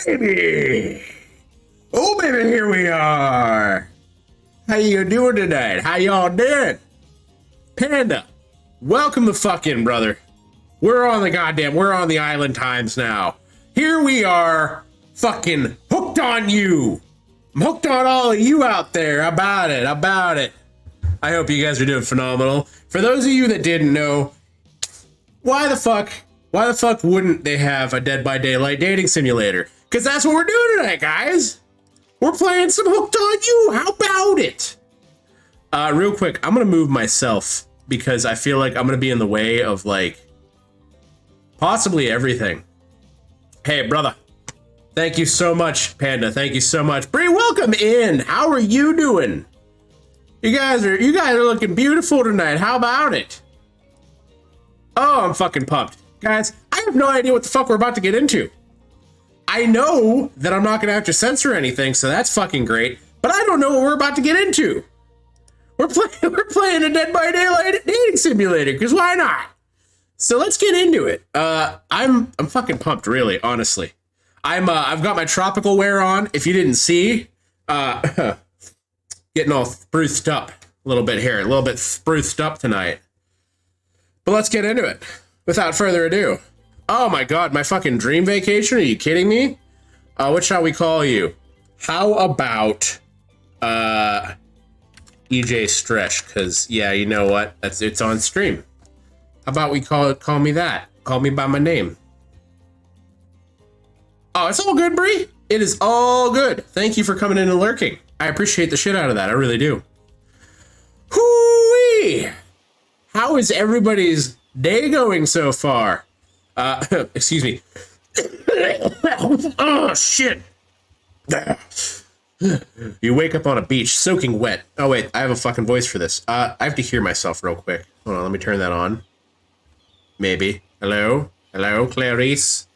baby! Oh, baby, here we are! How you doing tonight? How y'all doing? Panda, welcome the fuck in, brother. We're on the island times now. Here we are, fucking hooked on you. I'm hooked on all of you out there. About it. I hope you guys are doing phenomenal. For those of you that didn't know, why the fuck wouldn't they have a Dead by Daylight dating simulator? Because that's what we're doing tonight, guys. We're playing some Hooked on You. How about it? Real quick, I'm going to move myself because I feel like I'm going to be in the way of, like, possibly everything. Hey, brother. Thank you so much, Panda. Thank you so much. Bree, welcome in. How are you doing? You guys are looking beautiful tonight. How about it? Oh, I'm fucking pumped. Guys, I have no idea what the fuck we're about to get into. I know that I'm not going to have to censor anything, so that's fucking great. But I don't know what we're about to get into. We're playing a Dead by Daylight dating simulator, because why not? So let's get into it. I'm fucking pumped, really, honestly. I've got my tropical wear on. If you didn't see, getting all spruced up a little bit here, a little bit spruced up tonight. But let's get into it. Without further ado. Oh my god, my fucking dream vacation? Are you kidding me? What shall we call you? How about EJ Stresh? Because yeah, you know what? It's on stream. How about we call me that? Call me by my name. Oh, it's all good, Bree. It is all good. Thank you for coming in and lurking. I appreciate the shit out of that. I really do. Hoo-wee! How is everybody's day going so far? Excuse me. Oh, shit. You wake up on a beach, soaking wet. Oh, wait, I have a fucking voice for this. I have to hear myself real quick. Hold on, let me turn that on. Maybe. Hello? Hello, Clarice?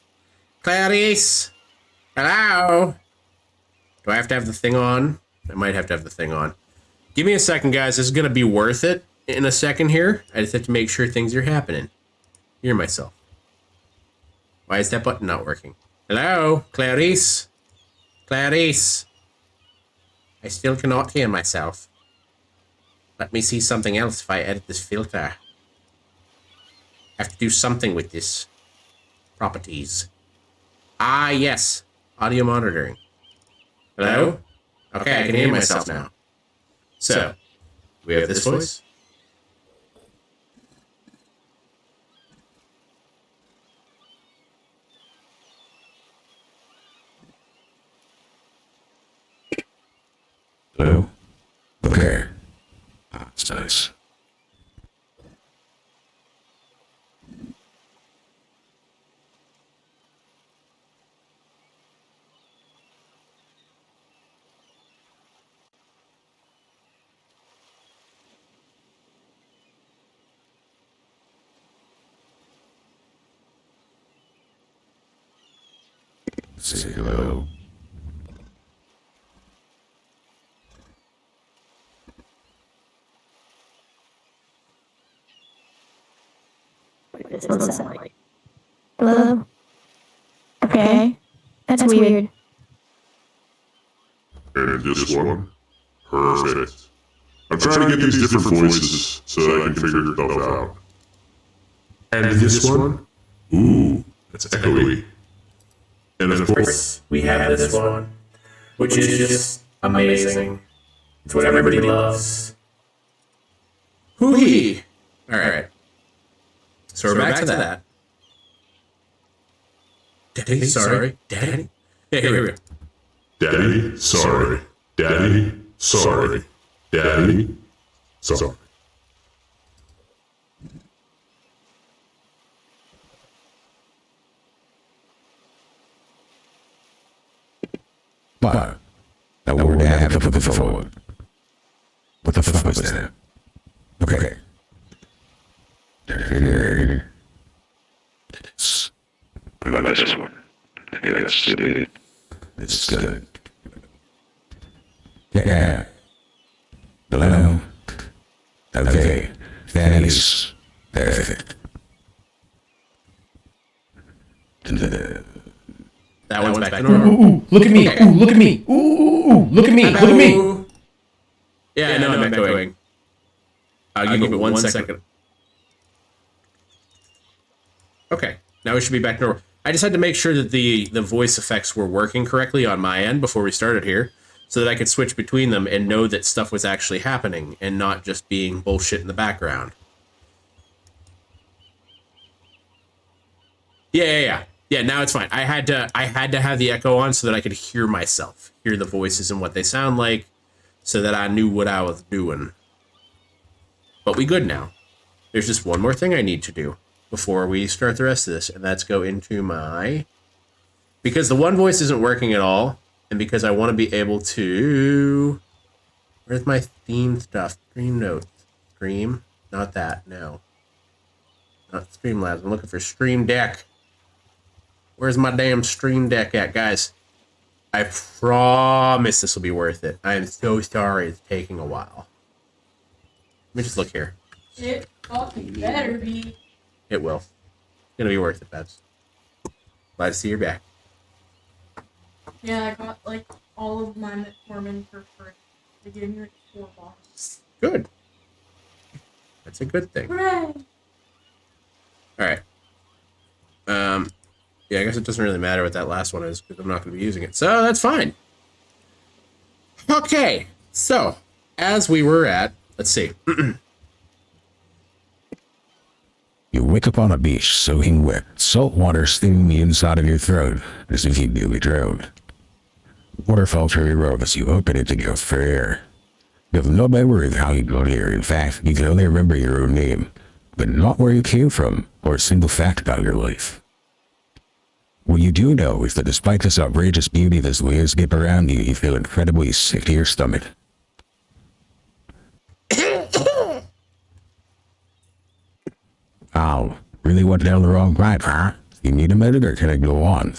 Clarice! Hello? Do I have to have the thing on? I might have to have the thing on. Give me a second, guys. This is going to be worth it in a second here. I just have to make sure things are happening. Hear myself. Why is that button not working? Hello? Clarice? Clarice? I still cannot hear myself. Let me see something else if I edit this filter. I have to do something with this. Properties. Ah, yes. Audio monitoring. Hello? Okay, I can hear myself now. So, we have this voice. Hello? Okay. That's nice. Say hello. Hello? Okay. That's weird. And this one? Perfect. I'm trying to get these different voices so that I can figure stuff out. And this one? Ooh, that's echoey. And of course, We have this one, which is just amazing. It's what everybody loves. Hoo-hee! Alright. So we're back to that. Daddy, sorry. Daddy? Yeah, here we go. Daddy, sorry. Daddy, sorry. Daddy, sorry. But that word I haven't put before. What the fuck was that? Okay. What about this one? Maybe that's stupid. It's good. Yeah. Hello? Okay. That is perfect. That one's back to normal. Ooh, look at me. Ooh, look at me. Ooh, look at me. Look at me. Yeah, I know I'm echoing. I'll give it 1 second. Okay, now we should be back to normal. I just had to make sure that the voice effects were working correctly on my end before we started here, so that I could switch between them and know that stuff was actually happening and not just being bullshit in the background. Yeah, now it's fine. I had to have the echo on so that I could hear myself, hear the voices and what they sound like, so that I knew what I was doing. But we good now. There's just one more thing I need to do before we start the rest of this, and that's go into my... Because the one voice isn't working at all, and because I want to be able to... Where's my theme stuff? Stream notes. Stream? Not that, no. Not Streamlabs. I'm looking for Stream Deck. Where's my damn Stream Deck at, guys? I promise this will be worth it. I am so sorry it's taking a while. Let me just look here. It fucking better be. It will. It's gonna be worth it, Babs. Glad to see you're back. Yeah, I got like all of my metformin for free. They gave me like 4 bottles. Good. That's a good thing. Hooray! Alright. Yeah, I guess it doesn't really matter what that last one is, because I'm not going to be using it. So, that's fine. Okay. So, as we were at... Let's see. You wake up on a beach, soaking wet, salt water stinging the inside of your throat, as if you'd newly drowned. Water falls from your robe as you open it to go for air. You have no memory of how you got here. In fact, you can only remember your own name, but not where you came from, or a single fact about your life. What you do know is that despite this outrageous beauty that's landscape around you, you feel incredibly sick to your stomach. Ow, really went down the wrong pipe, huh? You need a minute or can I go on?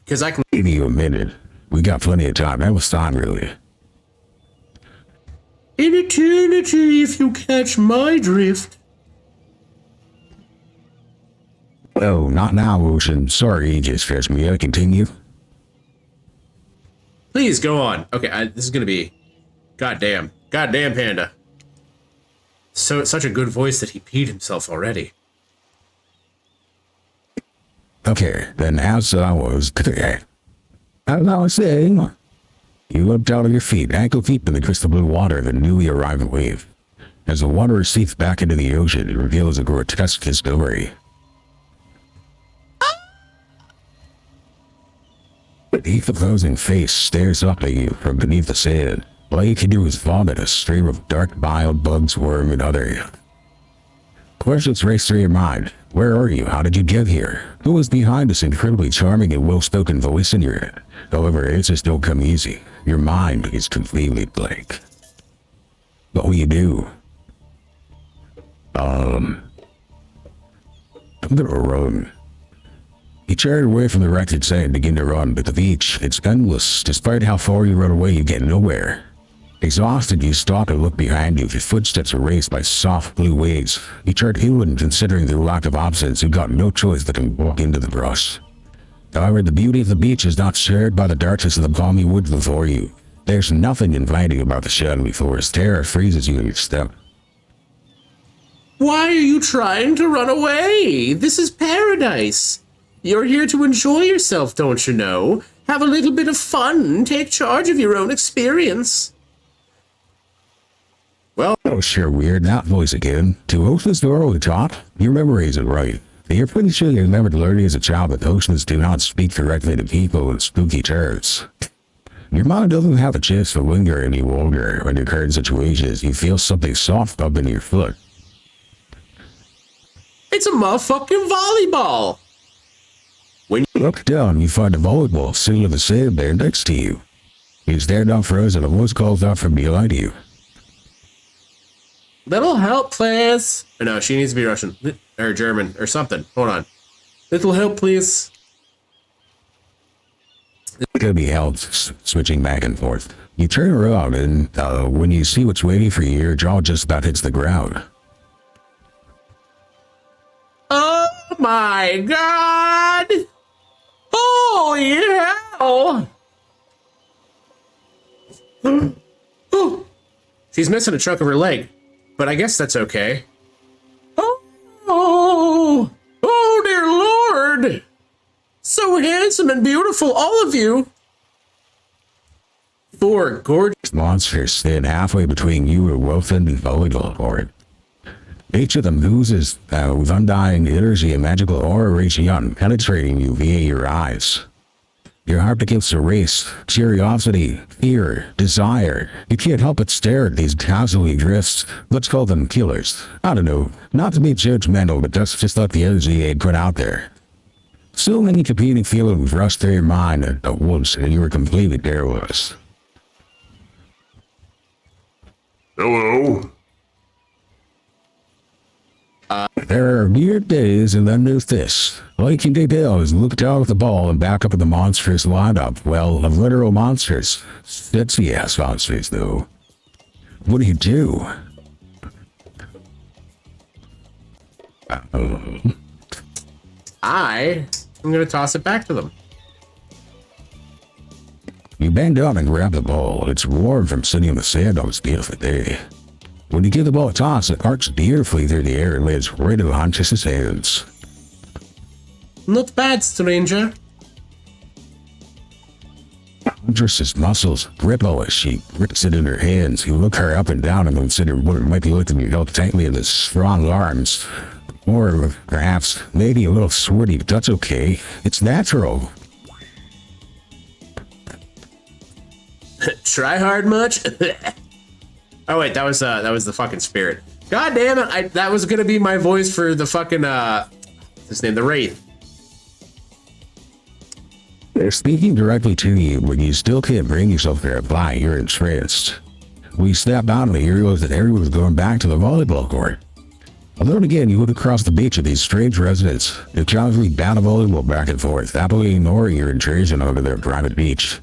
Because I can... Give you a minute. We got plenty of time. That was time, really. In eternity, if you catch my drift. Oh, not now, Ocean. Sorry, you just stressed me out. Continue. Please, go on. Okay, this is going to be... Goddamn, Panda. So it's such a good voice that he peed himself already. Okay, then as I was saying, you leapt out of your feet, ankle deep in the crystal blue water of the newly arrived wave. As the water recedes back into the ocean, it reveals a grotesque story. Beneath the frozen face stares up at you from beneath the sand. All you can do is vomit a stream of dark bile, bugs, worm, and other questions race through your mind. Where are you? How did you get here? Who is behind this incredibly charming and well-spoken voice in your head? However, answers don't come easy. Your mind is completely blank. What will you do? I'm gonna run. You turn away from the wrecked sand and begin to run, but the beach, it's endless. Despite how far you run away, you get nowhere. Exhausted, you stop and look behind you. Your footsteps are raised by soft blue waves. You turn inland, considering the lack of options. You've got no choice but to walk into the brush. However, the beauty of the beach is not shared by the darkness of the balmy woods before you. There's nothing inviting about the shadowy forest. Terror freezes you in your step. Why are you trying to run away? This is paradise. You're here to enjoy yourself, don't you know? Have a little bit of fun. Take charge of your own experience. Well, Oh, sure, weird. That voice again. To Ocean's door over the top? Your memory isn't right. You're pretty sure you remembered learning as a child that oceans do not speak directly to people in spooky terms. Your mind doesn't have a chance to linger any longer when your current situation is you feel something soft up in your foot. it's a motherfucking volleyball. Look down, you find a volleyball sitting in the sand there next to you. He's there not frozen, a voice calls out from behind you. Little help, please. Or no, she needs to be Russian. Or German, or something. Hold on. Little help, please. Could be helped, switching back and forth. You turn around and, when you see what's waiting for you, your jaw just about hits the ground. Oh! my god! Holy hell! She's missing a chunk of her leg, but I guess that's okay. Oh dear Lord! So handsome and beautiful, all of you! 4 gorgeous monsters stand halfway between you and wolf and volleyball court. Each of them oozes with undying energy and magical aura reaching out and penetrating you via your eyes. Your heart begins to race, curiosity, fear, desire. You can't help but stare at these casually drifts. Let's call them killers. I don't know, not to be judgmental, but that's just like the energy they put out there. So many competing feelings rush through your mind at once, and you are completely paralyzed. Hello? There are weird days, and then there's this. All you can do is look down at the ball and back up at the monsters lineup. Well, of literal monsters. Sexy ass monsters, though. What do you do? I'm gonna toss it back to them. You bend down and grab the ball. It's warm from sitting in the sand on this beautiful day. When you give the ball a toss, it arcs beautifully through the air and lands right in the Huntress's hands. Not bad, stranger. Huntress's muscles ripple as she grips it in her hands. You look her up and down and consider what it might be like to be held tightly in the strong arms. Or perhaps, maybe a little sweaty, but that's okay. It's natural. Try hard much? Oh wait, that was the fucking spirit. God damn it! That was gonna be my voice for the fucking what's his name, the Wraith. They're speaking directly to you, but you still can't bring yourself to reply. You're entranced. We step out of the areas that everyone's going back to the volleyball court. Alone again, you look across the beach at these strange residents. They casually bat a volleyball back and forth, happily ignoring your intrusion onto their private beach.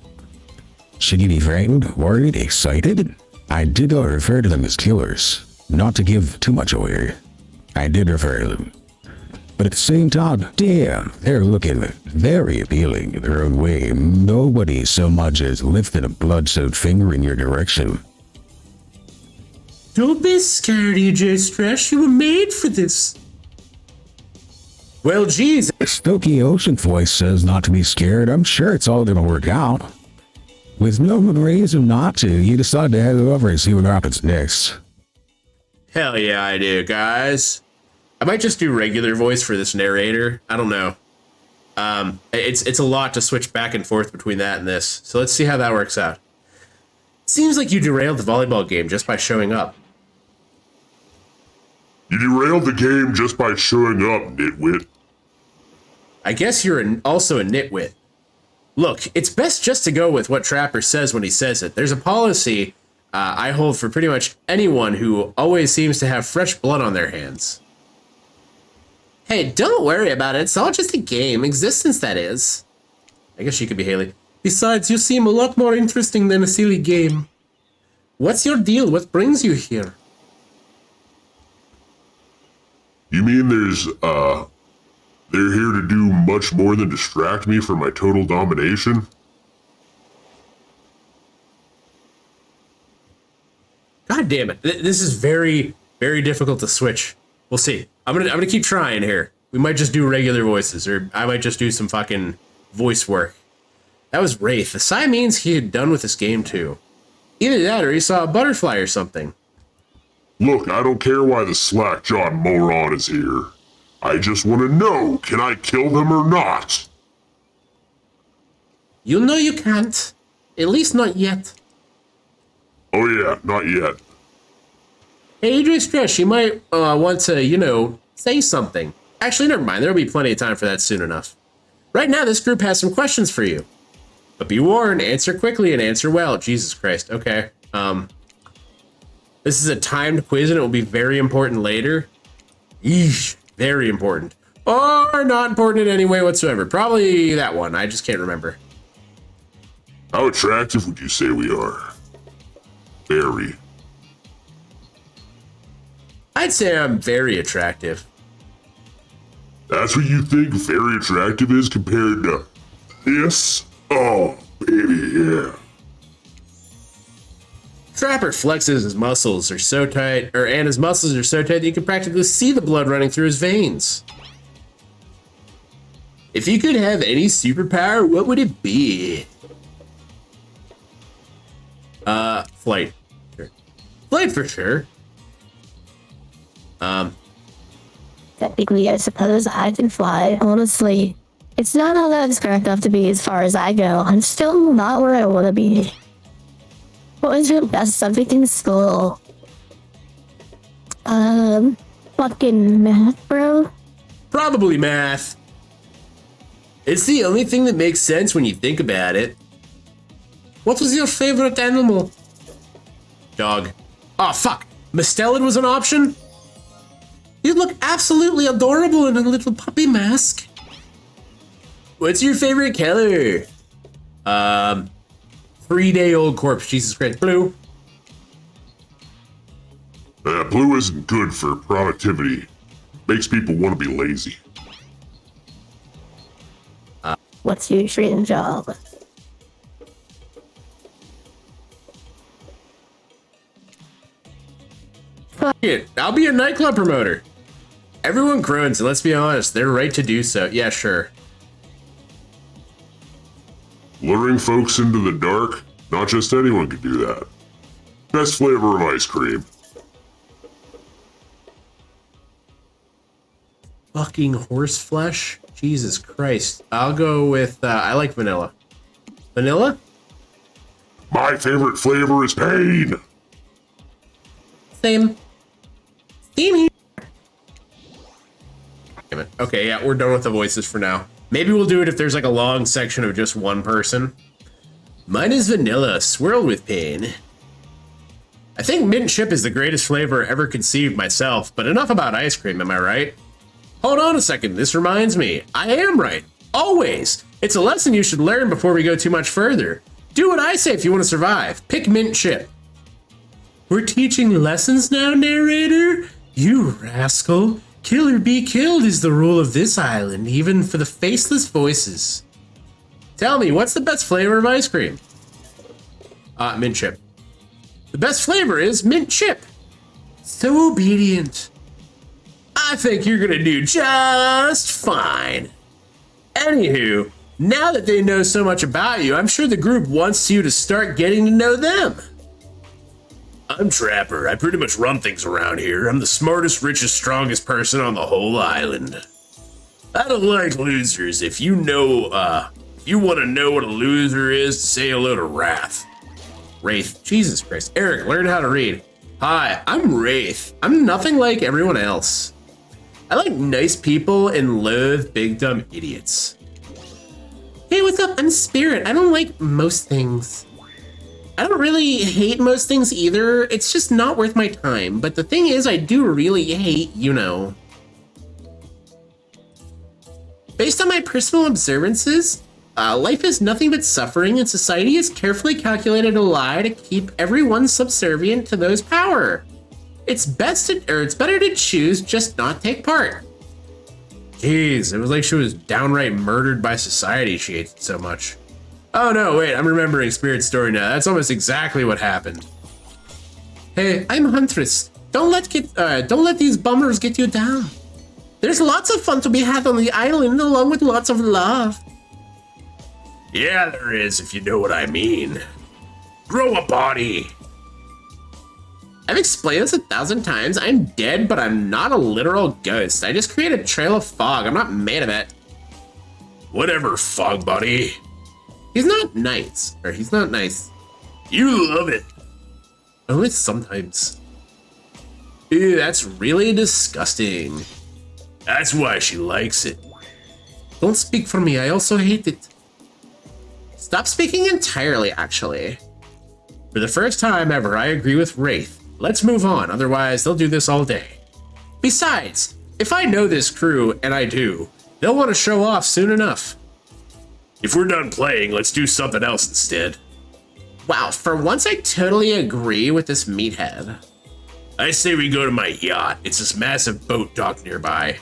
Should you be frightened, worried, excited? I did not refer to them as killers, not to give too much away. I did refer to them. But at the same time, damn, they're looking very appealing in their own way. Nobody so much as lifted a blood-soaked finger in your direction. Don't be scared, EJ Stress. You were made for this. Well, geez. The Stoky Ocean voice says not to be scared. I'm sure it's all gonna work out. With no reason not to, you decide to head over and see what happens next. Hell yeah, I do, guys. I might just do regular voice for this narrator. I don't know. It's a lot to switch back and forth between that and this. So let's see how that works out. Seems like you derailed the volleyball game just by showing up. You derailed the game just by showing up, nitwit. I guess you're also a nitwit. Look, it's best just to go with what Trapper says when he says it. There's a policy I hold for pretty much anyone who always seems to have fresh blood on their hands. Hey, don't worry about it. It's all just a game. Existence, that is. I guess she could be Haley. Besides, you seem a lot more interesting than a silly game. What's your deal? What brings you here? You mean they're here to do much more than distract me from my total domination? God damn it. This is very, very difficult to switch. We'll see. I'm gonna keep trying here. We might just do regular voices, or I might just do some fucking voice work. That was Wraith. The sign means he had done with this game too. Either that or he saw a butterfly or something. Look, I don't care why the slack-jawed moron is here. I just want to know, can I kill them or not? You know you can't. At least not yet. Oh yeah, not yet. Hey, AJ Stress, you might want to, say something. Actually, never mind. There'll be plenty of time for that soon enough. Right now, this group has some questions for you. But be warned, answer quickly and answer well. Jesus Christ. Okay. This is a timed quiz and it will be very important later. Yeesh. Very important. Or not important in any way whatsoever. Probably that one. I just can't remember. How attractive would you say we are? Very. I'd say I'm very attractive. That's what you think very attractive is compared to this? Oh, baby, yeah. Trapper flexes his muscles are so tight, and his muscles are so tight that you can practically see the blood running through his veins. If you could have any superpower, what would it be? Flight. Sure. Flight for sure. Technically, I suppose I can fly. Honestly, it's not all that cracked up to be as far as I go. I'm still not where I want to be. What was your best subject in school? Fucking math, bro. Probably math. It's the only thing that makes sense when you think about it. What was your favorite animal? Dog. Oh, fuck. Mustelid was an option? You look absolutely adorable in a little puppy mask. What's your favorite color? 3-day-old corpse. Jesus Christ. Blue. Blue isn't good for productivity. Makes people want to be lazy. What's your dream job? Fuck it. I'll be a nightclub promoter. Everyone groans, and let's be honest, they're right to do so. Yeah, sure. Luring folks into the dark? Not just anyone can do that. Best flavor of ice cream. Fucking horse flesh? Jesus Christ. I'll go with, I like vanilla. Vanilla? My favorite flavor is pain. Same. Same here. Damn it. Okay, yeah, we're done with the voices for now. Maybe we'll do it if there's like a long section of just one person. Mine is vanilla, swirled with pain. I think mint chip is the greatest flavor ever conceived myself, but enough about ice cream, am I right? Hold on a second, this reminds me. I am right. Always. It's a lesson you should learn before we go too much further. Do what I say if you want to survive. Pick mint chip. We're teaching lessons now, narrator? You rascal. Kill or be killed is the rule of this island, even for the faceless voices. Tell me, what's the best flavor of ice cream? Mint chip. The best flavor is mint chip. So obedient. I think you're gonna do just fine. Anywho, now that they know so much about you, I'm sure the group wants you to start getting to know them. I'm Trapper. I pretty much run things around here. I'm the smartest, richest, strongest person on the whole island. I don't like losers. If you want to know what a loser is, say hello to Wrath. Wraith. Jesus Christ. Eric, learn how to read. Hi, I'm Wraith. I'm nothing like everyone else. I like nice people and loathe big dumb idiots. Hey, what's up? I'm Spirit. I don't like most things. I don't really hate most things either. It's just not worth my time. But the thing is, I do really hate, you know. Based on my personal observances, life is nothing but suffering, and society has carefully calculated a lie to keep everyone subservient to those power. It's better to choose just not take part. Jeez, it was like she was downright murdered by society. She hated so much. Oh no, wait, I'm remembering Spirit's story now. That's almost exactly what happened. Hey, I'm Huntress. Don't let these bummers get you down. There's lots of fun to be had on the island, along with lots of love. Yeah, there is, if you know what I mean. Grow a body. I've explained this 1,000 times. I'm dead, but I'm not a literal ghost. I just create a trail of fog. I'm not made of it. Whatever, fog buddy. He's not nice. You love it. Only sometimes. Ew, that's really disgusting. That's why she likes it. Don't speak for me. I also hate it. Stop speaking entirely, actually. For the first time ever, I agree with Wraith. Let's move on, otherwise they'll do this all day. Besides, if I know this crew, and I do, they'll want to show off soon enough. If we're done playing, let's do something else instead. Wow, for once I totally agree with this meathead. I say we go to my yacht. It's this massive boat dock nearby.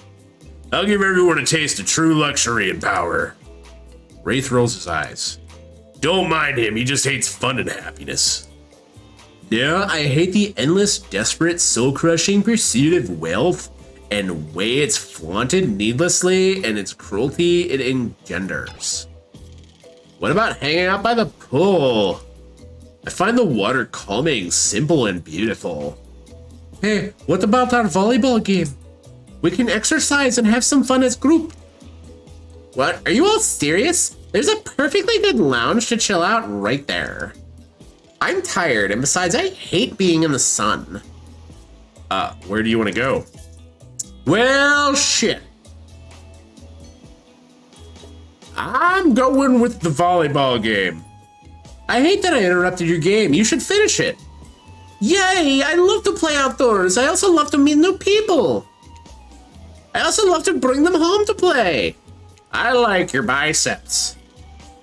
I'll give everyone a taste of true luxury and power. Wraith rolls his eyes. Don't mind him, he just hates fun and happiness. Yeah, I hate the endless, desperate, soul-crushing pursuit of wealth and way it's flaunted needlessly and its cruelty it engenders. What about hanging out by the pool? I find the water calming, simple, and beautiful. Hey, what about our volleyball game? We can exercise and have some fun as group. What? Are you all serious? There's a perfectly good lounge to chill out right there. I'm tired, and besides, I hate being in the sun. Where do you want to go? Well, shit. I'm going with the volleyball game. I hate that I interrupted your game. You should finish it. Yay, I love to play outdoors. I also love to meet new people. I also love to bring them home to play. I like your biceps.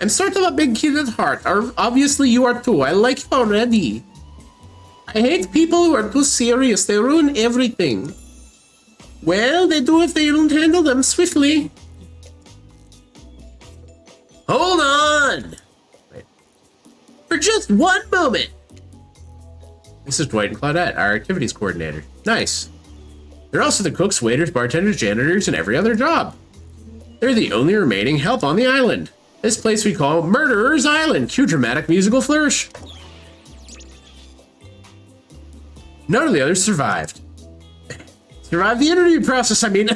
I'm sort of a big kid at heart. Obviously you are too. I like you already. I hate people who are too serious. They ruin everything. Well, they do if they don't handle them swiftly. Hold on. Wait. For just one moment. This is Dwight and Claudette, our activities coordinator. Nice. They're also the cooks, waiters, bartenders, janitors, and every other job. They're the only remaining help on the island. This place we call Murderer's Island. Cue dramatic musical flourish. None of the others survived. Survived the interview process, I mean.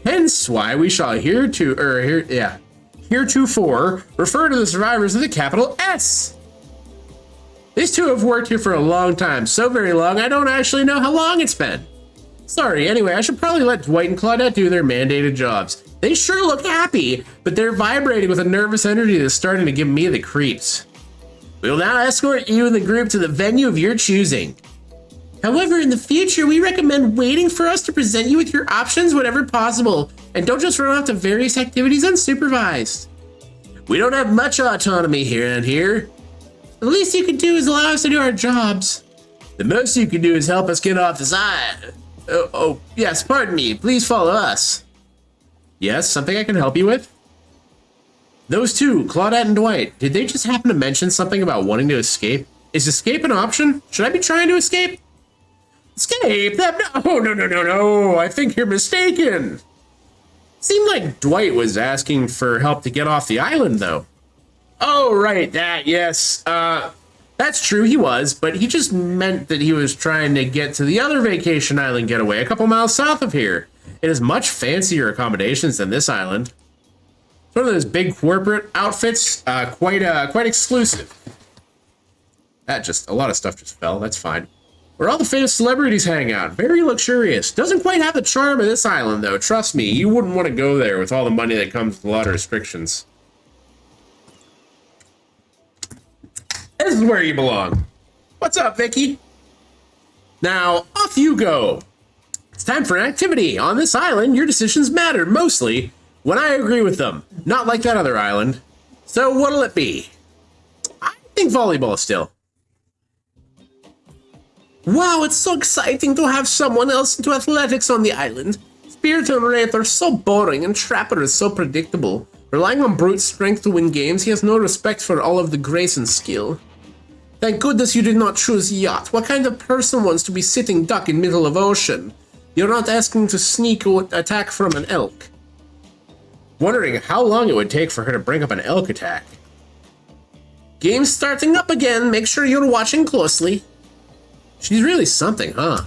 Hence why we shall heretofore refer to the survivors with a capital S. These two have worked here for a long time, so very long I don't actually know how long it's been. Sorry, anyway, I should probably let Dwight and Claudette do their mandated jobs. They sure look happy, but they're vibrating with a nervous energy that's starting to give me the creeps. We will now escort you and the group to the venue of your choosing. However, in the future, we recommend waiting for us to present you with your options whenever possible, and don't just run off to various activities unsupervised. We don't have much autonomy here. The least you can do is allow us to do our jobs. The most you can do is help us get off this island. Oh, yes, pardon me. Please follow us. Yes, something I can help you with? Those two, Claudette and Dwight, did they just happen to mention something about wanting to escape? Is escape an option? Should I be trying to escape? Escape? No. I think you're mistaken. Seemed like Dwight was asking for help to get off the island, though. Oh, right, that, yes. That's true, he was, but he just meant that he was trying to get to the other vacation island getaway a couple miles south of here. It has much fancier accommodations than this island. It's one of those big corporate outfits, quite exclusive. A lot of stuff just fell, that's fine. Where all the famous celebrities hang out, very luxurious. Doesn't quite have the charm of this island, though, trust me, you wouldn't want to go there with all the money that comes with a lot of restrictions. This is where you belong. What's up, Vicky? Now, off you go. It's time for an activity. On this island, your decisions matter, mostly when I agree with them. Not like that other island. So what'll it be? I think volleyball still. Wow, it's so exciting to have someone else into athletics on the island. Spirit and Wraith are so boring and Trapper is so predictable. Relying on brute strength to win games, he has no respect for all of the grace and skill. Thank goodness you did not choose yacht. What kind of person wants to be sitting duck in middle of ocean? You're not asking to sneak or attack from an elk. Wondering how long it would take for her to bring up an elk attack. Game's starting up again. Make sure you're watching closely. She's really something, huh?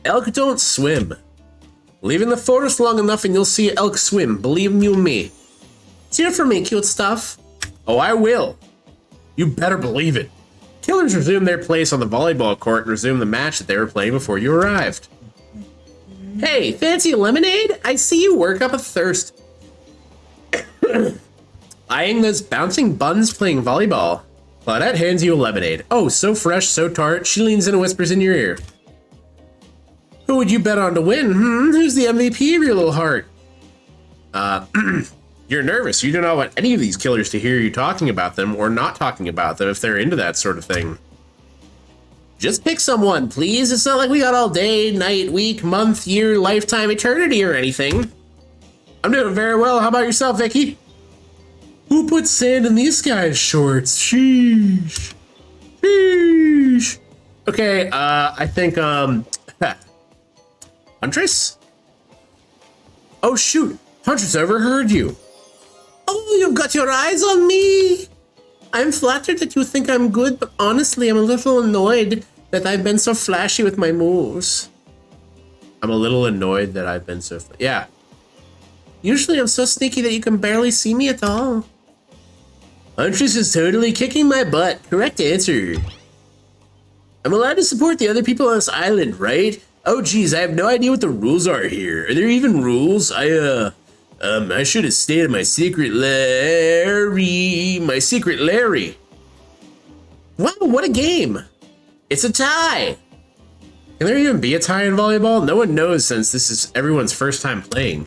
Elk don't swim. Leave in the forest long enough and you'll see elk swim, believe you me. Cheer for me, cute stuff. Oh, I will. You better believe it. Killers resumed their place on the volleyball court and resumed the match that they were playing before you arrived. Hey, fancy lemonade? I see you work up a thirst. Eyeing those bouncing buns playing volleyball. Claudette hands you a lemonade. Oh, so fresh, so tart. She leans in and whispers in your ear. Who would you bet on to win? Who's the MVP of your little heart? You're nervous. You do not want any of these killers to hear you talking about them or not talking about them if they're into that sort of thing. Just pick someone, please. It's not like we got all day, night, week, month, year, lifetime, eternity, or anything. I'm doing very well. How about yourself, Vicky? Who put sand in these guys' shorts? Sheesh. Sheesh. Okay, I think, Huntress? Oh, shoot. Huntress overheard you. Oh, you've got your eyes on me. I'm flattered that you think I'm good, but honestly, I'm a little annoyed that I've been so flashy with my moves. I'm a little annoyed that I've been so... Yeah. Usually I'm so sneaky that you can barely see me at all. Huntress is totally kicking my butt. Correct answer. I'm allowed to support the other people on this island, right? Oh, geez, I have no idea what the rules are here. Are there even rules? I should have stayed in my secret Larry. My secret Larry. Wow, what a game. It's a tie. Can there even be a tie in volleyball? No one knows since this is everyone's first time playing.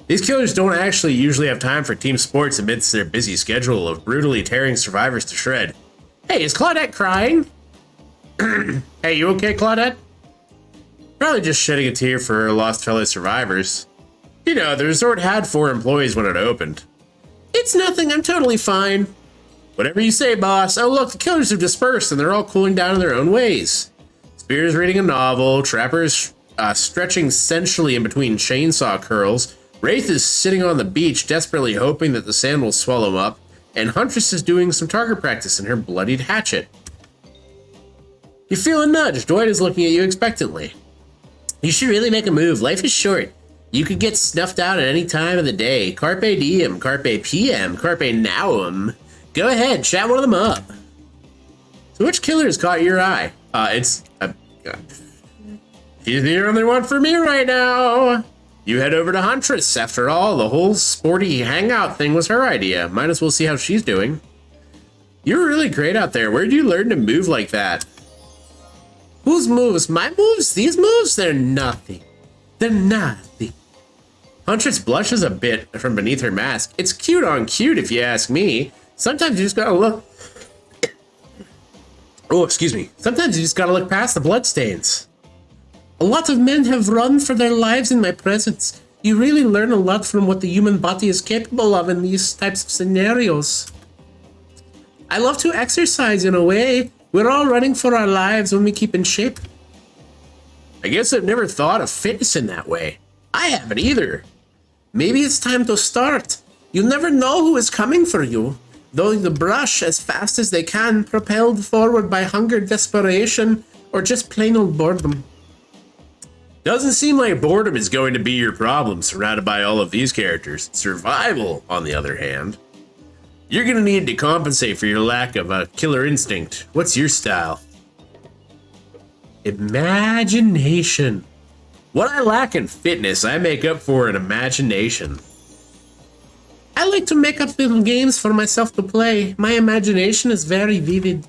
These killers don't actually usually have time for team sports amidst their busy schedule of brutally tearing survivors to shred. Hey, is Claudette crying? Hey, you okay, Claudette? Probably just shedding a tear for her lost fellow survivors. You know, the resort had 4 employees when it opened. It's nothing, I'm totally fine. Whatever you say, boss. Oh, look, the killers have dispersed and they're all cooling down in their own ways. Spears reading a novel, Trapper's stretching sensually in between chainsaw curls, Wraith is sitting on the beach desperately hoping that the sand will swallow him up, and Huntress is doing some target practice in her bloodied hatchet. You feel a nudge. Dwight is looking at you expectantly. You should really make a move. Life is short. You could get snuffed out at any time of the day. Carpe diem, carpe PM, carpe nowum. Go ahead, chat one of them up. So which killer has caught your eye? He's the only one for me right now. You head over to Huntress. After all, the whole sporty hangout thing was her idea. Might as well see how she's doing. You're really great out there. Where'd you learn to move like that? Whose moves? My moves? These moves? They're nothing. They're nothing. Huntress blushes a bit from beneath her mask. It's cute on cute, if you ask me. Sometimes you just gotta look... Oh, excuse me. Sometimes you just gotta look past the bloodstains. A lot of men have run for their lives in my presence. You really learn a lot from what the human body is capable of in these types of scenarios. I love to exercise in a way. We're all running for our lives when we keep in shape. I guess I've never thought of fitness in that way. I haven't either. Maybe it's time to start. You never know who is coming for you. Though the brush as fast as they can, propelled forward by hunger, desperation, or just plain old boredom. Doesn't seem like boredom is going to be your problem surrounded by all of these characters. Survival, on the other hand. You're gonna need to compensate for your lack of a killer instinct. What's your style? Imagination. What I lack in fitness, I make up for in imagination. I like to make up little games for myself to play. My imagination is very vivid.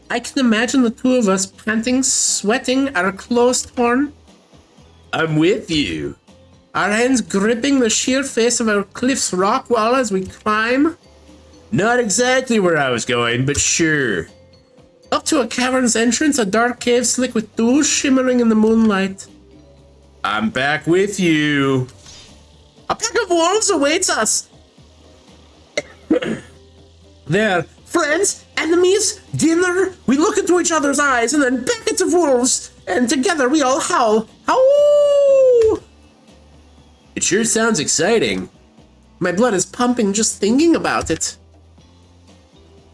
I can imagine the two of us panting, sweating, our clothes torn. I'm with you. Our hands gripping the sheer face of our cliff's rock wall as we climb. Not exactly where I was going, but sure. Up to a cavern's entrance, a dark cave slick with dew shimmering in the moonlight. I'm back with you. A pack of wolves awaits us. There, friends, enemies, dinner. We look into each other's eyes and then packets of wolves. And together we all howl. Howl! It sure sounds exciting. My blood is pumping just thinking about it.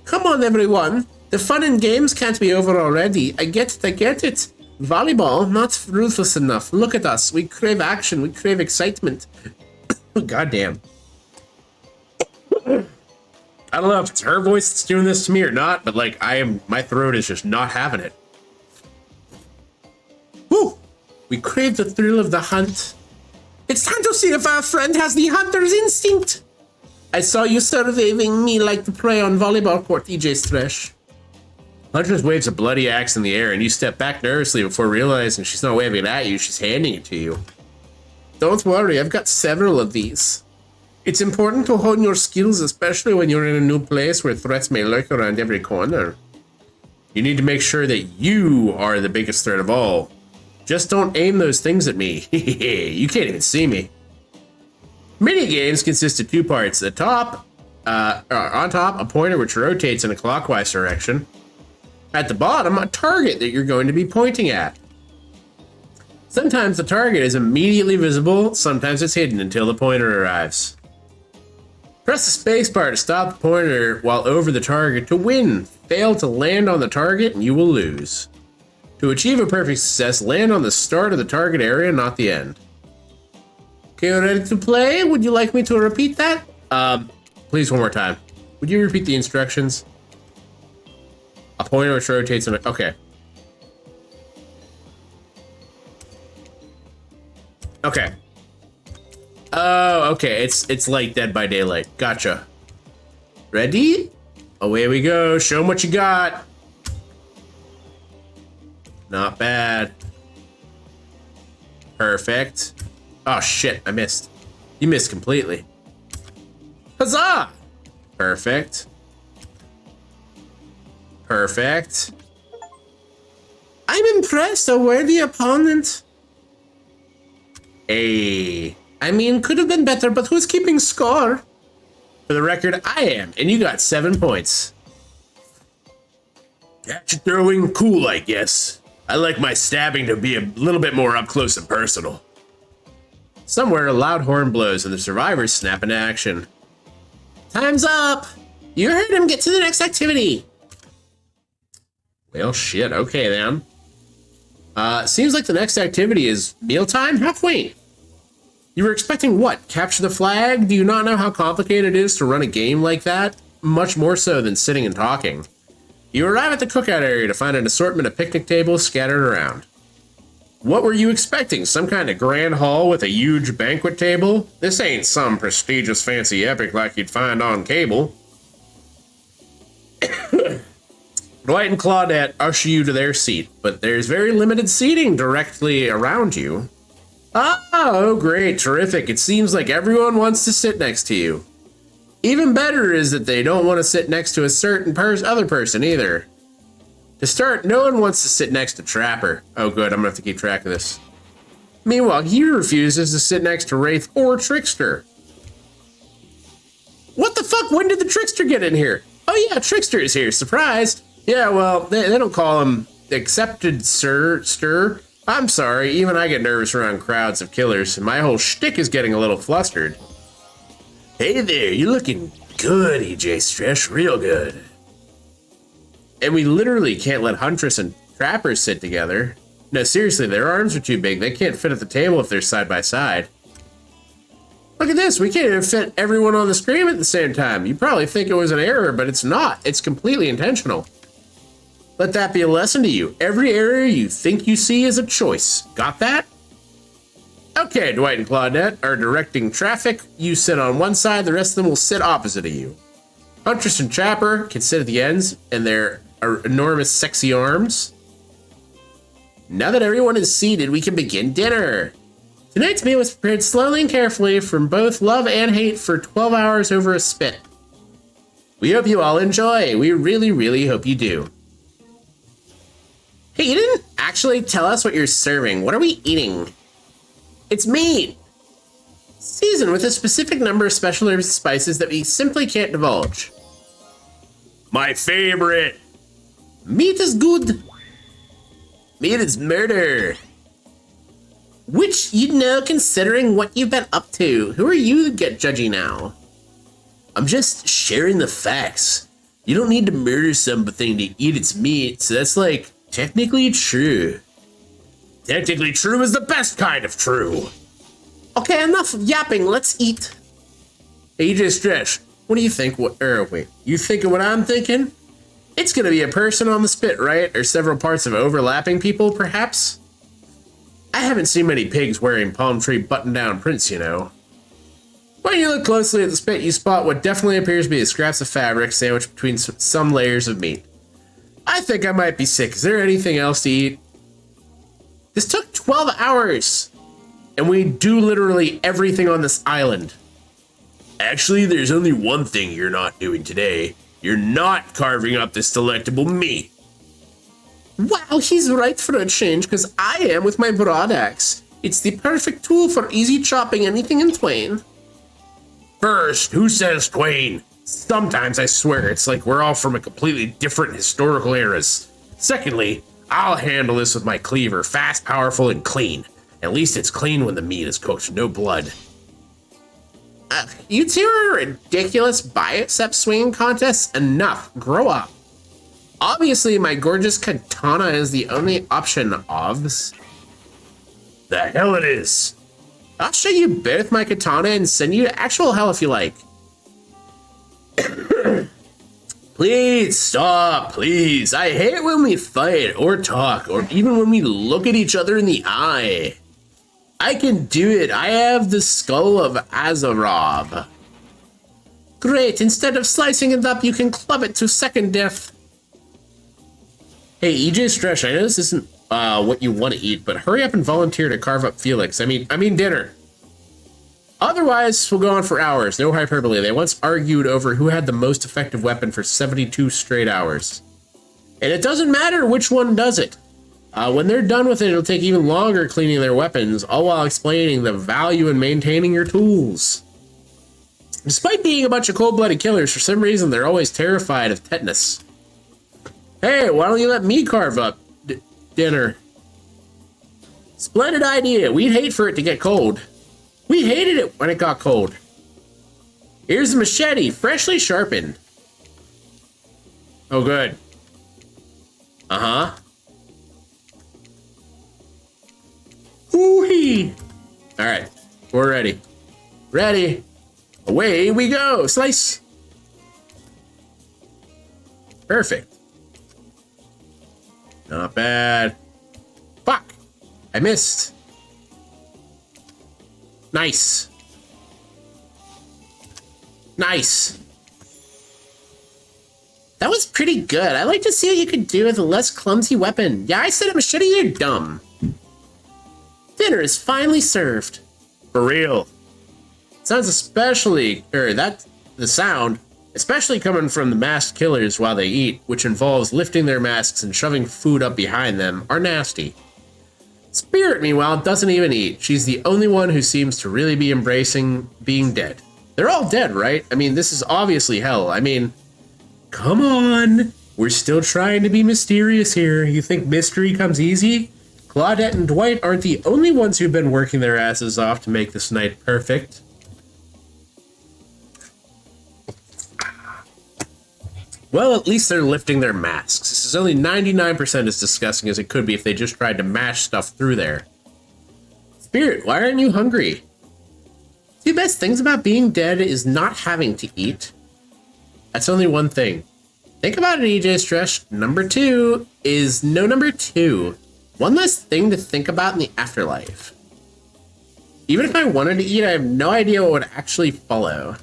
Come on, everyone. The fun and games can't be over already. I get it, I get it. Volleyball, not ruthless enough. Look at us. We crave action. We crave excitement. Goddamn. I don't know if it's her voice that's doing this to me or not, but like my throat is just not having it. Woo! We crave the thrill of the hunt. It's time to see if our friend has the hunter's instinct. I saw you surveying me like the prey on volleyball court, EJ Stresh. Huntress waves a bloody axe in the air and you step back nervously before realizing she's not waving it at you, she's handing it to you. Don't worry, I've got several of these. It's important to hone your skills, especially when you're in a new place where threats may lurk around every corner. You need to make sure that you are the biggest threat of all. Just don't aim those things at me. You can't even see me. Mini games consist of 2 parts. On top, a pointer which rotates in a clockwise direction. At the bottom, a target that you're going to be pointing at. Sometimes the target is immediately visible, sometimes it's hidden until the pointer arrives. Press the spacebar to stop the pointer while over the target to win. Fail to land on the target and you will lose. To achieve a perfect success, land on the start of the target area, not the end. Okay, ready to play? Would you like me to repeat that? Please, one more time. Would you repeat the instructions? A pointer which rotates in a... Okay. Okay. Oh, okay. It's like Dead by Daylight. Gotcha. Ready? Away we go. Show them what you got. Not bad. Perfect. Oh shit, I missed. You missed completely. Huzzah! Perfect. Perfect. I'm impressed. A worthy opponent. Hey. I mean, could have been better, but who's keeping score? For the record, I am, and you got 7 points. Got you throwing cool, I guess. I like my stabbing to be a little bit more up close and personal. Somewhere, a loud horn blows and the survivors snap into action. Time's up! You heard him, get to the next activity! Well, shit, okay then. Seems like the next activity is mealtime? Halfway. You were expecting what? Capture the flag? Do you not know how complicated it is to run a game like that? Much more so than sitting and talking. You arrive at the cookout area to find an assortment of picnic tables scattered around. What were you expecting? Some kind of grand hall with a huge banquet table? This ain't some prestigious fancy epic like you'd find on cable. Dwight and Claudette usher you to their seat, but there's very limited seating directly around you. Oh, great, terrific. It seems like everyone wants to sit next to you. Even better is that they don't want to sit next to a certain other person either. To start, no one wants to sit next to Trapper. Oh good, I'm gonna have to keep track of this. Meanwhile, he refuses to sit next to Wraith or Trickster. What the fuck? When did the Trickster get in here? Oh yeah, Trickster is here. Surprise. Yeah, well, they don't call him accepted, sir. I'm sorry, even I get nervous around crowds of killers, and my whole shtick is getting a little flustered. Hey there, you're looking good, EJ Stresh, real good. And we literally can't let Huntress and Trapper sit together. No, seriously, their arms are too big. They can't fit at the table if they're side by side. Look at this, we can't even fit everyone on the screen at the same time. You probably think it was an error, but it's not. It's completely intentional. Let that be a lesson to you. Every area you think you see is a choice. Got that? Okay, Dwight and Claudette are directing traffic. You sit on one side, the rest of them will sit opposite of you. Huntress and Trapper can sit at the ends and their enormous sexy arms. Now that everyone is seated, we can begin dinner. Tonight's meal was prepared slowly and carefully from both love and hate for 12 hours over a spit. We hope you all enjoy. We really, really hope you do. Hey, you didn't actually tell us what you're serving. What are we eating? It's meat. Seasoned with a specific number of special herbs and spices that we simply can't divulge. My favorite. Meat is good. Meat is murder. Which you'd know considering what you've been up to. Who are you to get judgy now? I'm just sharing the facts. You don't need to murder something to eat its meat, so that's like technically true. Technically true is the best kind of true. Okay, enough of yapping. Let's eat. AJ Stretch, what do you think? Wait, you thinking what I'm thinking? It's gonna be a person on the spit, right? Or several parts of overlapping people, perhaps? I haven't seen many pigs wearing palm tree button-down prints, you know. When you look closely at the spit, you spot what definitely appears to be scraps of fabric sandwiched between some layers of meat. I think I might be sick. Is there anything else to eat? This took 12 hours, and we do literally everything on this island. Actually, there's only one thing you're not doing today. You're not carving up this delectable meat. Wow, he's right for a change, because I am with my broad axe. It's the perfect tool for easy chopping anything in twain. First, who says twain? Sometimes I swear it's like we're all from a completely different historical eras. Secondly, I'll handle this with my cleaver, fast, powerful, and clean. At least it's clean when the meat is cooked, no blood. You two are ridiculous bicep swinging contests. Enough, grow up. Obviously, my gorgeous katana is the only option, Ovs. The hell it is. I'll show you both my katana and send you to actual hell if you like. Please stop, please. I hate when we fight or talk or even when we look at each other in the eye. I can do it. I have the skull of Azarov. Great. Instead of slicing it up, you can club it to second death. Hey, EJ Stresh, I know this isn't what you want to eat, but hurry up and volunteer to carve up Felix. I mean dinner. Otherwise, we'll go on for hours. No hyperbole. They once argued over who had the most effective weapon for 72 straight hours. And it doesn't matter which one does it. When they're done with it, it'll take even longer cleaning their weapons, all while explaining the value in maintaining your tools. Despite being a bunch of cold-blooded killers, for some reason, they're always terrified of tetanus. Hey, why don't you let me carve up dinner? Splendid idea. We'd hate for it to get cold. We hated it when it got cold. Here's a machete, freshly sharpened. Oh, good. Uh-huh. Ooh-hee. All right, we're ready. Ready. Away we go. Slice. Perfect. Not bad. Fuck. I missed. Nice. Nice. That was pretty good. I'd like to see what you could do with a less clumsy weapon. Yeah, I said a machete, you're dumb. Dinner is finally served. For real. Sounds especially, the sound, especially coming from the masked killers while they eat, which involves lifting their masks and shoving food up behind them, are nasty. Spirit, meanwhile, doesn't even eat. She's the only one who seems to really be embracing being dead. They're all dead, right? I mean, this is obviously hell. I mean, come on. We're still trying to be mysterious here. You think mystery comes easy? Claudette and Dwight aren't the only ones who've been working their asses off to make this night perfect. Well, at least they're lifting their masks. This is only 99% as disgusting as it could be if they just tried to mash stuff through there. Spirit, why aren't you hungry? The best things about being dead is not having to eat. That's only one thing. Think about it, EJ Stresh. Number 2 is no number 2. One less thing to think about in the afterlife. Even if I wanted to eat, I have no idea what would actually follow.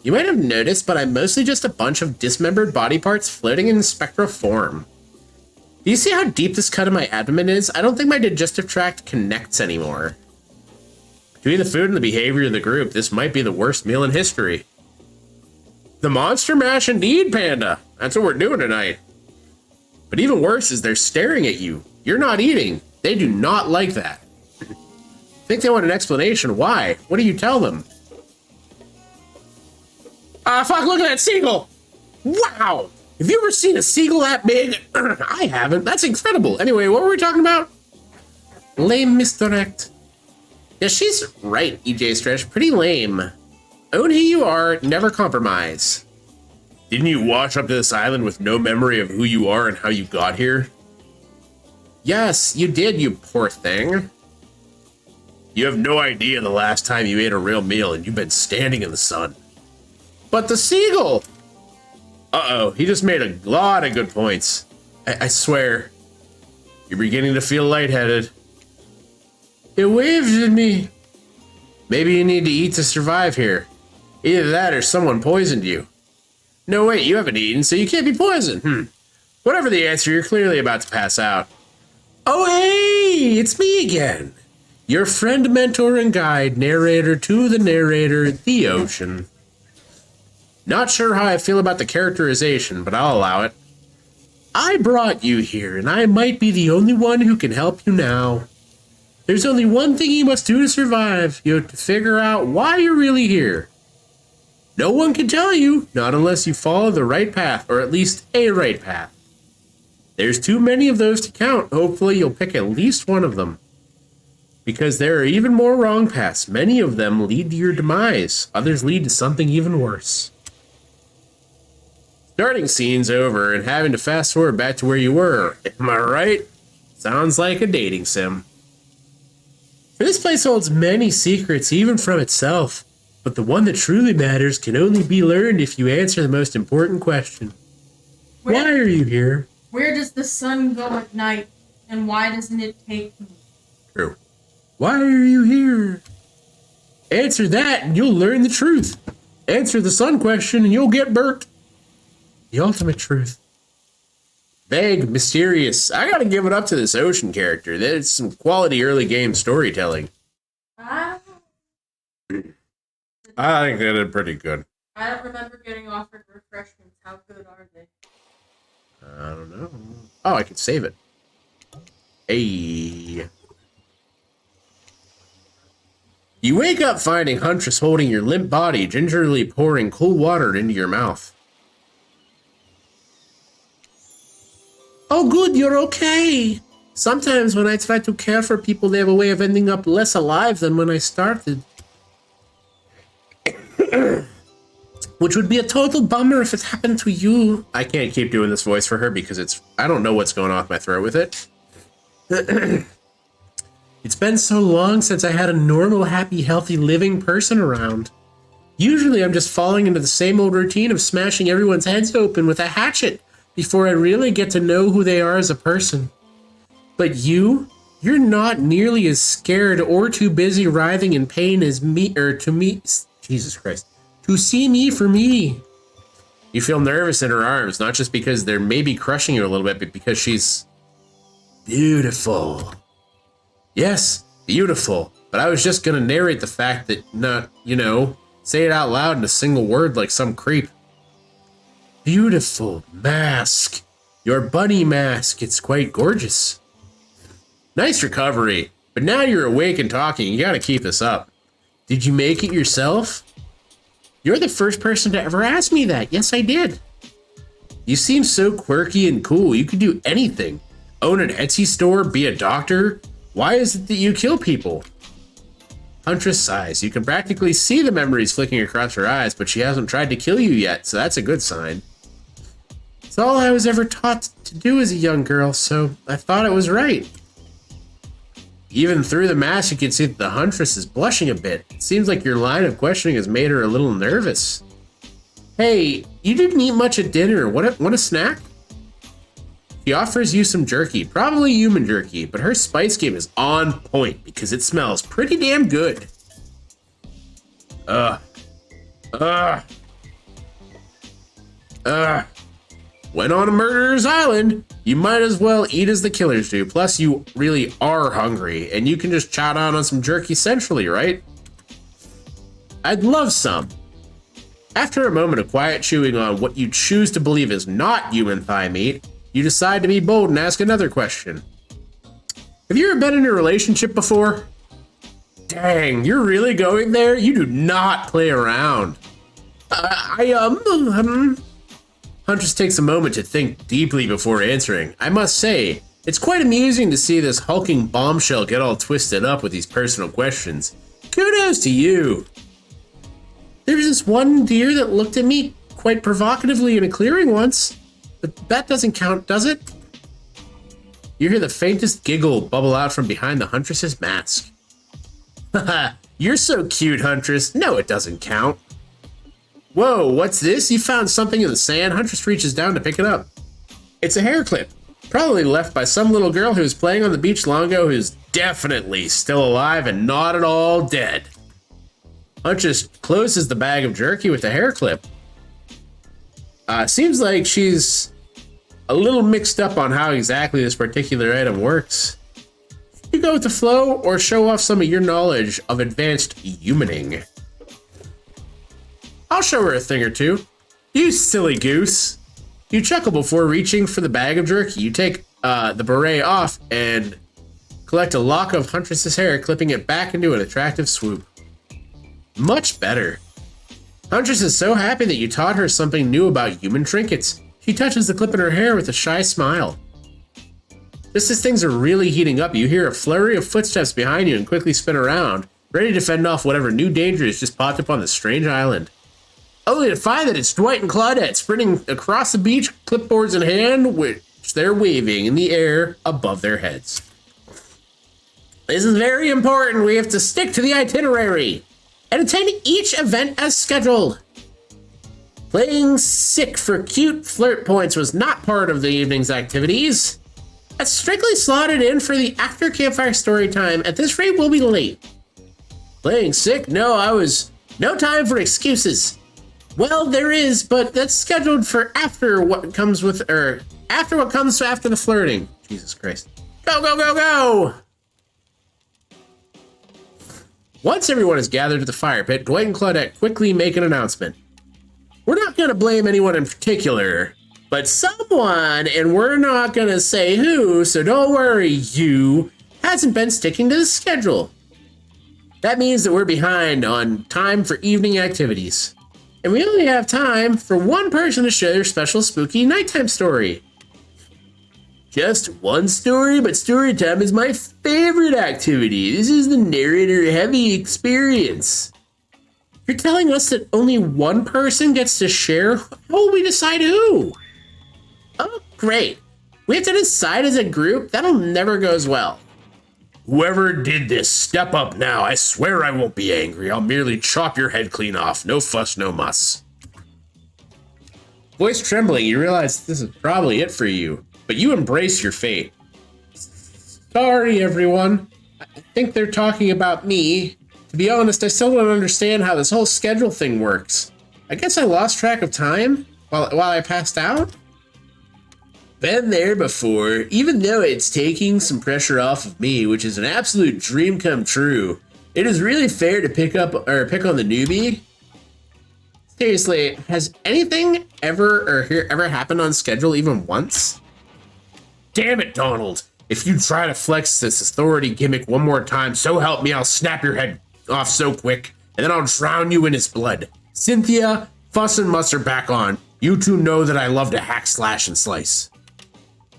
You might have noticed, but I'm mostly just a bunch of dismembered body parts floating in spectral form. Do you see how deep this cut in my abdomen is? I don't think my digestive tract connects anymore. Between the food and the behavior of the group, this might be the worst meal in history. The monster mash indeed, Panda. That's what we're doing tonight. But even worse is they're staring at you. You're not eating. They do not like that. Think they want an explanation. Why? What do you tell them? Fuck, look at that seagull. Wow. Have you ever seen a seagull that big? I haven't. That's incredible. Anyway, what were we talking about? Lame misdirect. Yeah, she's right, EJ Stretch. Pretty lame. Own who you are, never compromise. Didn't you wash up to this island with no memory of who you are and how you got here? Yes, you did, you poor thing. You have no idea the last time you ate a real meal and you've been standing in the sun. But the seagull! Uh-oh, he just made a lot of good points. I swear. You're beginning to feel lightheaded. It waved at me. Maybe you need to eat to survive here. Either that or someone poisoned you. No, wait, you haven't eaten, so you can't be poisoned. Whatever the answer, you're clearly about to pass out. Oh, hey, it's me again. Your friend, mentor, and guide, narrator to the narrator, the ocean. Not sure how I feel about the characterization, but I'll allow it. I brought you here, and I might be the only one who can help you now. There's only one thing you must do to survive. You have to figure out why you're really here. No one can tell you, not unless you follow the right path, or at least a right path. There's too many of those to count. Hopefully you'll pick at least one of them. Because there are even more wrong paths. Many of them lead to your demise. Others lead to something even worse. Starting scene's over and having to fast forward back to where you were. Am I right? Sounds like a dating sim. This place holds many secrets, even from itself. But the one that truly matters can only be learned if you answer the most important question. Why are you here? Where does the sun go at night, and why doesn't it take me? True. Why are you here? Answer that and you'll learn the truth. Answer the sun question and you'll get burnt. The ultimate truth. Vague, mysterious. I gotta give it up to this ocean character. There's some quality early game storytelling. I think they did pretty good. I don't remember getting offered refreshments. How good are they? I don't know. Oh, I could save it. Hey. You wake up finding Huntress holding your limp body, gingerly pouring cold water into your mouth. Oh good, you're okay. Sometimes when I try to care for people, they have a way of ending up less alive than when I started. Which would be a total bummer if it happened to you. I can't keep doing this voice for her because I don't know what's going on with my throat with it. It's been so long since I had a normal, happy, healthy, living person around. Usually I'm just falling into the same old routine of smashing everyone's heads open with a hatchet before I really get to know who they are as a person. But you're not nearly as scared or too busy writhing in pain as me, Jesus Christ, to see me for me. You feel nervous in her arms, not just because they're maybe crushing you a little bit, but because she's beautiful. Yes, beautiful. But I was just gonna narrate the fact that not, say it out loud in a single word like some creep. Beautiful mask. Your bunny mask. It's quite gorgeous. Nice recovery. But now you're awake and talking. You gotta keep this up. Did you make it yourself? You're the first person to ever ask me that. Yes, I did. You seem so quirky and cool. You could do anything. Own an Etsy store, be a doctor. Why is it that you kill people? Huntress sighs. You can practically see the memories flicking across her eyes, but she hasn't tried to kill you yet, so that's a good sign. It's all I was ever taught to do as a young girl, so I thought it was right. Even through the mask, you can see that the Huntress is blushing a bit. It seems like your line of questioning has made her a little nervous. Hey, you didn't eat much at dinner. Want a snack? She offers you some jerky, probably human jerky, but her spice game is on point because it smells pretty damn good. Went on a murderer's island. You might as well eat as the killers do. Plus, you really are hungry, and you can just chow down on some jerky centrally, right? I'd love some. After a moment of quiet chewing on what you choose to believe is not human thigh meat, you decide to be bold and ask another question. Have you ever been in a relationship before? Dang, you're really going there? You do not play around. Huntress takes a moment to think deeply before answering. I must say, it's quite amusing to see this hulking bombshell get all twisted up with these personal questions. Kudos to you. There was this one deer that looked at me quite provocatively in a clearing once, but that doesn't count, does it? You hear the faintest giggle bubble out from behind the Huntress's mask. Haha, you're so cute, Huntress. No, it doesn't count. Whoa, what's this? You found something in the sand. Huntress reaches down to pick it up. It's a hair clip, probably left by some little girl who was playing on the beach long ago who's definitely still alive and not at all dead. Huntress closes the bag of jerky with the hair clip. Seems like she's a little mixed up on how exactly this particular item works. You go with the flow or show off some of your knowledge of advanced humaning. I'll show her a thing or two. You silly goose. You chuckle before reaching for the bag of jerky. You take the beret off and collect a lock of Huntress's hair, clipping it back into an attractive swoop. Much better. Huntress is so happy that you taught her something new about human trinkets. She touches the clip in her hair with a shy smile. Just as things are really heating up, you hear a flurry of footsteps behind you and quickly spin around, ready to fend off whatever new danger has just popped up on this strange island. Only to find that it's Dwight and Claudette sprinting across the beach, clipboards in hand, which they're waving in the air above their heads. This is very important. We have to stick to the itinerary and attend each event as scheduled. Playing sick for cute flirt points was not part of the evening's activities. That's strictly slotted in for the after campfire story time. At this rate, we'll be late. Playing sick? No time for excuses. Well, there is, but that's scheduled for after what comes after the flirting. Jesus Christ. Go, go, go, go! Once everyone is gathered at the fire pit, Dwight and Claudette quickly make an announcement. We're not going to blame anyone in particular, but someone, and we're not going to say who, so don't worry, you, hasn't been sticking to the schedule. That means that we're behind on time for evening activities. And we only have time for one person to share their special spooky nighttime story. Just one story, but story time is my favorite activity. This is the narrator-heavy experience. You're telling us that only one person gets to share? How will we decide who? Oh, great. We have to decide as a group? That'll never go as well. Whoever did this, step up now. I swear I won't be angry. I'll merely chop your head clean off. No fuss, no muss. Voice trembling, you realize this is probably it for you, but you embrace your fate. Sorry, everyone. I think they're talking about me. To be honest, I still don't understand how this whole schedule thing works. I guess I lost track of time while I passed out? Been there before, even though it's taking some pressure off of me, which is an absolute dream come true. It is really fair to pick on the newbie. Seriously, has anything ever happened on schedule even once? Damn it, Donald. If you try to flex this authority gimmick one more time, so help me, I'll snap your head off so quick, and then I'll drown you in his blood. Cynthia, Fuss and Muss are back on. You two know that I love to hack, slash, and slice.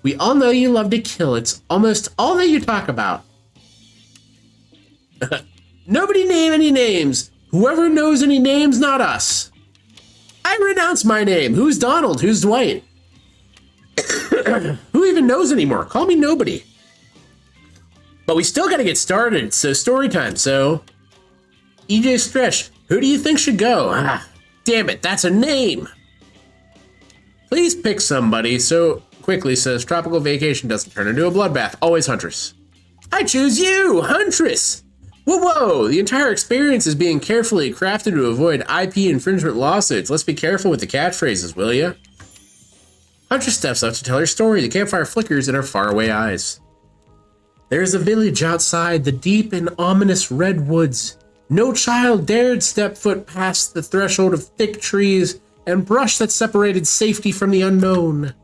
We all know you love to kill. It's almost all that you talk about. Nobody name any names. Whoever knows any names, not us. I renounce my name. Who's Donald? Who's Dwight? Who even knows anymore? Call me nobody. But we still gotta get started, so story time. So, EJ Stretch, who do you think should go? Ah, damn it, that's a name. Please pick somebody so quickly so this tropical vacation doesn't turn into a bloodbath. Always Huntress. I choose you, Huntress. Whoa, the entire experience is being carefully crafted to avoid IP infringement lawsuits. Let's be careful with the catchphrases, will ya? Huntress steps up to tell her story. The campfire flickers in her faraway eyes. There is a village outside the deep and ominous redwoods. No child dared step foot past the threshold of thick trees and brush that separated safety from the unknown.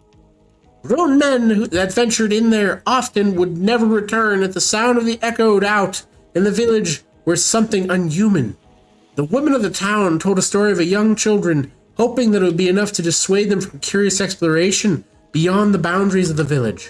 Grown men that ventured in there often would never return at the sound of the echoed out in the village were something unhuman. The women of the town told a story of young children, hoping that it would be enough to dissuade them from curious exploration beyond the boundaries of the village.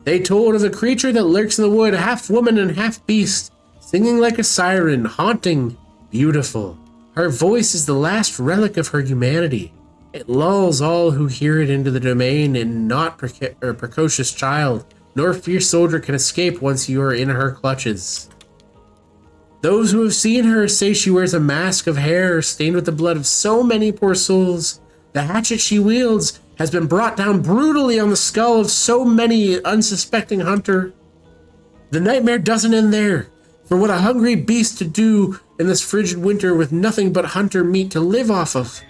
They told of a creature that lurks in the wood, half woman and half beast, singing like a siren, haunting, beautiful. Her voice is the last relic of her humanity. It lulls all who hear it into the domain, and not precocious child, nor fierce soldier can escape once you are in her clutches. Those who have seen her say she wears a mask of hair stained with the blood of so many poor souls. The hatchet she wields has been brought down brutally on the skull of so many unsuspecting hunter. The nightmare doesn't end there, for what a hungry beast to do in this frigid winter with nothing but hunter meat to live off of.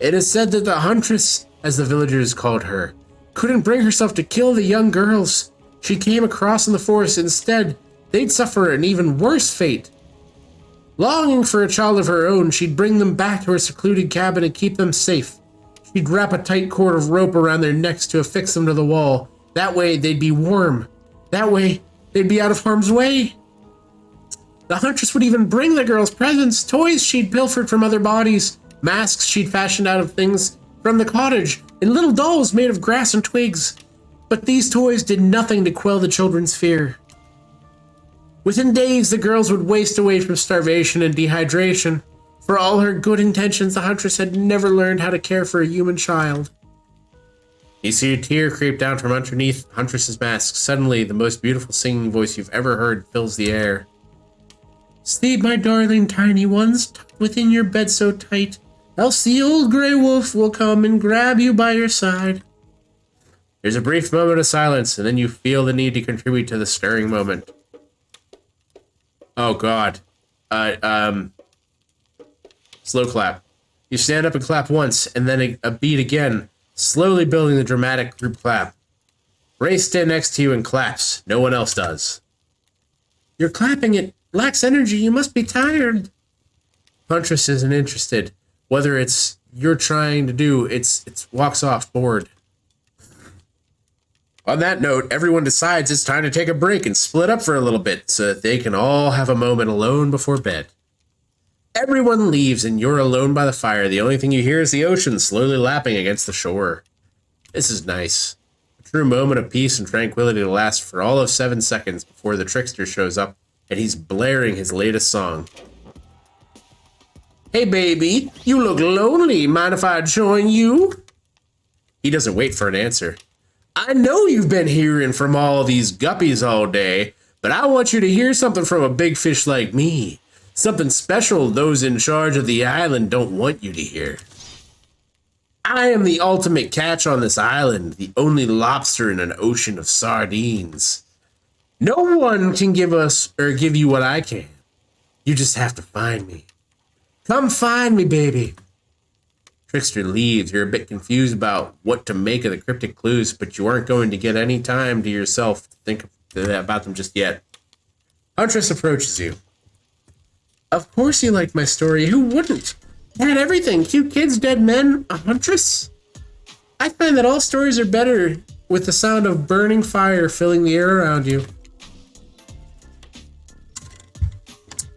It is said that the Huntress, as the villagers called her, couldn't bring herself to kill the young girls she came across in the forest. Instead, they'd suffer an even worse fate. Longing for a child of her own, she'd bring them back to her secluded cabin and keep them safe. He'd wrap a tight cord of rope around their necks to affix them to the wall. That way, they'd be warm. That way, they'd be out of harm's way. The huntress would even bring the girls presents, toys she'd pilfered from other bodies, masks she'd fashioned out of things from the cottage, and little dolls made of grass and twigs. But these toys did nothing to quell the children's fear. Within days, the girls would waste away from starvation and dehydration. For all her good intentions, the huntress had never learned how to care for a human child. You see a tear creep down from underneath Huntress's mask. Suddenly, the most beautiful singing voice you've ever heard fills the air. Sleep, my darling tiny ones, tucked within your bed so tight, else the old gray wolf will come and grab you by your side. There's a brief moment of silence, and then you feel the need to contribute to the stirring moment. Oh God. Slow clap. You stand up and clap once, and then a beat again, slowly building the dramatic group clap. Ray stands next to you and claps. No one else does. You're clapping, it lacks energy. You must be tired. Huntress isn't interested. Whether it's you're trying to do, it's walks off bored. On that note, everyone decides it's time to take a break and split up for a little bit so that they can all have a moment alone before bed. Everyone leaves and you're alone by the fire. The only thing you hear is the ocean slowly lapping against the shore. This is nice. A true moment of peace and tranquility to last for all of 7 seconds before the trickster shows up and he's blaring his latest song. Hey baby, you look lonely. Mind if I join you? He doesn't wait for an answer. I know you've been hearing from all these guppies all day, but I want you to hear something from a big fish like me. Something special those in charge of the island don't want you to hear. I am the ultimate catch on this island, the only lobster in an ocean of sardines. No one can give us or give you what I can. You just have to find me. Come find me, baby. Trickster leaves. You're a bit confused about what to make of the cryptic clues, but you aren't going to get any time to yourself to think about them just yet. Huntress approaches you. Of course you liked my story. Who wouldn't? It had everything. Cute kids, dead men, a huntress. I find that all stories are better with the sound of burning fire filling the air around you.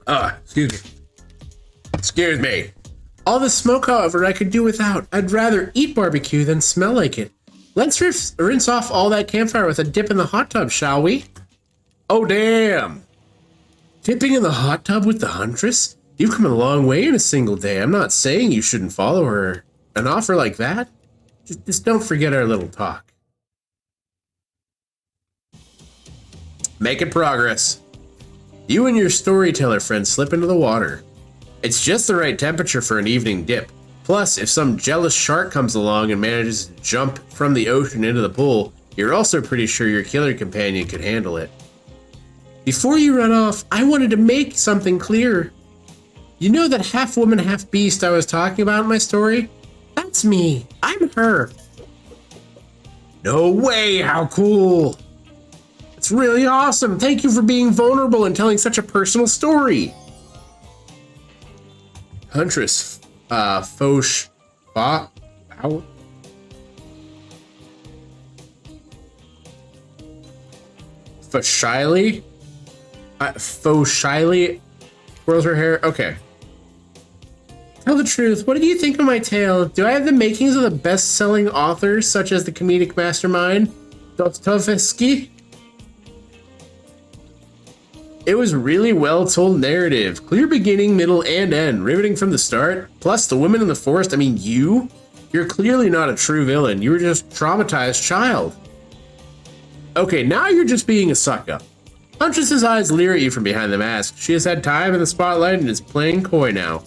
Excuse me. Excuse me. All the smoke, however, I could do without. I'd rather eat barbecue than smell like it. Let's rinse off all that campfire with a dip in the hot tub, shall we? Oh, damn. Dipping in the hot tub with the huntress? You've come a long way in a single day. I'm not saying you shouldn't follow her. An offer like that? Just don't forget our little talk. Making progress. You and your storyteller friend slip into the water. It's just the right temperature for an evening dip. Plus, if some jealous shark comes along and manages to jump from the ocean into the pool, you're also pretty sure your killer companion could handle it. Before you run off, I wanted to make something clear. You know that half woman, half beast I was talking about in my story? That's me. I'm her. No way, how cool. It's really awesome. Thank you for being vulnerable and telling such a personal story. Huntress, Foch, Foshily? Foshily twirls her hair. Okay. Tell the truth. What did you think of my tale? Do I have the makings of the best-selling authors, such as the comedic mastermind Dostoevsky? It was really well-told narrative. Clear beginning, middle, and end. Riveting from the start. Plus, the women in the forest. I mean, you're clearly not a true villain. You were just a traumatized child. Okay, now you're just being a suck-up. Huntress's eyes leer at you from behind the mask. She has had time in the spotlight and is playing coy now.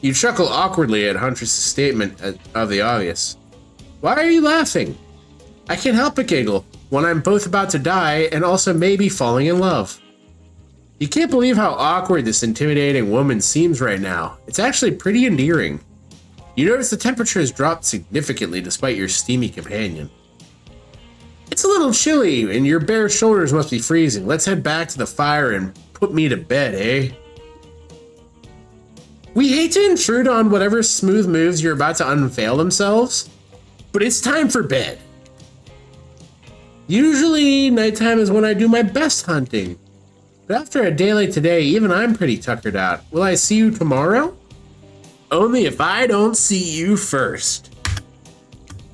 You chuckle awkwardly at Huntress's statement of the obvious. Why are you laughing? I can't help but giggle when I'm both about to die and also maybe falling in love. You can't believe how awkward this intimidating woman seems right now. It's actually pretty endearing. You notice the temperature has dropped significantly despite your steamy companion. It's a little chilly and your bare shoulders must be freezing. Let's head back to the fire and put me to bed, eh? We hate to intrude on whatever smooth moves you're about to unveil themselves, but it's time for bed. Usually, nighttime is when I do my best hunting. But after a day like today, even I'm pretty tuckered out. Will I see you tomorrow? Only if I don't see you first.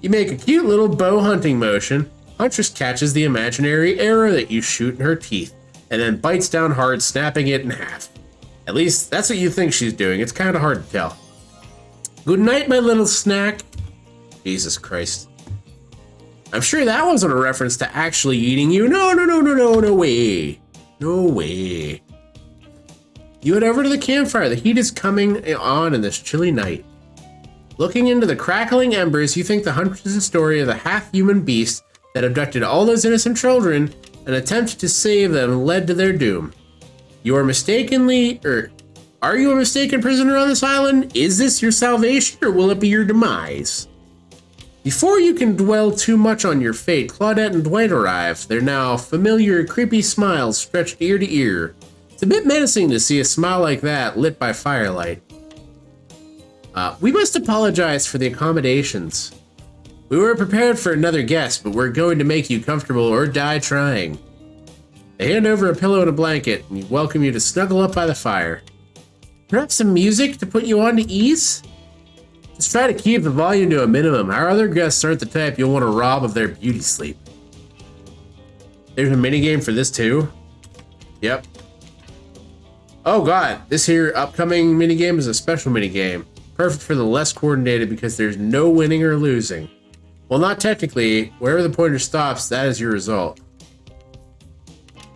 You make a cute little bow hunting motion. Huntress catches the imaginary arrow that you shoot in her teeth, and then bites down hard, snapping it in half. At least, that's what you think she's doing. It's kind of hard to tell. Good night, my little snack. Jesus Christ. I'm sure that wasn't a reference to actually eating you. No way. No way. You head over to the campfire. The heat is coming on in this chilly night. Looking into the crackling embers, you think the huntress is a story of a half-human beast that abducted all those innocent children and attempted to save them led to their doom. You are are you a mistaken prisoner on this island? Is this your salvation, or will it be your demise? Before you can dwell too much on your fate, Claudette and Dwight arrive. Their now familiar, creepy smiles stretched ear to ear. It's a bit menacing to see a smile like that lit by firelight. We must apologize for the accommodations. We were prepared for another guest, but we're going to make you comfortable or die trying. They hand over a pillow and a blanket and welcome you to snuggle up by the fire. Perhaps some music to put you on to ease? Just try to keep the volume to a minimum. Our other guests aren't the type you'll want to rob of their beauty sleep. There's a minigame for this too? Yep. Oh god, this here upcoming minigame is a special minigame. Perfect for the less coordinated because there's no winning or losing. Well, not technically. Wherever the pointer stops, that is your result.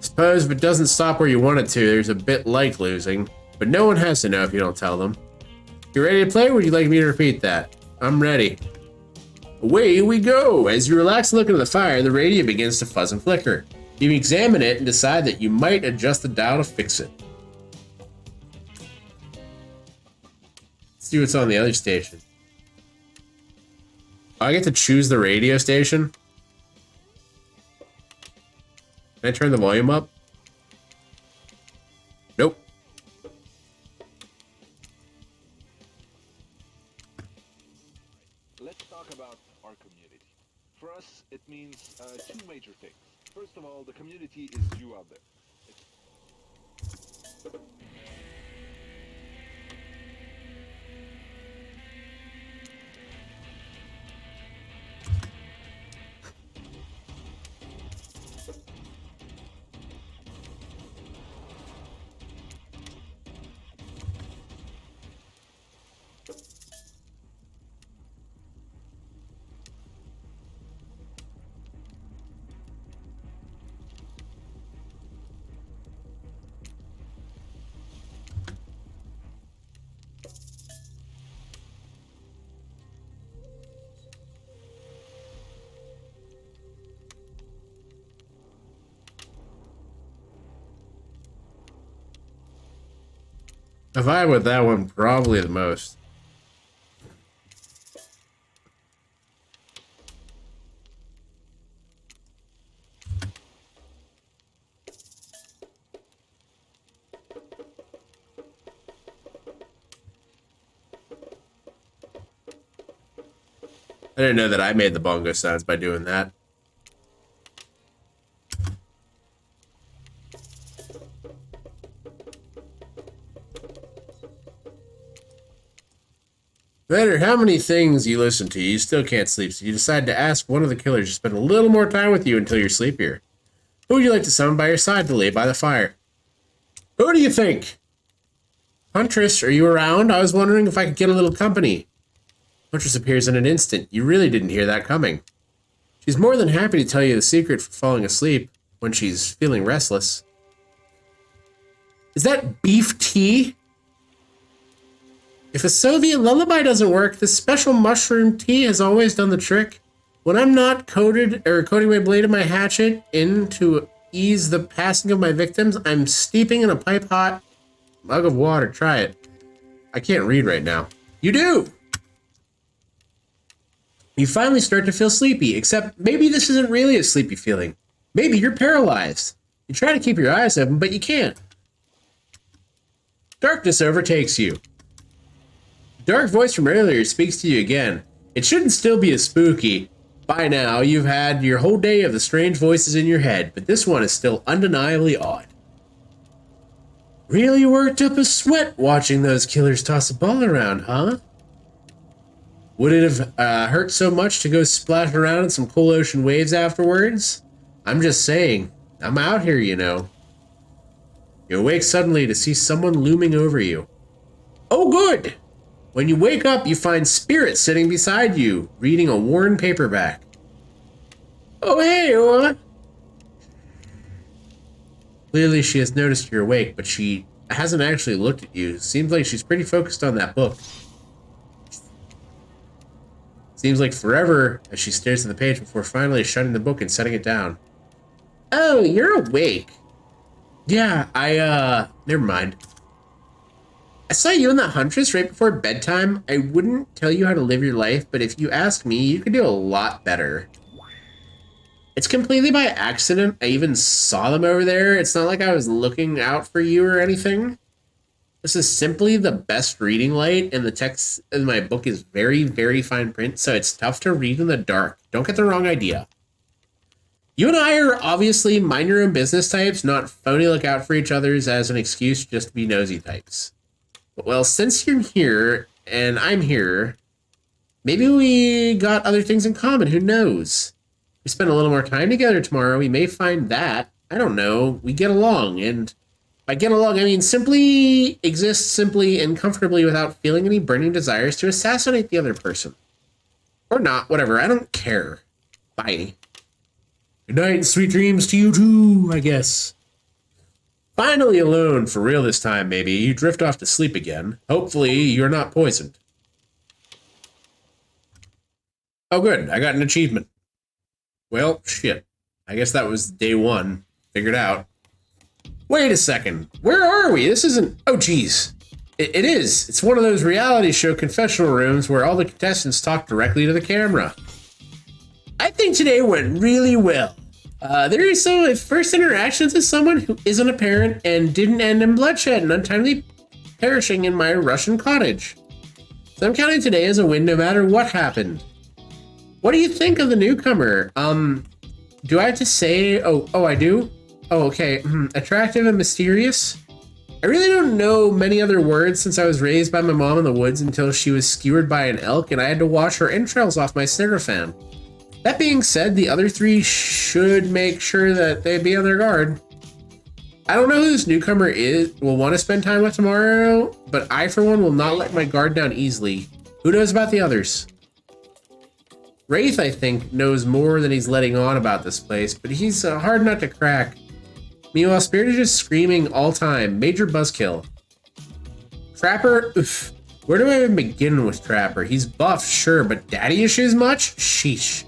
Suppose if it doesn't stop where you want it to, there's a bit like losing, but no one has to know if you don't tell them. You ready to play, or would you like me to repeat that? I'm ready. Away we go! As you relax and look into the fire, the radio begins to fuzz and flicker. You examine it and decide that you might adjust the dial to fix it. Let's see what's on the other station. Oh, I get to choose the radio station? Can I turn the volume up? Nope. Let's talk about our community. For us, it means two major things. First of all, the community is you out there. I vibe with that one probably the most. I didn't know that I made the bongo sounds by doing that. No matter how many things you listen to, you still can't sleep, so you decide to ask one of the killers to spend a little more time with you until you're sleepier. Who would you like to summon by your side to lay by the fire? Who do you think? Huntress, are you around? I was wondering if I could get a little company. Huntress appears in an instant. You really didn't hear that coming. She's more than happy to tell you the secret for falling asleep when she's feeling restless. Is that beef tea? If a Soviet lullaby doesn't work, this special mushroom tea has always done the trick. When I'm not coating my blade of my hatchet in to ease the passing of my victims, I'm steeping in a pipe hot mug of water. Try it. I can't read right now. You do! You finally start to feel sleepy, except maybe this isn't really a sleepy feeling. Maybe you're paralyzed. You try to keep your eyes open, but you can't. Darkness overtakes you. Dark voice from earlier speaks to you again. It shouldn't still be as spooky. By now, you've had your whole day of the strange voices in your head, but this one is still undeniably odd. Really worked up a sweat watching those killers toss a ball around, huh? Would it have hurt so much to go splash around in some cool ocean waves afterwards? I'm just saying, I'm out here, you know. You awake suddenly to see someone looming over you. Oh, good! When you wake up, you find Spirit sitting beside you, reading a worn paperback. Oh, hey, what? Clearly, she has noticed you're awake, but she hasn't actually looked at you. Seems like she's pretty focused on that book. Seems like forever as she stares at the page before finally shutting the book and setting it down. Oh, you're awake. Yeah, never mind. I saw you in the Huntress right before bedtime. I wouldn't tell you how to live your life, but if you ask me, you could do a lot better. It's completely by accident. I even saw them over there. It's not like I was looking out for you or anything. This is simply the best reading light, and the text in my book is very, very fine print, so it's tough to read in the dark. Don't get the wrong idea. You and I are obviously mind your own business types, not phony look out for each other's as an excuse just to be nosy types. Well, since you're here and I'm here, maybe we got other things in common. Who knows? We spend a little more time together tomorrow. We may find that, I don't know, we get along. And by get along, I mean simply exist simply and comfortably without feeling any burning desires to assassinate the other person. Or not, whatever. I don't care. Bye. Good night and sweet dreams to you too, I guess. Finally alone, for real this time, maybe. You drift off to sleep again. Hopefully, you're not poisoned. Oh, good. I got an achievement. Well, shit. I guess that was day one. Figured out. Wait a second. Where are we? This isn't... Oh, geez. It is. It's one of those reality show confessional rooms where all the contestants talk directly to the camera. I think today went really well. There are some of my first interactions with someone who isn't a parent and didn't end in bloodshed and untimely perishing in my Russian cottage. So I'm counting today as a win no matter what happened. What do you think of the newcomer? Do I have to say... Oh, I do? Oh, okay. Attractive and mysterious? I really don't know many other words since I was raised by my mom in the woods until she was skewered by an elk and I had to wash her entrails off my sniggerfan. That being said, the other three should make sure that they be on their guard. I don't know who this newcomer will want to spend time with tomorrow, but I, for one, will not let my guard down easily. Who knows about the others? Wraith, I think, knows more than he's letting on about this place, but he's a hard nut to crack. Meanwhile, Spirit is just screaming all time. Major buzzkill. Trapper? Oof. Where do I even begin with Trapper? He's buff, sure, but daddy issues much? Sheesh.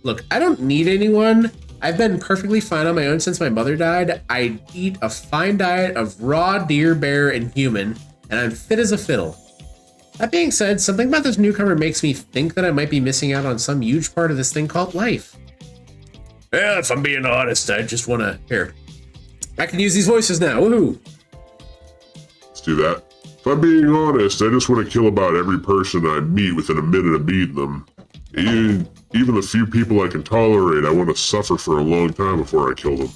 Look, I don't need anyone. I've been perfectly fine on my own since my mother died. I eat a fine diet of raw deer, bear, and human, and I'm fit as a fiddle. That being said, something about this newcomer makes me think that I might be missing out on some huge part of this thing called life. Yeah, if I'm being honest, I just want to... Here. I can use these voices now. Woohoo! Let's do that. If I'm being honest, I just want to kill about every person I meet within a minute of meeting them. Even the few people I can tolerate, I want to suffer for a long time before I kill them.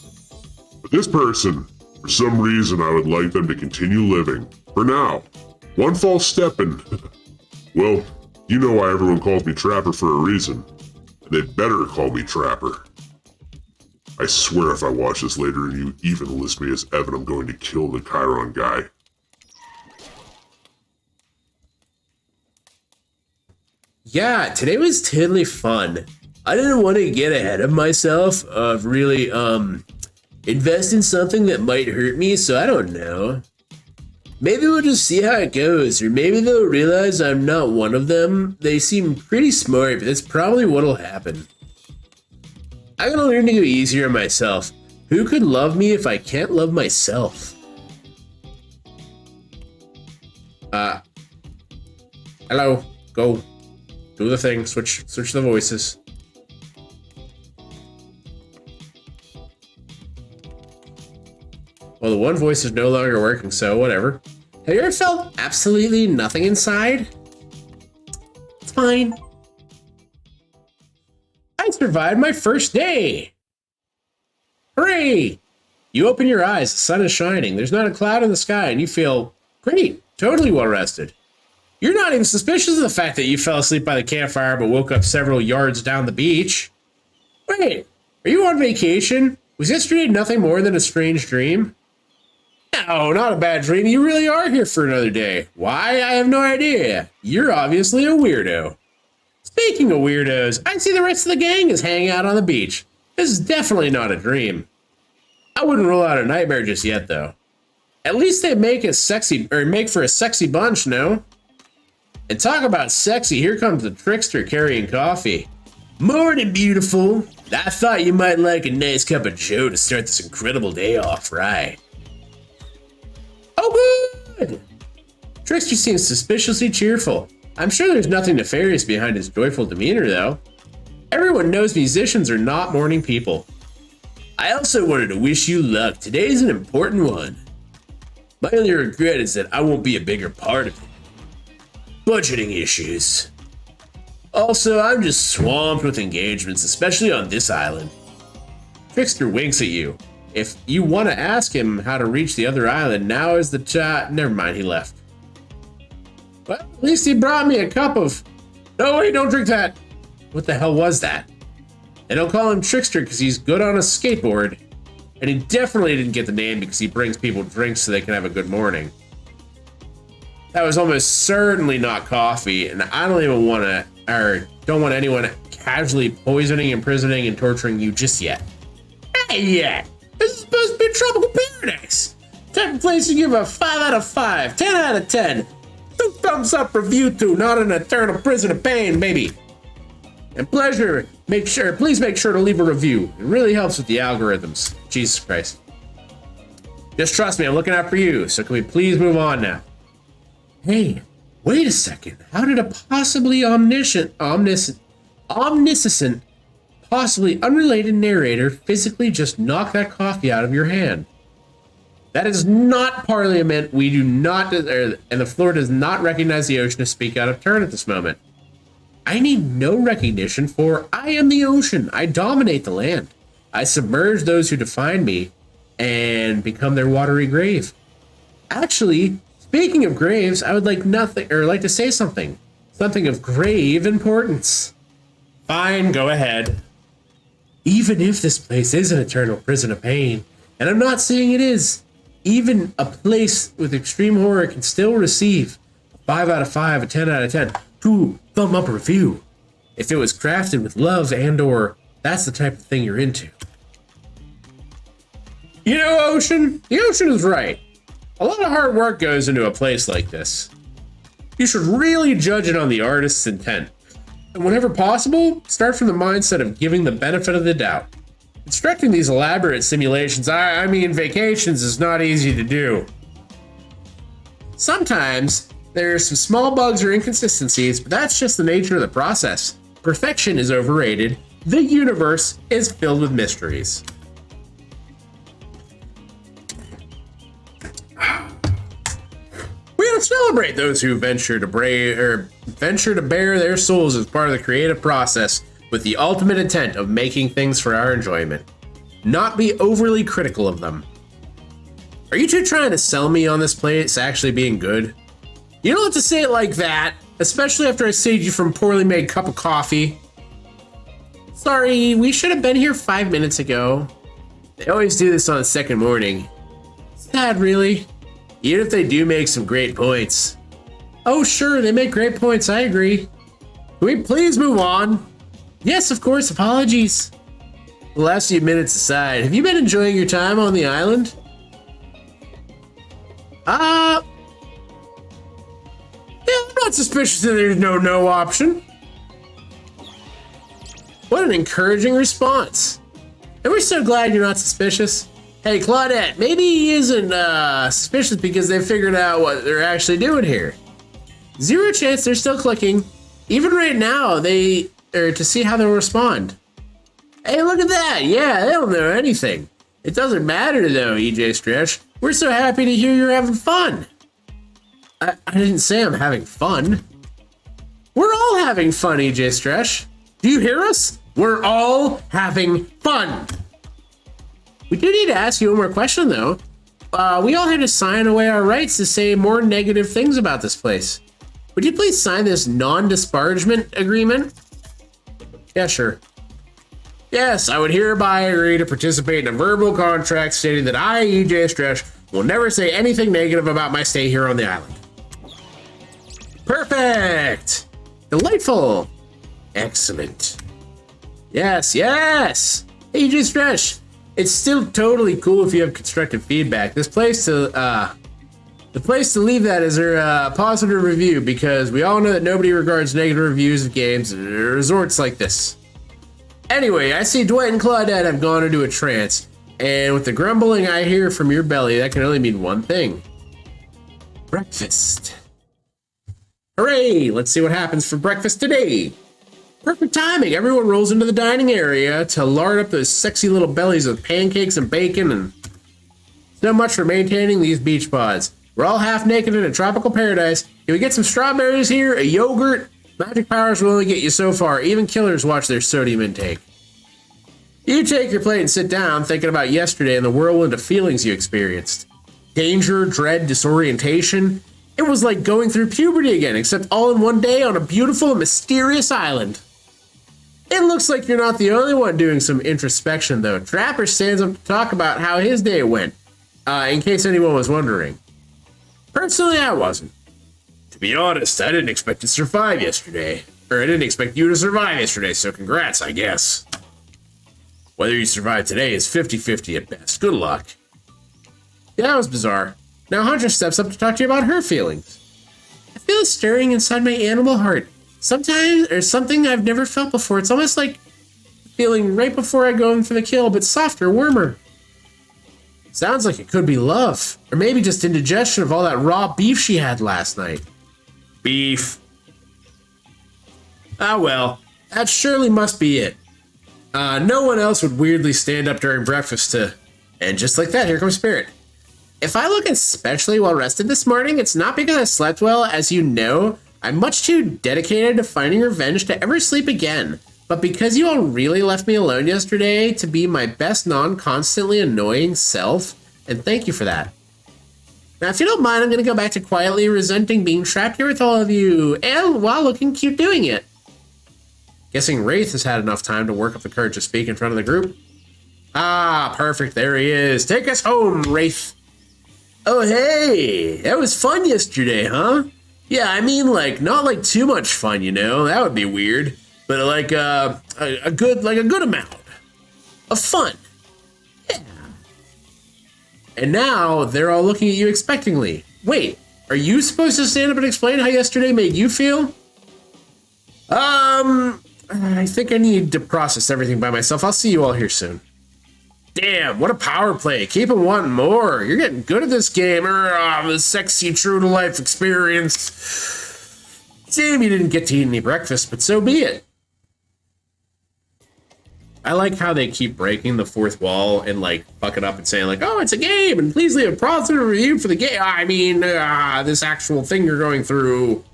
But this person, for some reason, I would like them to continue living. For now. One false step and... well, you know why everyone calls me Trapper for a reason. And they better call me Trapper. I swear if I watch this later and you even list me as Evan, I'm going to kill the Chiron guy. Yeah, today was totally fun. I didn't want to get ahead of myself of really, invest in something that might hurt me, so I don't know. Maybe we'll just see how it goes, or maybe they'll realize I'm not one of them. They seem pretty smart, but that's probably what'll happen. I gotta learn to go easier on myself. Who could love me if I can't love myself? Hello, go. Do the thing, switch the voices. Well, the one voice is no longer working, so whatever. Have you ever felt absolutely nothing inside? fine. I survived my first day. Hooray! You open your eyes, the sun is shining, there's not a cloud in the sky, and you feel great, totally well rested. You're not even suspicious of the fact that you fell asleep by the campfire but woke up several yards down the beach. Wait, are you on vacation? Was yesterday nothing more than a strange dream? No, not a bad dream. You really are here for another day. Why? I have no idea. You're obviously a weirdo. Speaking of weirdos, I see the rest of the gang is hanging out on the beach. This is definitely not a dream. I wouldn't rule out a nightmare just yet, though. At least they make for a sexy bunch, no? And talk about sexy, here comes the trickster carrying coffee. Morning, beautiful. I thought you might like a nice cup of joe to start this incredible day off right. Oh, good! Trickster seems suspiciously cheerful. I'm sure there's nothing nefarious behind his joyful demeanor, though. Everyone knows musicians are not morning people. I also wanted to wish you luck. Today's an important one. My only regret is that I won't be a bigger part of it. Budgeting issues. Also, I'm just swamped with engagements, especially on this island. Trickster winks at you. If you want to ask him how to reach the other island, now is the chat. Never mind, he left. Well, at least he brought me a cup of... No, wait, don't drink that. What the hell was that? They don't call him Trickster because he's good on a skateboard. And he definitely didn't get the name because he brings people drinks so they can have a good morning. That was almost certainly not coffee, and I don't even want to, or don't want anyone casually poisoning, imprisoning, and torturing you just yet. Hey, yeah, this is supposed to be a tropical paradise. Type of place you give a 5 out of 5, 10 out of 10. 2 thumbs up review to, not an eternal prison of pain, baby. And pleasure, please make sure to leave a review. It really helps with the algorithms. Jesus Christ. Just trust me, I'm looking out for you, so can we please move on now? Hey, wait a second. How did a possibly omniscient, possibly unrelated narrator physically just knock that coffee out of your hand? That is not Parliament. We do not, and the floor does not recognize the ocean to speak out of turn at this moment. I need no recognition, for I am the ocean. I dominate the land. I submerge those who define me and become their watery grave. Actually, speaking of graves, I would like to say something of grave importance. Fine, go ahead. Even if this place is an eternal prison of pain, and I'm not saying it is, even a place with extreme horror can still receive a 5 out of 5, a 10 out of 10, 2 thumb up review. If it was crafted with love and/or that's the type of thing you're into. You know, Ocean, the ocean is right. A lot of hard work goes into a place like this. You should really judge it on the artist's intent. And whenever possible, start from the mindset of giving the benefit of the doubt. Constructing these elaborate simulations, I mean vacations, is not easy to do. Sometimes there are some small bugs or inconsistencies, but that's just the nature of the process. Perfection is overrated. The universe is filled with mysteries. We gotta celebrate those who venture to bear their souls as part of the creative process with the ultimate intent of making things for our enjoyment. Not be overly critical of them. Are you two trying to sell me on this place actually being good? You don't have to say it like that, especially after I saved you from poorly made cup of coffee. Sorry, we should have been here 5 minutes ago. They always do this on the second morning. Sad, really. Even if they do make some great points. Oh, sure, they make great points, I agree. Can we please move on? Yes, of course, apologies. The last few minutes aside, have you been enjoying your time on the island? Yeah, I'm not suspicious that there's no option. What an encouraging response. And we're so glad you're not suspicious. Hey, Claudette, maybe he isn't suspicious because they figured out what they're actually doing here. 0 chance they're still clicking. Even right now, to see how they'll respond. Hey, look at that. Yeah, they don't know anything. It doesn't matter though, EJ Stretch. We're so happy to hear you're having fun. I didn't say I'm having fun. We're all having fun, EJ Stretch. Do you hear us? We're all having fun. We do need to ask you one more question, though. We all had to sign away our rights to say more negative things about this place. Would you please sign this non-disparagement agreement? Yeah, sure. Yes, I would hereby agree to participate in a verbal contract stating that I, EJ Stretch, will never say anything negative about my stay here on the island. Perfect! Delightful! Excellent. Yes, yes! Hey, EJ Stretch, it's still totally cool if you have constructive feedback. The place to leave that is a positive review, because we all know that nobody regards negative reviews of games at resorts like this. Anyway, I see Dwight and Claudette have gone into a trance, and with the grumbling I hear from your belly, that can only mean one thing. Breakfast. Hooray! Let's see what happens for breakfast today. Perfect timing. Everyone rolls into the dining area to lard up those sexy little bellies with pancakes and bacon, and so much for maintaining these beach pods. We're all half naked in a tropical paradise. Can we get some strawberries here? A yogurt? Magic powers will only get you so far. Even killers watch their sodium intake. You take your plate and sit down, thinking about yesterday and the whirlwind of feelings you experienced. Danger, dread, disorientation. It was like going through puberty again, except all in one day on a beautiful and mysterious island. It looks like you're not the only one doing some introspection, though. Trapper stands up to talk about how his day went, in case anyone was wondering. Personally, I wasn't. To be honest, I didn't expect to survive yesterday. Or I didn't expect you to survive yesterday, so congrats, I guess. Whether you survive today is 50-50 at best. Good luck. Yeah, that was bizarre. Now Hunter steps up to talk to you about her feelings. I feel a stirring inside my animal heart. Sometimes, or something I've never felt before. It's almost like feeling right before I go in for the kill, but softer, warmer. Sounds like it could be love. Or maybe just indigestion of all that raw beef she had last night. Beef. Ah well, that surely must be it. No one else would weirdly stand up during breakfast to... And just like that, here comes Spirit. If I look especially well rested this morning, it's not because I slept well. As you know, I'm much too dedicated to finding revenge to ever sleep again. But because you all really left me alone yesterday to be my best non-constantly annoying self, and thank you for that. Now, if you don't mind, I'm going to go back to quietly resenting being trapped here with all of you, and while looking cute doing it. Guessing Wraith has had enough time to work up the courage to speak in front of the group. Ah, perfect. There he is. Take us home, Wraith. Oh, hey. That was fun yesterday, huh? Yeah, I mean, like, not like too much fun, you know? That would be weird. But like a good amount of fun. Yeah. And now they're all looking at you expectantly. Wait, are you supposed to stand up and explain how yesterday made you feel? I think I need to process everything by myself. I'll see you all here soon. Damn, what a power play. Keep on wanting more. You're getting good at this game. The sexy true to life experience. Shame you didn't get to eat any breakfast, but so be it. I like how they keep breaking the fourth wall and like fucking up and saying like, oh, it's a game and please leave a positive review for the game. I mean, this actual thing you're going through.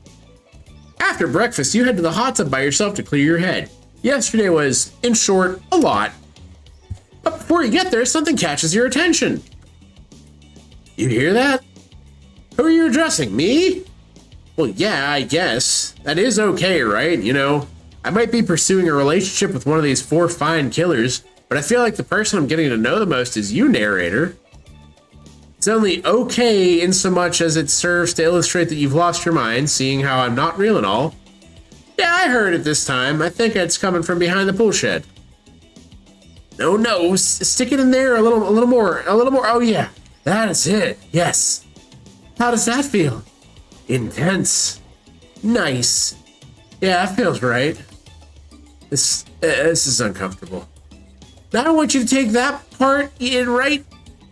After breakfast, you head to the hot tub by yourself to clear your head. Yesterday was, in short, a lot. But before you get there, something catches your attention. You hear that? Who are you addressing, me? Well, yeah, I guess. That is okay, right? You know, I might be pursuing a relationship with one of these 4 fine killers, but I feel like the person I'm getting to know the most is you, narrator. It's only okay in so much as it serves to illustrate that you've lost your mind, seeing how I'm not real and all. Yeah, I heard it this time. I think it's coming from behind the pool shed. No, stick it in there a little more. Oh yeah, that is it. Yes. How does that feel? Intense. Nice. Yeah, that feels right. This is uncomfortable. Now I want you to take that part in right.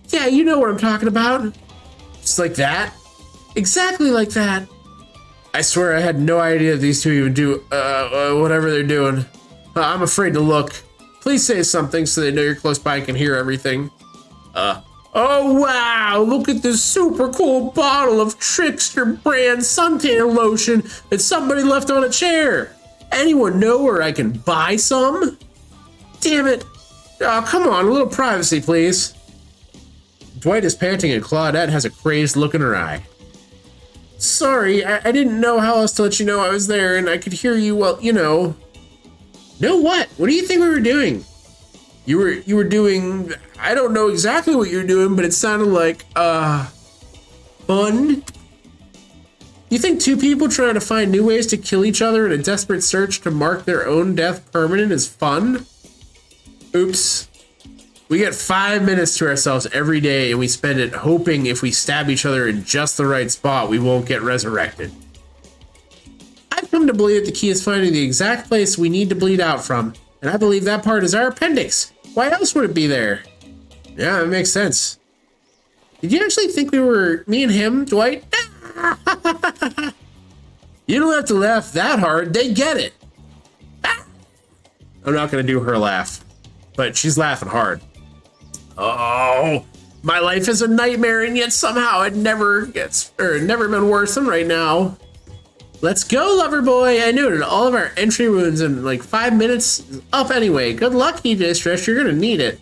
Yeah, you know what I'm talking about. Just like that. Exactly like that. I swear I had no idea these two even do whatever they're doing. I'm afraid to look. Please say something so they know you're close by and can hear everything. Oh wow, look at this super cool bottle of Trickster brand suntan lotion that somebody left on a chair. Anyone know where I can buy some? Damn it. Oh, come on, a little privacy, please. Dwight is panting and Claudette has a crazed look in her eye. Sorry, I didn't know how else to let you know I was there and I could hear you, well, you know. Know what? What do you think we were doing? You were doing, I don't know exactly what you're doing, but it sounded like, fun? You think two people trying to find new ways to kill each other in a desperate search to mark their own death permanent is fun? Oops. We get 5 minutes to ourselves every day and we spend it hoping if we stab each other in just the right spot, we won't get resurrected. I've come to believe that the key is finding the exact place we need to bleed out from, and I believe that part is our appendix. Why else would it be there? Yeah, it makes sense. Did you actually think we were me and him, Dwight? You don't have to laugh that hard. They get it. I'm not going to do her laugh, but she's laughing hard. Oh, my life is a nightmare, and yet somehow it never been worse than right now. Let's go, lover boy. I noted all of our entry wounds in like 5 minutes up anyway. Good luck, you distress. You're gonna need it.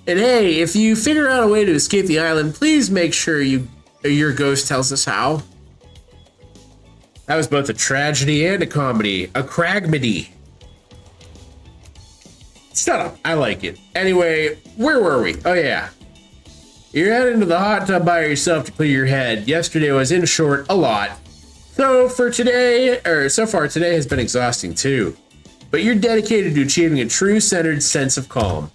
And hey, if you figure out a way to escape the island, please make sure your ghost tells us how. That was both a tragedy and a comedy. A cragmedy. Shut up. I like it. Anyway, where were we? Oh yeah. You're heading to the hot tub by yourself to clear your head. Yesterday was, in short, a lot. So far today has been exhausting too. But you're dedicated to achieving a true centered sense of calm.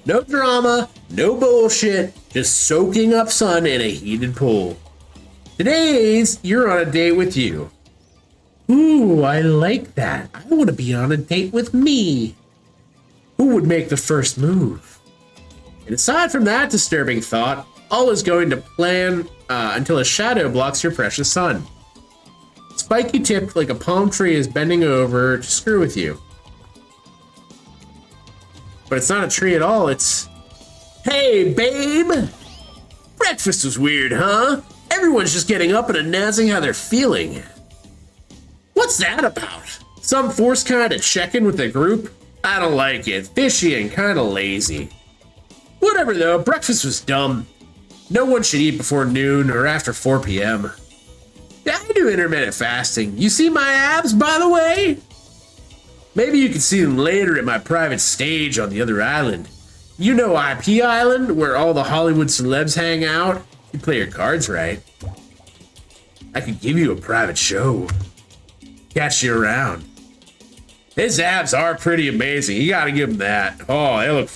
No drama, no bullshit, just soaking up sun in a heated pool. Today's, you're on a date with you. Ooh, I like that. I want to be on a date with me. Who would make the first move? And aside from that disturbing thought, all is going to plan until a shadow blocks your precious sun. Spiky tipped like a palm tree is bending over to screw with you. But it's not a tree at all, it's... Hey, babe! Breakfast was weird, huh? Everyone's just getting up and announcing how they're feeling. What's that about? Some forced kind of check-in with the group? I don't like it. Fishy and kind of lazy. Whatever though, breakfast was dumb. No one should eat before noon or after 4 p.m. Yeah, I do intermittent fasting. You see my abs, by the way? Maybe you can see them later at my private stage on the other island. You know IP Island, where all the Hollywood celebs hang out? You play your cards right. I could give you a private show. Catch you around. His abs are pretty amazing. You gotta give him that. Oh, they look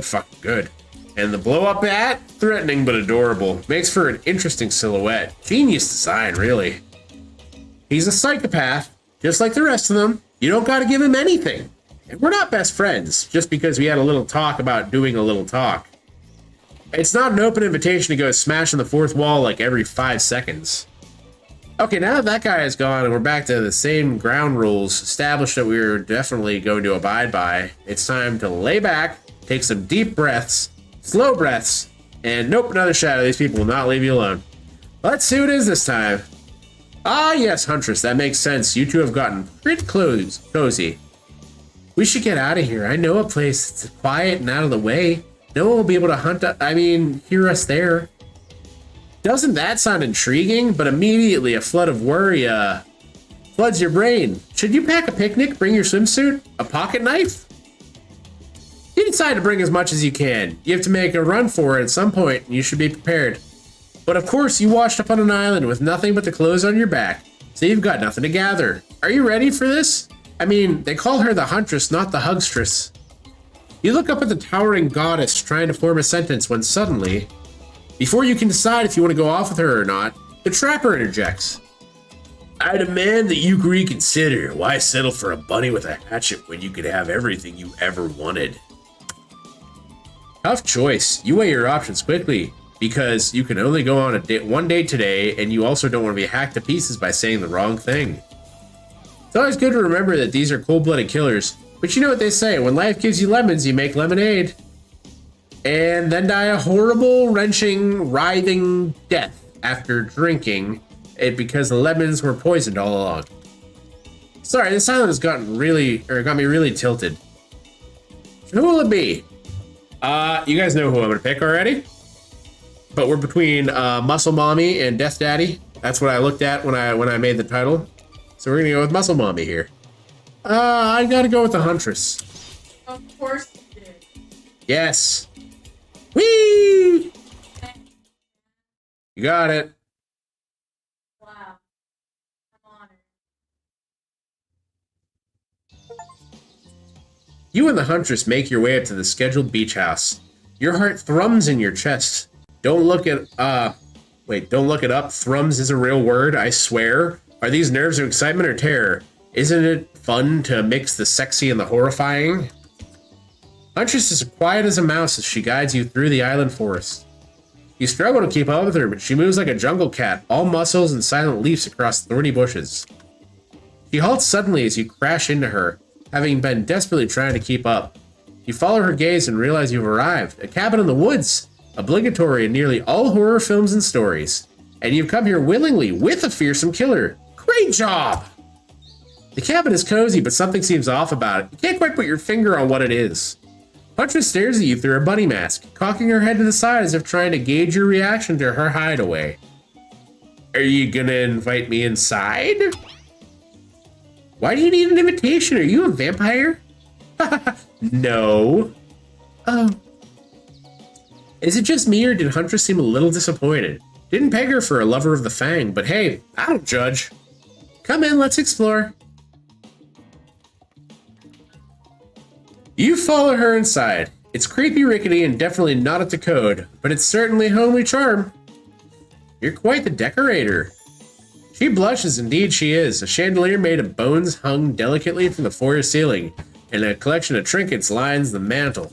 fucking good. And the blow-up hat? Threatening but adorable. Makes for an interesting silhouette. Genius design, really. He's a psychopath, just like the rest of them. You don't gotta give him anything. And we're not best friends, just because we had a little talk about doing a little talk. It's not an open invitation to go smashing the fourth wall like every 5 seconds. Okay, now that guy is gone and we're back to the same ground rules established that we were definitely going to abide by, it's time to lay back, take some deep breaths, slow breaths, and nope, another shadow. These people will not leave you alone. Let's see what it is this time. Ah, yes, Huntress, that makes sense. You two have gotten pretty cozy. We should get out of here. I know a place that's quiet and out of the way. No one will be able to hear us there. Doesn't that sound intriguing? But immediately a flood of worry, floods your brain. Should you pack a picnic, bring your swimsuit, a pocket knife? You decide to bring as much as you can. You have to make a run for it at some point, and you should be prepared. But of course, you washed up on an island with nothing but the clothes on your back, so you've got nothing to gather. Are you ready for this? I mean, they call her the Huntress, not the Hugstress. You look up at the towering goddess trying to form a sentence when suddenly, before you can decide if you want to go off with her or not, the trapper interjects. I demand that you reconsider. Why settle for a bunny with a hatchet when you could have everything you ever wanted? Tough choice. You weigh your options quickly, because you can only go on one date today, and you also don't want to be hacked to pieces by saying the wrong thing. It's always good to remember that these are cold-blooded killers, but you know what they say, when life gives you lemons, you make lemonade. and then die a horrible, wrenching, writhing death after drinking it because the lemons were poisoned all along. Sorry, this island has got me really tilted. Who will it be? You guys know who I'm gonna pick already? But we're between Muscle Mommy and Death Daddy. That's what I looked at when I made the title. So we're gonna go with Muscle Mommy here. I gotta go with the Huntress. Of course you did. Yes. Whee! You got it. Wow. I'm honored. You and the Huntress make your way up to the scheduled beach house. Your heart thrums in your chest. Don't look it up. Thrums is a real word, I swear. Are these nerves of excitement or terror? Isn't it fun to mix the sexy and the horrifying? Huntress is quiet as a mouse as she guides you through the island forest. You struggle to keep up with her, but she moves like a jungle cat, all muscles and silent leaps across thorny bushes. She halts suddenly as you crash into her, having been desperately trying to keep up. You follow her gaze and realize you've arrived. A cabin in the woods, obligatory in nearly all horror films and stories. And you've come here willingly with a fearsome killer. Great job! The cabin is cozy, but something seems off about it. You can't quite put your finger on what it is. Huntress stares at you through her bunny mask, cocking her head to the side as if trying to gauge your reaction to her hideaway. Are you gonna invite me inside? Why do you need an invitation? Are you a vampire? No. Oh. Is it just me, or did Huntress seem a little disappointed? Didn't peg her for a lover of the Fang, but hey, I don't judge. Come in, let's explore. You follow her inside. It's creepy, rickety, and definitely not up to code, but it's certainly homely charm. You're quite the decorator. She blushes, indeed she is. A chandelier made of bones hung delicately from the foyer ceiling, and a collection of trinkets lines the mantel.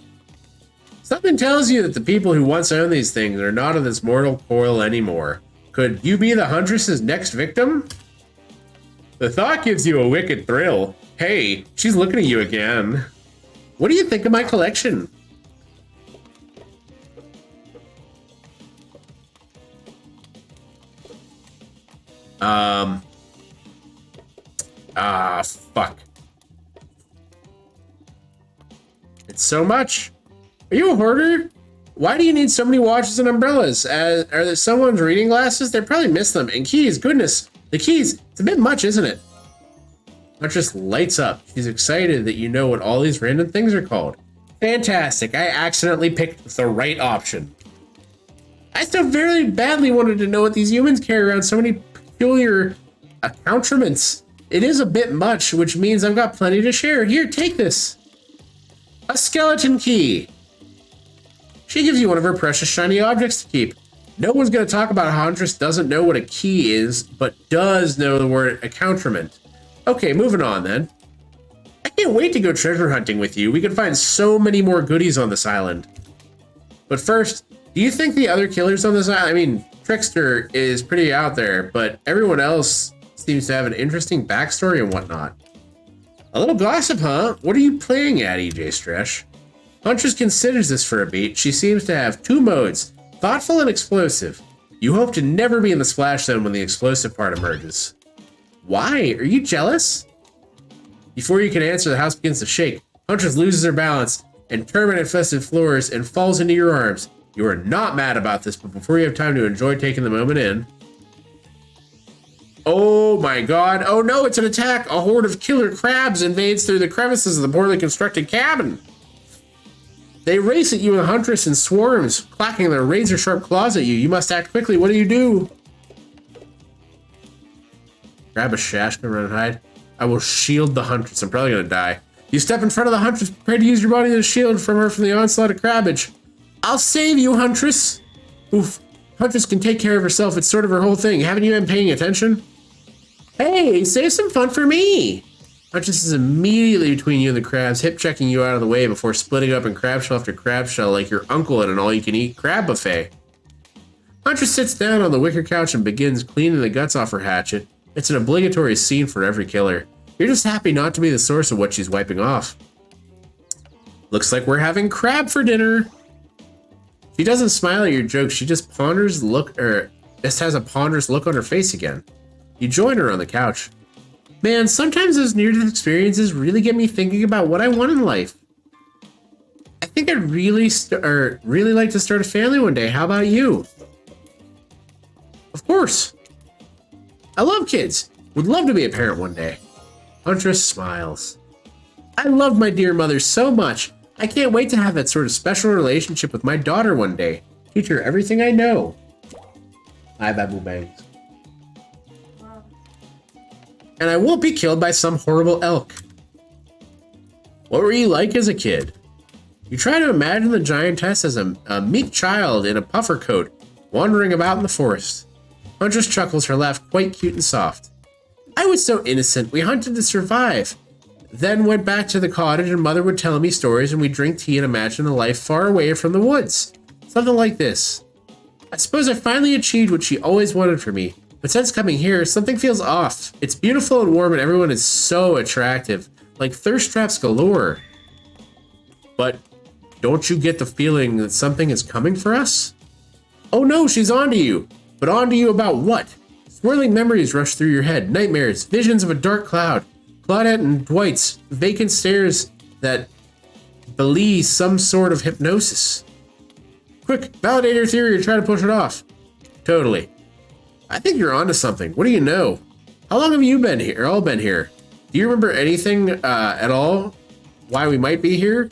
Something tells you that the people who once owned these things are not of this mortal coil anymore. Could you be the Huntress's next victim? The thought gives you a wicked thrill. Hey, she's looking at you again. What do you think of my collection? Fuck. It's so much. Are you a hoarder? Why do you need so many watches and umbrellas? Are there someone's reading glasses? They probably missed them. And keys, goodness. The keys, it's a bit much, isn't it? Huntress lights up. She's excited that you know what all these random things are called. Fantastic. I accidentally picked the right option. I still very badly wanted to know what these humans carry around so many peculiar accoutrements. It is a bit much, which means I've got plenty to share. Here, take this. A skeleton key. She gives you one of her precious shiny objects to keep. No one's going to talk about how Huntress doesn't know what a key is, but does know the word accoutrement. Okay, moving on then. I can't wait to go treasure hunting with you. We can find so many more goodies on this island. But first, do you think the other killers on this island, I mean, Trickster is pretty out there, but everyone else seems to have an interesting backstory and whatnot. A little gossip, huh? What are you playing at, EJ Stresh? Huntress considers this for a beat. She seems to have two modes, thoughtful and explosive. You hope to never be in the splash zone when the explosive part emerges. Why? Are you jealous? Before you can answer, the house begins to shake. Huntress loses her balance and termite-infested floors and falls into your arms. You are not mad about this, but before you have time to enjoy taking the moment in... Oh my god. Oh no, it's an attack. A horde of killer crabs invades through the crevices of the poorly constructed cabin. They race at you and Huntress in swarms, clacking their razor-sharp claws at you. You must act quickly. What do? Grab a shashka, run and hide. I will shield the Huntress. I'm probably gonna die. You step in front of the Huntress, prepared to use your body as a shield from her from the onslaught of crabbage. I'll save you, Huntress. Oof. Huntress can take care of herself. It's sort of her whole thing. Haven't you been paying attention? Hey, save some fun for me. Huntress is immediately between you and the crabs, hip-checking you out of the way before splitting up in crab shell after crab shell like your uncle at an all-you-can-eat crab buffet. Huntress sits down on the wicker couch and begins cleaning the guts off her hatchet. It's an obligatory scene for every killer. You're just happy not to be the source of what she's wiping off. Looks like we're having crab for dinner. She doesn't smile at your jokes. She just just has a ponderous look on her face again. You join her on the couch. Man, sometimes those near-death experiences really get me thinking about what I want in life. I think I'd really like to start a family one day. How about you? Of course. I love kids. Would love to be a parent one day. Huntress smiles. I love my dear mother so much. I can't wait to have that sort of special relationship with my daughter one day. Teach her everything I know. Hi, Babu Bangs. And I won't be killed by some horrible elk. What were you like as a kid? You try to imagine the giantess as a meek child in a puffer coat, wandering about in the forest. Huntress chuckles, her laugh quite cute and soft. I was so innocent. We hunted to survive. Then went back to the cottage and mother would tell me stories and we'd drink tea and imagine a life far away from the woods. Something like this. I suppose I finally achieved what she always wanted for me. But since coming here, something feels off. It's beautiful and warm and everyone is so attractive. Like thirst traps galore. But don't you get the feeling that something is coming for us? Oh no, she's onto you. But onto you about what? Swirling memories rush through your head. Nightmares, visions of a dark cloud. Claudette and Dwight's vacant stares that belie some sort of hypnosis. Quick, validate your theory or try to push it off. Totally. I think you're onto something. What do you know? How long have you been here? All been here? Do you remember anything at all? Why we might be here?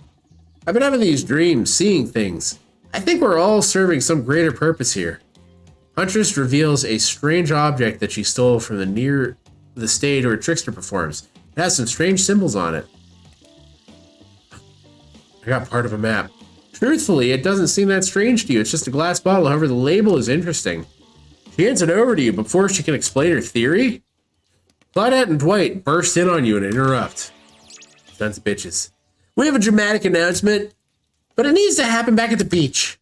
I've been having these dreams, seeing things. I think we're all serving some greater purpose here. Huntress reveals a strange object that she stole from the stage where a trickster performs. It has some strange symbols on it. I got part of a map. Truthfully, it doesn't seem that strange to you. It's just a glass bottle. However, the label is interesting. She hands it over to you before she can explain her theory. Claudette and Dwight burst in on you and interrupt. Sons of bitches. We have a dramatic announcement, but it needs to happen back at the beach.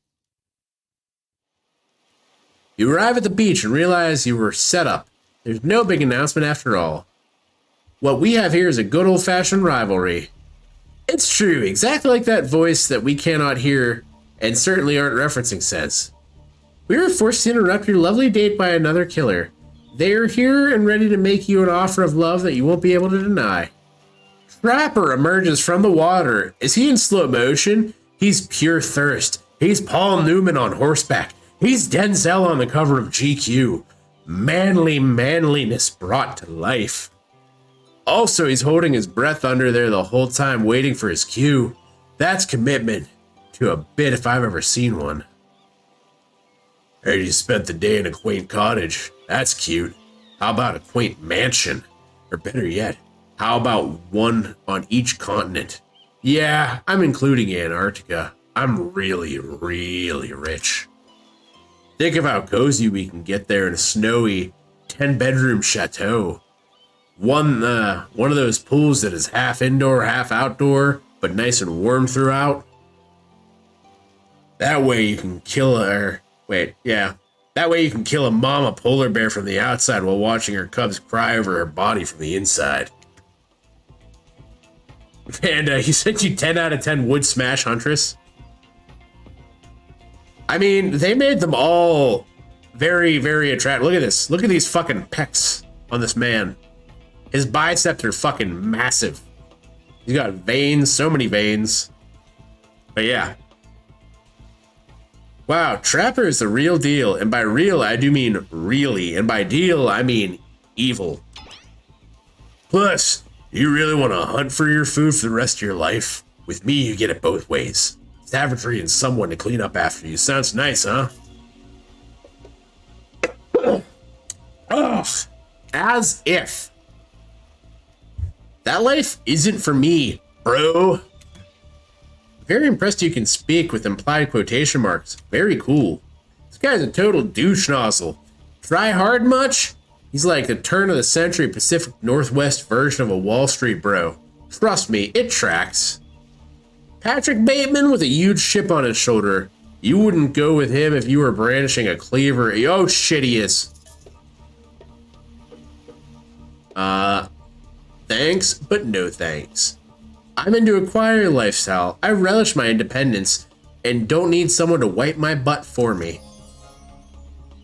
You arrive at the beach and realize you were set up. There's no big announcement after all. What we have here is a good old-fashioned rivalry. It's true, exactly like that voice that we cannot hear and certainly aren't referencing says. We were forced to interrupt your lovely date by another killer. They are here and ready to make you an offer of love that you won't be able to deny. Trapper emerges from the water. Is he in slow motion? He's pure thirst. He's Paul Newman on horseback. He's Denzel on the cover of GQ. Manly manliness brought to life. Also, he's holding his breath under there the whole time waiting for his cue. That's commitment to a bit if I've ever seen one. Heard you spent the day in a quaint cottage. That's cute. How about a quaint mansion? Or better yet, how about one on each continent? Yeah, I'm including Antarctica. I'm really, really rich. Think of how cozy we can get there in a snowy 10-bedroom chateau. One of those pools that is half indoor, half outdoor, but nice and warm throughout. That way you can kill her. That way you can kill a mama polar bear from the outside while watching her cubs cry over her body from the inside. And he sent you 10 out of 10 would smash Huntress. I mean, they made them all very, very attractive. Look at this. Look at these fucking pecs on this man. His biceps are fucking massive. He's got veins, so many veins. But yeah. Wow, Trapper is the real deal. And by real, I do mean really. And by deal, I mean evil. Plus, you really want to hunt for your food for the rest of your life? With me, you get it both ways. Savagery and someone to clean up after you. Sounds nice, huh? Ugh. As if. That life isn't for me, bro. Very impressed you can speak with implied quotation marks. Very cool. This guy's a total douche nozzle. Try hard much? He's like the turn of the century Pacific Northwest version of a Wall Street bro. Trust me, it tracks. Patrick Bateman with a huge chip on his shoulder. You wouldn't go with him if you were brandishing a cleaver. Oh shit, he is. Thanks, but no thanks. I'm into a quiet lifestyle. I relish my independence, and don't need someone to wipe my butt for me.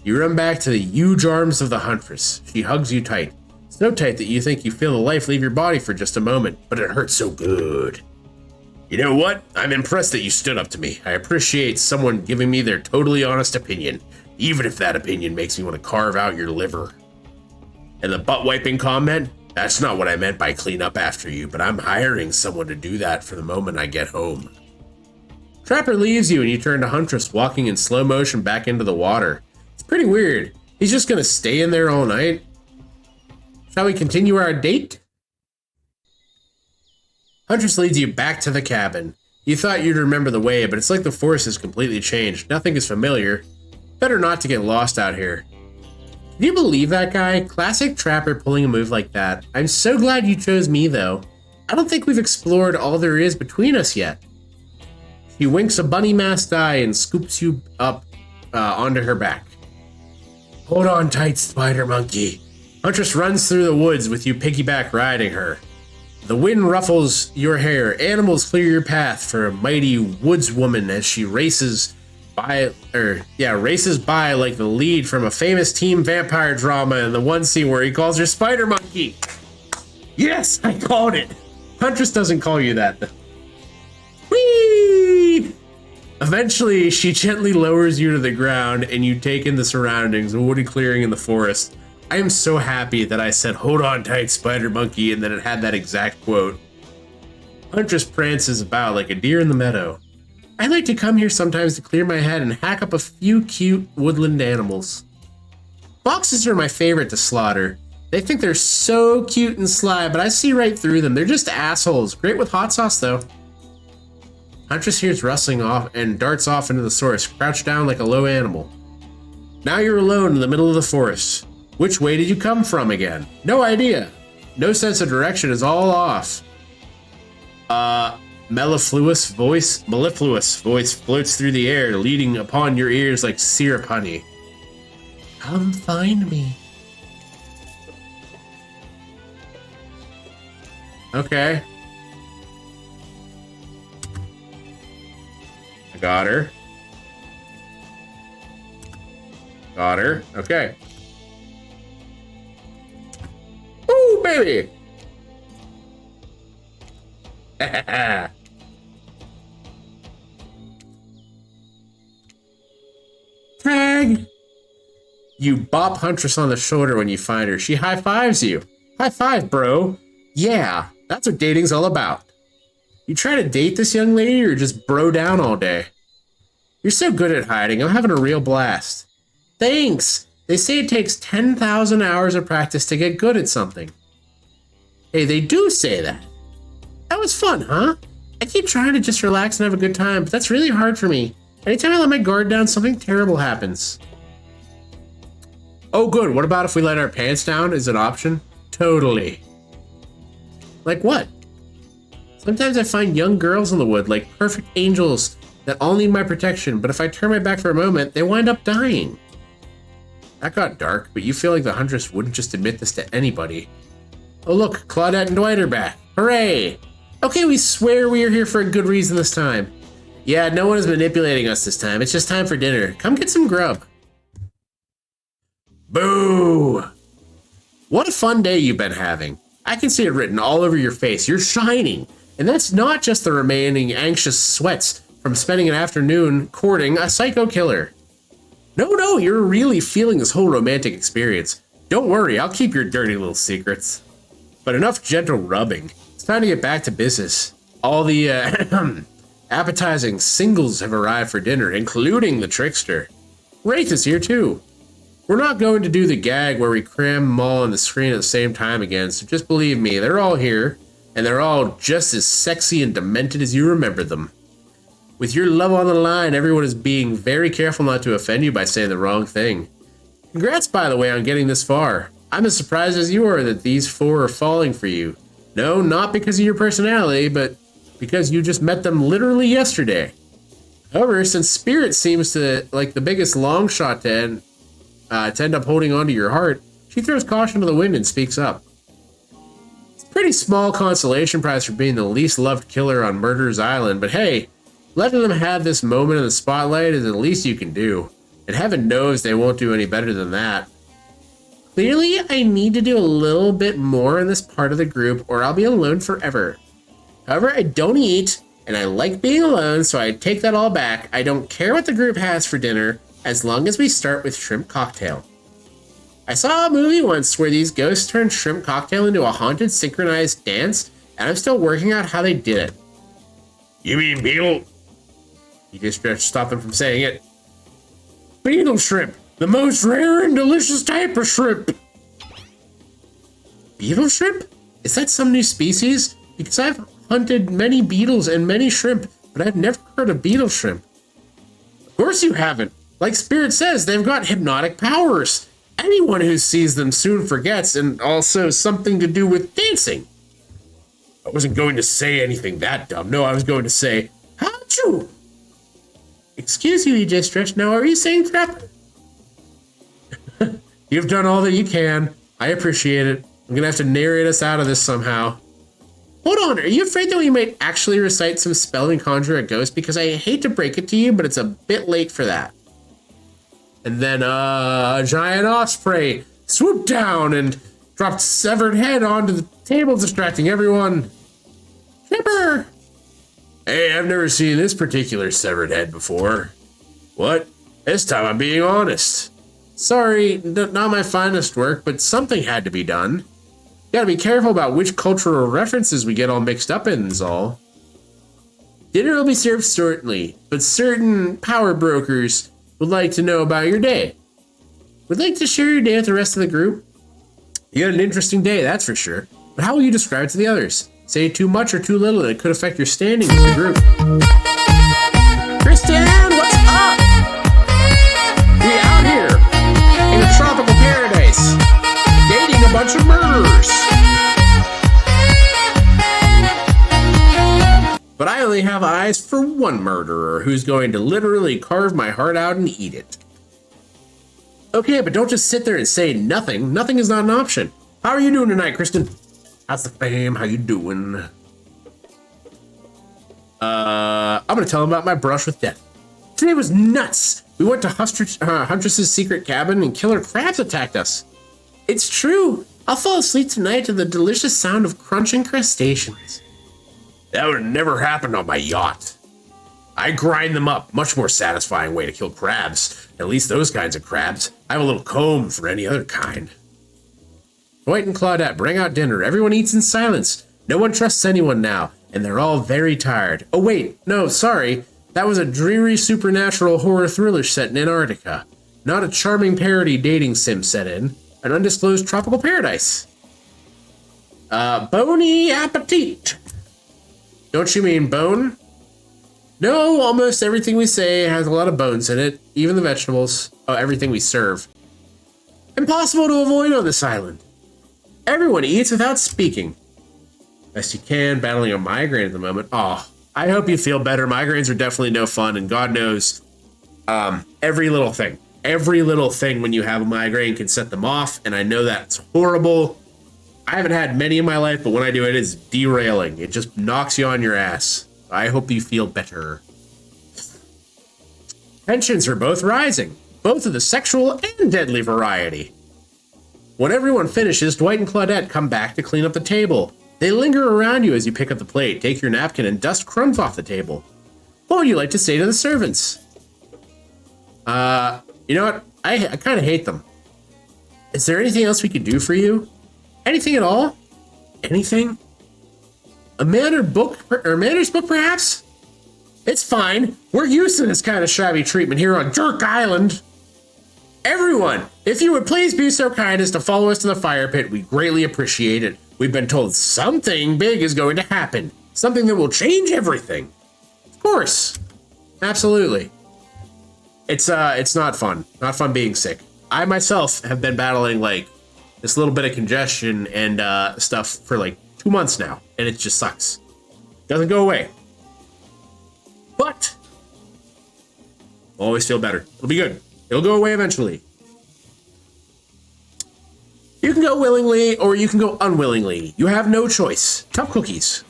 You run back to the huge arms of the Huntress. She hugs you tight. So tight that you think you feel the life leave your body for just a moment, but it hurts so good. You know what? I'm impressed that you stood up to me. I appreciate someone giving me their totally honest opinion, even if that opinion makes me want to carve out your liver. And the butt wiping comment? That's not what I meant by clean up after you, but I'm hiring someone to do that for the moment I get home. Trapper leaves you and you turn to Huntress walking in slow motion back into the water. It's pretty weird. He's just gonna stay in there all night? Shall we continue our date? Huntress leads you back to the cabin. You thought you'd remember the way, but it's like the forest has completely changed. Nothing is familiar. Better not to get lost out here. Can you believe that guy? Classic Trapper pulling a move like that. I'm so glad you chose me, though. I don't think we've explored all there is between us yet. She winks a bunny masked eye and scoops you up onto her back. Hold on tight, spider monkey. Huntress runs through the woods with you piggyback riding her. The wind ruffles your hair. Animals clear your path for a mighty woodswoman as she races by like the lead from a famous teen vampire drama in the one scene where he calls her spider monkey. Yes, I called it. Huntress doesn't call you that though. Whee! Eventually, she gently lowers you to the ground and you take in the surroundings, a woody clearing in the forest. I am so happy that I said, hold on tight, spider monkey, and then it had that exact quote. Huntress prances about like a deer in the meadow. I like to come here sometimes to clear my head and hack up a few cute woodland animals. Foxes are my favorite to slaughter. They think they're so cute and sly, but I see right through them. They're just assholes. Great with hot sauce, though. Huntress hears rustling off and darts off into the forest, crouched down like a low animal. Now you're alone in the middle of the forest. Which way did you come from again? No idea. No sense of direction is all off. Mellifluous voice floats through the air, leading upon your ears like syrup honey. Come find me. Okay. I got her. Got her. Okay. Ooh, baby! Tag! You bop Huntress on the shoulder when you find her. She high-fives you. High five, bro. Yeah, that's what dating's all about. You try to date this young lady or just bro down all day? You're so good at hiding. I'm having a real blast. Thanks. They say it takes 10,000 hours of practice to get good at something. Hey, they do say that. That was fun, huh? I keep trying to just relax and have a good time, but that's really hard for me. Anytime I let my guard down, something terrible happens. Oh, good. What about if we let our pants down? Is an option? Totally. Like what? Sometimes I find young girls in the wood, like perfect angels that all need my protection, but if I turn my back for a moment, they wind up dying. That got dark, but you feel like the Huntress wouldn't just admit this to anybody. Oh look, Claudette and Dwight are back. Hooray! Okay, we swear we are here for a good reason this time. Yeah, no one is manipulating us this time. It's just time for dinner. Come get some grub. Boo! What a fun day you've been having. I can see it written all over your face. You're shining. And that's not just the remaining anxious sweats from spending an afternoon courting a psycho killer. No, you're really feeling this whole romantic experience. Don't worry, I'll keep your dirty little secrets. But enough gentle rubbing. It's time to get back to business. All the appetizing singles have arrived for dinner, including the trickster. Wraith is here too. We're not going to do the gag where we cram them all on the screen at the same time again, so just believe me, they're all here, and they're all just as sexy and demented as you remember them. With your love on the line, everyone is being very careful not to offend you by saying the wrong thing. Congrats, by the way, on getting this far. I'm as surprised as you are that these four are falling for you. No, not because of your personality, but because you just met them literally yesterday. However, since Spirit seems to like the biggest long shot to end up holding onto your heart, she throws caution to the wind and speaks up. It's a pretty small consolation prize for being the least loved killer on Murderer's Island, but hey, Letting them have this moment in the spotlight is the least you can do. And heaven knows they won't do any better than that. Clearly, I need to do a little bit more in this part of the group or I'll be alone forever. However, I don't eat and I like being alone, so I take that all back. I don't care what the group has for dinner as long as we start with shrimp cocktail. I saw a movie once where these ghosts turned shrimp cocktail into a haunted synchronized dance, and I'm still working out how they did it. You mean beetle? You just stopped them from saying it. Beetle shrimp, the most rare and delicious type of shrimp. Beetle shrimp? Is that some new species? Because I've hunted many beetles and many shrimp, but I've never heard of beetle shrimp. Of course you haven't. Like Spirit says, they've got hypnotic powers. Anyone who sees them soon forgets, and also something to do with dancing. I wasn't going to say anything that dumb. No, I was going to say, How'd Excuse you, EJ Stretch. Now, are you saying trap? You've done all that you can. I appreciate it. I'm gonna have to narrate us out of this somehow. Hold on, are you afraid that we might actually recite some spell and conjure a ghost? Because I hate to break it to you, but it's a bit late for that. And then a giant osprey swooped down and dropped severed head onto the table, distracting everyone. Chipper! Hey, I've never seen this particular severed head before. What? This time I'm being honest. Sorry, not my finest work, but something had to be done. Gotta be careful about which cultural references we get all mixed up in, is all. Dinner will be served shortly, but certain power brokers would like to know about your day. Would like to share your day with the rest of the group? You had an interesting day, that's for sure. But how will you describe it to the others? Say too much or too little and it could affect your standing with the group. Christian, what's up? We out here in a tropical paradise, dating a bunch of murderers. But I only have eyes for one murderer who's going to literally carve my heart out and eat it. Okay, but don't just sit there and say nothing. Nothing is not an option. How are you doing tonight, Kristen? How's the fam? How you doing? I'm gonna tell him about my brush with death. Today was nuts. We went to Huntress's secret cabin and killer crabs attacked us. It's true. I'll fall asleep tonight to the delicious sound of crunching crustaceans. That would have never happened on my yacht. I grind them up. Much more satisfying way to kill crabs. At least those kinds of crabs. I have a little comb for any other kind. Dwight and Claudette bring out dinner. Everyone eats in silence. No one trusts anyone now, and they're all very tired. Oh wait, no, sorry. That was a dreary supernatural horror thriller set in Antarctica. Not a charming parody dating sim set in an undisclosed tropical paradise. Bony appetit. Don't you mean bone? No, almost everything we say has a lot of bones in it, even the vegetables. Oh, everything we serve. Impossible to avoid on this island. Everyone eats without speaking. Best you can, battling a migraine at the moment. Oh, I hope you feel better. Migraines are definitely no fun, and God knows, every little thing when you have a migraine can set them off, and I know that's horrible. I haven't had many in my life, but when I do it, it's derailing. It just knocks you on your ass. I hope you feel better. Tensions are both rising, both of the sexual and deadly variety. When everyone finishes, Dwight and Claudette come back to clean up the table. They linger around you as you pick up the plate, take your napkin, and dust crumbs off the table. What would you like to say to the servants? You know what? I kind of hate them. Is there anything else we could do for you? Anything at all? Anything? A manners book, perhaps? It's fine. We're used to this kind of shabby treatment here on Jerk Island. Everyone, if you would please be so kind as to follow us to the fire pit, we greatly appreciate it. We've been told something big is going to happen. Something that will change everything. Of course. Absolutely. It's not fun. Not fun being sick. I myself have been battling like this little bit of congestion and stuff for like 2 months now, and it just sucks. Doesn't go away. But I'll always feel better. It'll be good. It'll go away eventually. You can go willingly or you can go unwillingly. You have no choice. Tough cookies.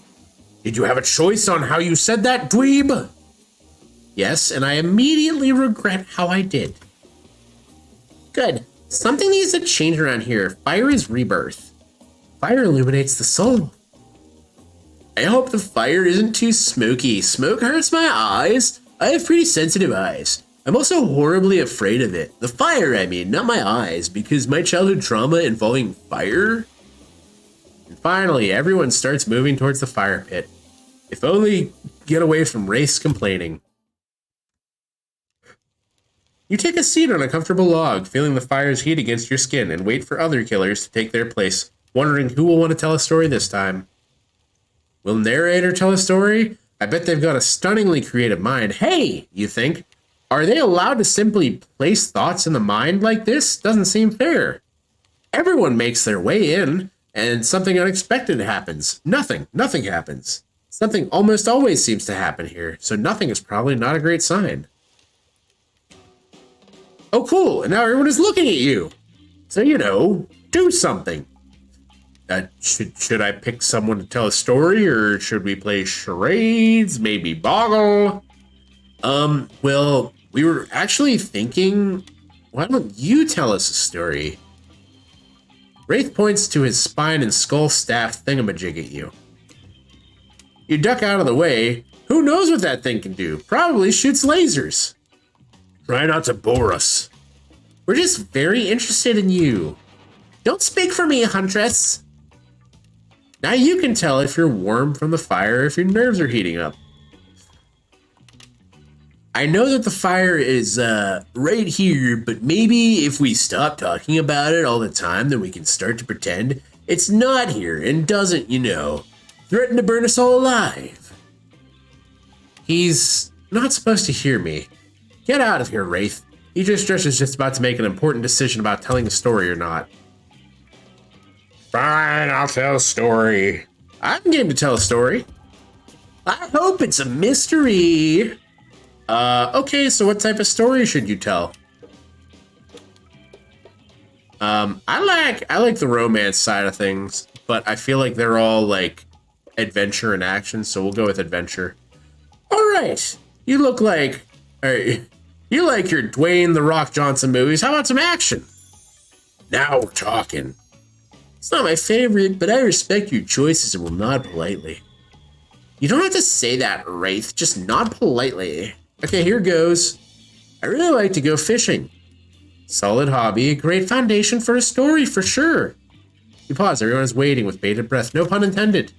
Did you have a choice on how you said that, dweeb? Yes, and I immediately regret how I did. Good. Something needs to change around here. Fire is rebirth. Fire illuminates the soul. I hope the fire isn't too smoky. Smoke hurts my eyes. I have pretty sensitive eyes. I'm also horribly afraid of it. The fire, I mean, not my eyes, because my childhood trauma involving fire. And finally, everyone starts moving towards the fire pit. If only get away from Wraith's complaining. You take a seat on a comfortable log, feeling the fire's heat against your skin, and wait for other killers to take their place, wondering who will want to tell a story this time. Will narrator tell a story? I bet they've got a stunningly creative mind. Hey, you think? Are they allowed to simply place thoughts in the mind like this? Doesn't seem fair. Everyone makes their way in, and something unexpected happens. Nothing happens. Something almost always seems to happen here, so nothing is probably not a great sign. Oh, cool, and now everyone is looking at you. So, do something. Should I pick someone to tell a story, or should we play charades, maybe boggle? Well, we were actually thinking, why don't you tell us a story? Wraith points to his spine and skull staff thingamajig at you. You duck out of the way. Who knows what that thing can do? Probably shoots lasers. Try not to bore us. We're just very interested in you. Don't speak for me, Huntress. Now you can tell if you're warm from the fire or if your nerves are heating up. I know that the fire is right here, but maybe if we stop talking about it all the time, then we can start to pretend it's not here and doesn't, threaten to burn us all alive. He's not supposed to hear me. Get out of here, Wraith. Idris is just about to make an important decision about telling a story or not. Fine, I'll tell a story. I'm game to tell a story. I hope it's a mystery. Okay, so what type of story should you tell? I like the romance side of things, but I feel like they're all like adventure and action, so we'll go with adventure. All right, you look like, you like your Dwayne "The Rock" Johnson movies. How about some action? Now we're talking. It's not my favorite, but I respect your choices and will nod politely. You don't have to say that, Wraith. Just nod politely. Okay, here goes. I really like to go fishing. Solid hobby, a great foundation for a story, for sure. You pause, everyone is waiting with bated breath, no pun intended.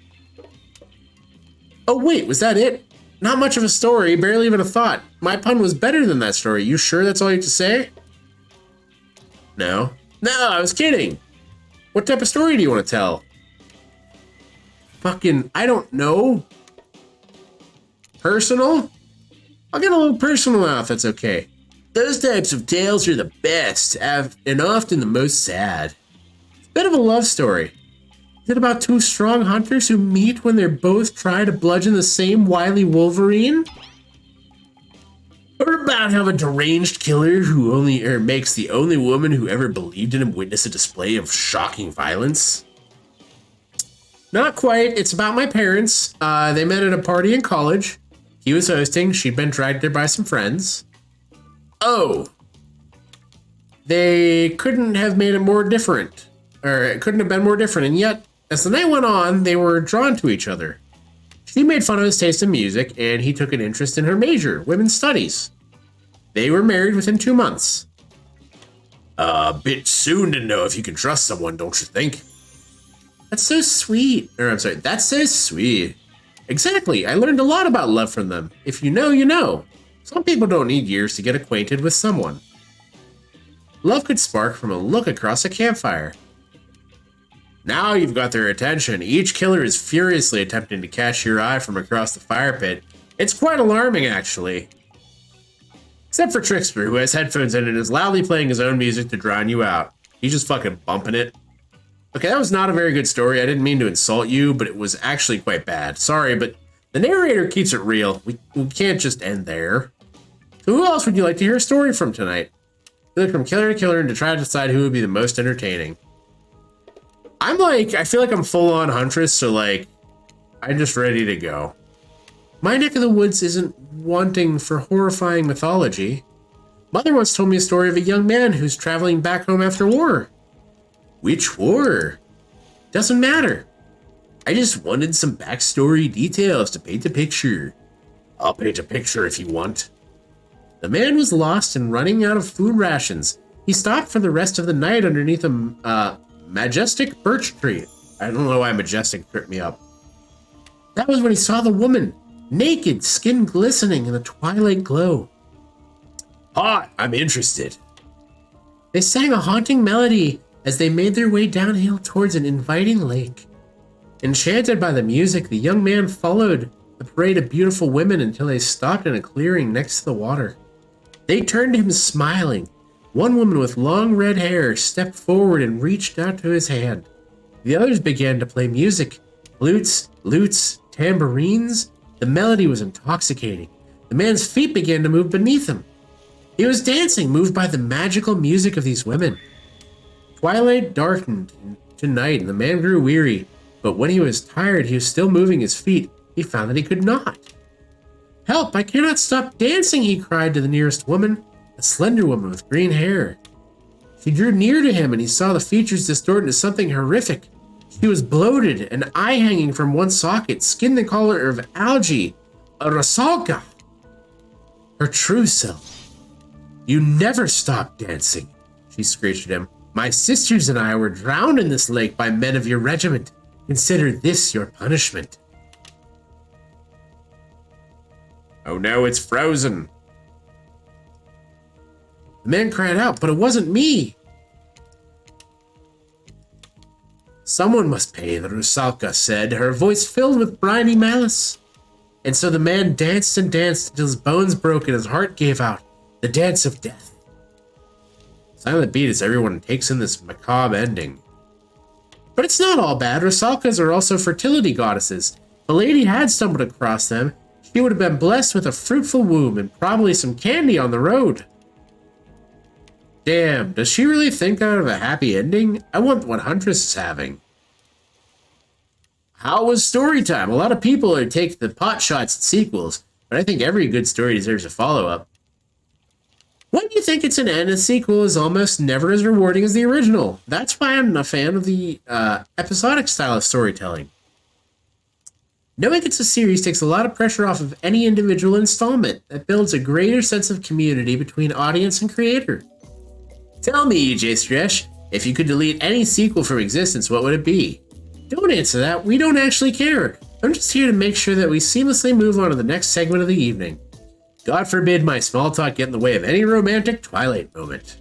Oh wait, was that it? Not much of a story, barely even a thought. My pun was better than that story. You sure that's all you have to say? No. No, I was kidding. What type of story do you want to tell? Fucking, I don't know. Personal? I'll get a little personal now if that's okay. Those types of tales are the best, and often the most sad. It's a bit of a love story. Is it about two strong hunters who meet when they're both trying to bludgeon the same wily Wolverine? Or about how a deranged killer who makes the only woman who ever believed in him witness a display of shocking violence? Not quite. It's about my parents. They met at a party in college. He was hosting. She'd been dragged there by some friends. Oh. They couldn't have made it more different. Or it couldn't have been more different. And yet, as the night went on, they were drawn to each other. She made fun of his taste in music, and he took an interest in her major, women's studies. They were married within 2 months. A bit soon to know if you can trust someone, don't you think? That's so sweet. That's so sweet. Exactly, I learned a lot about love from them. If you know, you know. Some people don't need years to get acquainted with someone. Love could spark from a look across a campfire. Now you've got their attention. Each killer is furiously attempting to catch your eye from across the fire pit. It's quite alarming, actually. Except for Trickster, who has headphones in and is loudly playing his own music to drown you out. He's just fucking bumping it. Okay, that was not a very good story. I didn't mean to insult you, but it was actually quite bad. Sorry, but the narrator keeps it real. We can't just end there. So who else would you like to hear a story from tonight? You look from killer to killer and to try to decide who would be the most entertaining. I feel like I'm full on Huntress, so I'm just ready to go. My neck of the woods isn't wanting for horrifying mythology. Mother once told me a story of a young man who's traveling back home after war. Which war? Doesn't matter. I just wanted some backstory details to paint a picture. I'll paint a picture if you want. The man was lost and running out of food rations. He stopped for the rest of the night underneath a majestic birch tree. I don't know why majestic tripped me up. That was when he saw the woman, naked, skin glistening in the twilight glow. Hot, I'm interested. They sang a haunting melody as they made their way downhill towards an inviting lake. Enchanted by the music, the young man followed the parade of beautiful women until they stopped in a clearing next to the water. They turned to him smiling. One woman with long red hair stepped forward and reached out to his hand. The others began to play music. Lutes, tambourines. The melody was intoxicating. The man's feet began to move beneath him. He was dancing, moved by the magical music of these women. Twilight darkened to night, and the man grew weary. But when he was tired, he was still moving his feet. He found that he could not. Help, I cannot stop dancing, he cried to the nearest woman, a slender woman with green hair. She drew near to him, and he saw the features distort into something horrific. She was bloated, an eye hanging from one socket, skin the color of algae, a rusalka. Her true self. You never stopped dancing, she screeched at him. My sisters and I were drowned in this lake by men of your regiment. Consider this your punishment. Oh no, it's frozen. The man cried out, but it wasn't me. Someone must pay, the Rusalka said, her voice filled with briny malice. And so the man danced and danced until his bones broke and his heart gave out. The dance of death. Silent beat as everyone takes in this macabre ending. But it's not all bad. Rusalkas are also fertility goddesses. If a lady had stumbled across them, she would have been blessed with a fruitful womb and probably some candy on the road. Damn, does she really think out of a happy ending? I want what Huntress is having. How was story time? A lot of people take the pot shots at sequels, but I think every good story deserves a follow-up. When you think it's an end, a sequel is almost never as rewarding as the original. That's why I'm a fan of the episodic style of storytelling. Knowing it's a series takes a lot of pressure off of any individual installment. That builds a greater sense of community between audience and creator. Tell me, EJ Stresh, if you could delete any sequel from existence, what would it be? Don't answer that. We don't actually care. I'm just here to make sure that we seamlessly move on to the next segment of the evening. God forbid my small talk get in the way of any romantic Twilight moment.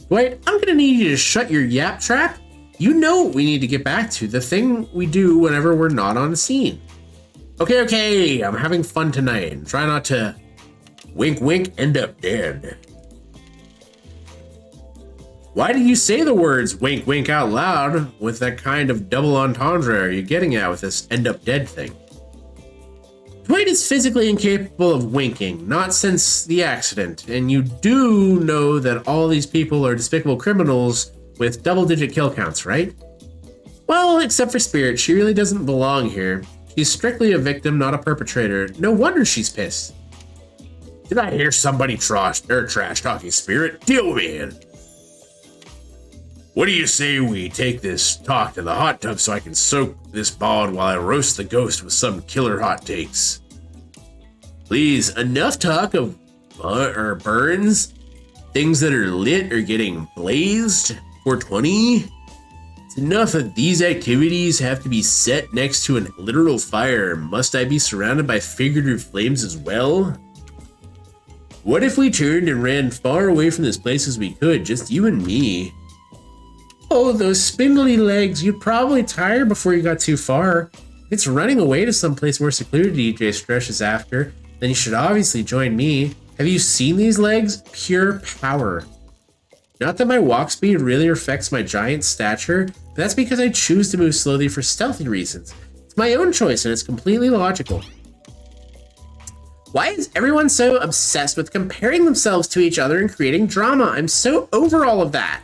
Dwight, I'm gonna need you to shut your yap trap. You know what we need to get back to, the thing we do whenever we're not on the scene. Okay, I'm having fun tonight and try not to wink wink end up dead. Why did you say the words wink wink out loud with that kind of double entendre are you getting at with this end up dead thing? Dwight is physically incapable of winking, not since the accident, and you do know that all these people are despicable criminals with double-digit kill counts, right? Well, except for Spirit, she really doesn't belong here. She's strictly a victim, not a perpetrator. No wonder she's pissed. Did I hear somebody trash talking Spirit? Deal with me, man. What do you say we take this talk to the hot tub so I can soak this bald while I roast the ghost with some killer hot takes? Please, enough talk of burns, things that are lit or getting blazed, 420. It's enough that these activities have to be set next to a literal fire. Must I be surrounded by figurative flames as well? What if we turned and ran far away from this place as we could, just you and me? Oh, those spindly legs, you'd probably tire before you got too far. If it's running away to someplace more secluded EJ Stresh is after, then you should obviously join me. Have you seen these legs? Pure power. Not that my walk speed really affects my giant stature, but that's because I choose to move slowly for stealthy reasons. It's my own choice and it's completely logical. Why is everyone so obsessed with comparing themselves to each other and creating drama? I'm so over all of that.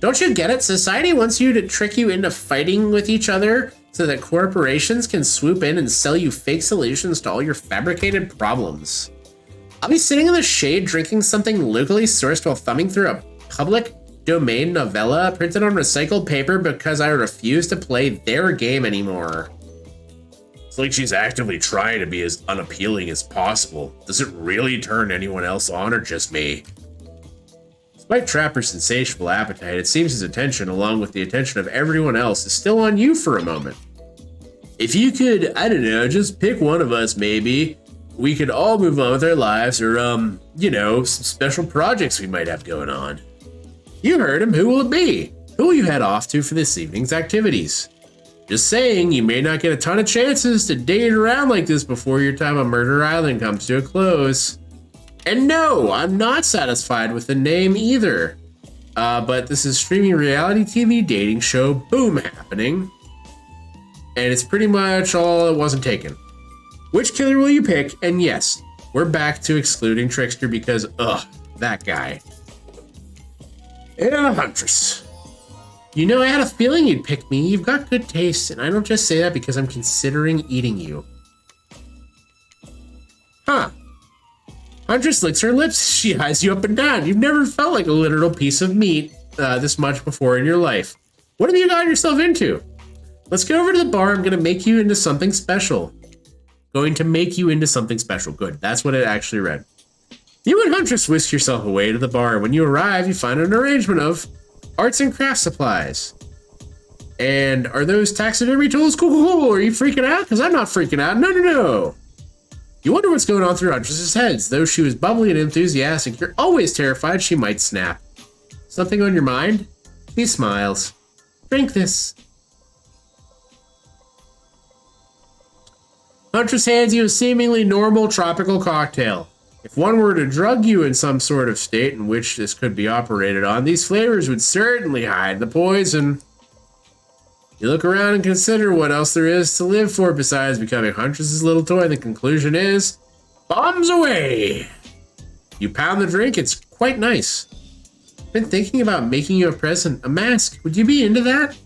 Don't you get it? Society wants you to trick you into fighting with each other so that corporations can swoop in and sell you fake solutions to all your fabricated problems. I'll be sitting in the shade drinking something locally sourced while thumbing through a public domain novella printed on recycled paper because I refuse to play their game anymore. It's like she's actively trying to be as unappealing as possible. Does it really turn anyone else on or just me? Despite Trapper's insatiable appetite, it seems his attention, along with the attention of everyone else, is still on you for a moment. If you could, I don't know, just pick one of us maybe, we could all move on with our lives or, you know, some special projects we might have going on. You heard him. Who will it be? Who will you head off to for this evening's activities? Just saying, you may not get a ton of chances to date around like this before your time on Murder Island comes to a close. And no, I'm not satisfied with the name either. But this is streaming reality TV dating show Boom happening. And it's pretty much all it wasn't taken. Which killer will you pick? And yes, we're back to excluding Trickster because, ugh, that guy. Yeah, Huntress. You know, I had a feeling you'd pick me. You've got good taste, and I don't just say that because I'm considering eating you. Huh. Huntress licks her lips. She eyes you up and down. You've never felt like a literal piece of meat this much before in your life. What have you gotten yourself into? Let's go over to the bar. I'm going to make you into something special. Going to make you into something special. Good. That's what it actually read. You and Huntress whisk yourself away to the bar. When you arrive, you find an arrangement of arts and craft supplies. And are those taxidermy tools? Cool. Are you freaking out? Because I'm not freaking out. No. You wonder what's going on through Huntress's heads. Though she was bubbly and enthusiastic, you're always terrified she might snap. Something on your mind? He smiles. Drink this. Huntress hands you a seemingly normal tropical cocktail. If one were to drug you in some sort of state in which this could be operated on, these flavors would certainly hide the poison. You look around and consider what else there is to live for besides becoming Huntress's little toy. The conclusion is, bombs away! You pound the drink, it's quite nice. I've been thinking about making you a present, a mask. Would you be into that?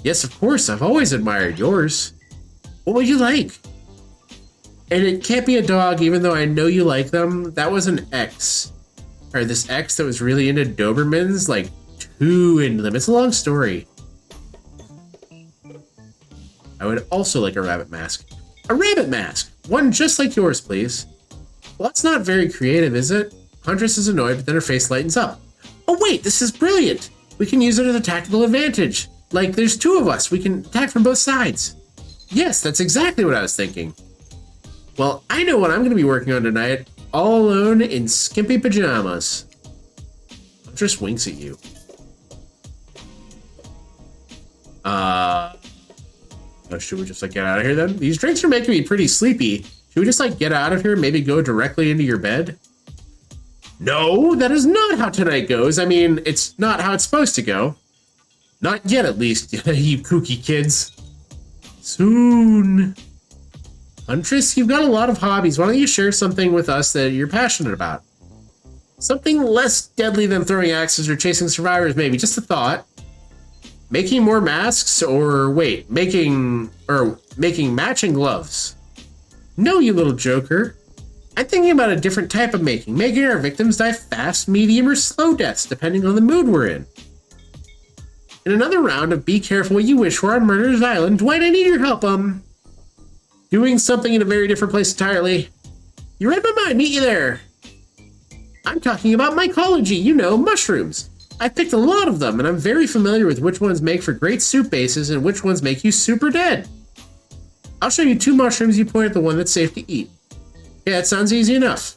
Yes, of course, I've always admired yours. What would you like? And it can't be a dog, even though I know you like them. That was an ex. Or this ex that was really into Dobermans, like too into them. It's a long story. I would also like a rabbit mask. A rabbit mask! One just like yours, please. Well, that's not very creative, is it? Huntress is annoyed, but then her face lightens up. Oh wait, this is brilliant! We can use it as a tactical advantage. Like, there's two of us. We can attack from both sides. Yes, that's exactly what I was thinking. Well, I know what I'm going to be working on tonight. All alone in skimpy pajamas. Huntress winks at you. Should we just like get out of here then? These drinks are making me pretty sleepy. Should we just like get out of here and maybe go directly into your bed? No, that is not how tonight goes. I mean, it's not how it's supposed to go. Not yet, at least, you kooky kids. Soon. Huntress, you've got a lot of hobbies. Why don't you share something with us that you're passionate about? Something less deadly than throwing axes or chasing survivors, maybe. Just a thought. Making more masks, or wait, making matching gloves. No, you little joker. I'm thinking about a different type of making our victims die fast, medium, or slow deaths, depending on the mood we're in. In another round of Be Careful What You Wish For on Murder's Island, Dwight, I need your help, doing something in a very different place entirely. You read my mind, meet you there. I'm talking about mycology, you know, mushrooms. I've picked a lot of them, and I'm very familiar with which ones make for great soup bases and which ones make you super dead. I'll show you 2 mushrooms, you point at the one that's safe to eat. Yeah, it sounds easy enough.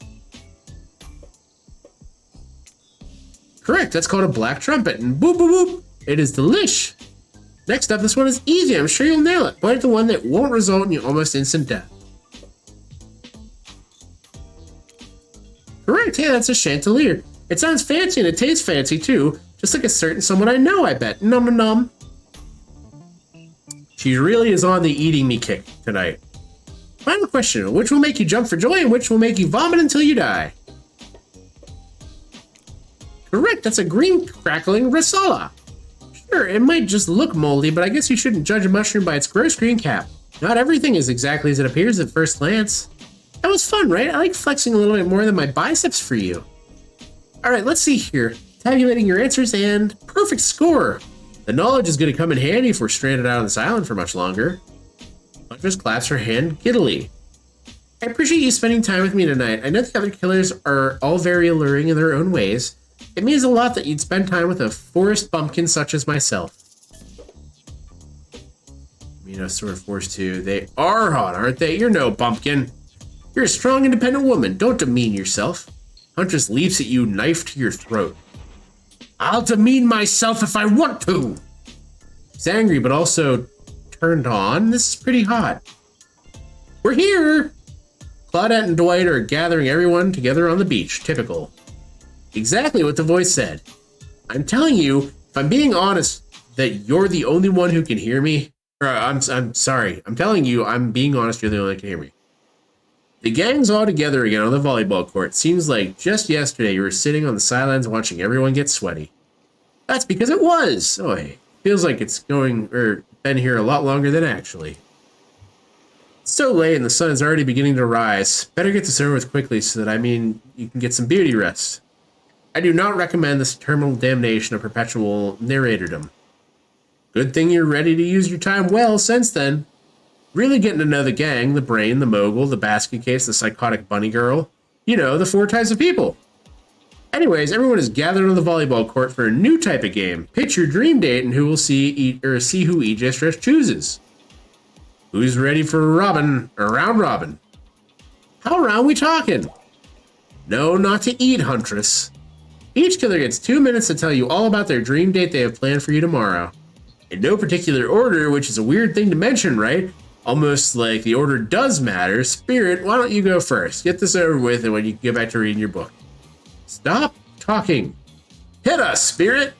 Correct, that's called a black trumpet, and boop boop boop, it is delish. Next up, this one is easy, I'm sure you'll nail it. Point at the one that won't result in your almost instant death. Correct, yeah, that's a chandelier. It sounds fancy and it tastes fancy too, just like a certain someone I know, I bet. Nom nom nom. She really is on the eating me kick tonight. Final question, which will make you jump for joy and which will make you vomit until you die? Correct, that's a green crackling rissola. Sure, it might just look moldy, but I guess you shouldn't judge a mushroom by its gross green cap. Not everything is exactly as it appears at first glance. That was fun, right? I like flexing a little bit more than my biceps for you. Alright, let's see here. Tabulating your answers and perfect score. The knowledge is going to come in handy if we're stranded out on this island for much longer. Huntress claps her hand giddily. I appreciate you spending time with me tonight. I know the other killers are all very alluring in their own ways. It means a lot that you'd spend time with a forest bumpkin such as myself. Sort of forced to. They are hot, aren't they? You're no bumpkin. You're a strong, independent woman. Don't demean yourself. Huntress leaps at you, knife to your throat. I'll demean myself if I want to. He's angry, but also turned on. This is pretty hot. We're here. Claudette and Dwight are gathering everyone together on the beach. Typical. Exactly what the voice said. I'm telling you, if I'm being honest, that you're the only one who can hear me. I'm sorry. I'm telling you, I'm being honest, you're the only one who can hear me. The gang's all together again on the volleyball court. Seems like just yesterday you were sitting on the sidelines watching everyone get sweaty. That's because it was. Oh, hey. Feels like it's been here a lot longer than actually. It's so late and the sun is already beginning to rise. Better get this over with quickly so that, you can get some beauty rest. I do not recommend this terminal damnation of perpetual narratordom. Good thing you're ready to use your time well since then. Really getting to know the gang, the brain, the mogul, the basket case, the psychotic bunny girl. The 4 types of people. Anyways, everyone is gathered on the volleyball court for a new type of game. Pitch your dream date and who will see who EJ Stretch chooses. Who's ready for a round robin? How round we talking? No, not to eat, Huntress. Each killer gets 2 minutes to tell you all about their dream date they have planned for you tomorrow. In no particular order, which is a weird thing to mention, right? Almost like the order does matter. Spirit, why don't you go first? Get this over with and when you can get back to reading your book. Stop talking. Hit us, Spirit!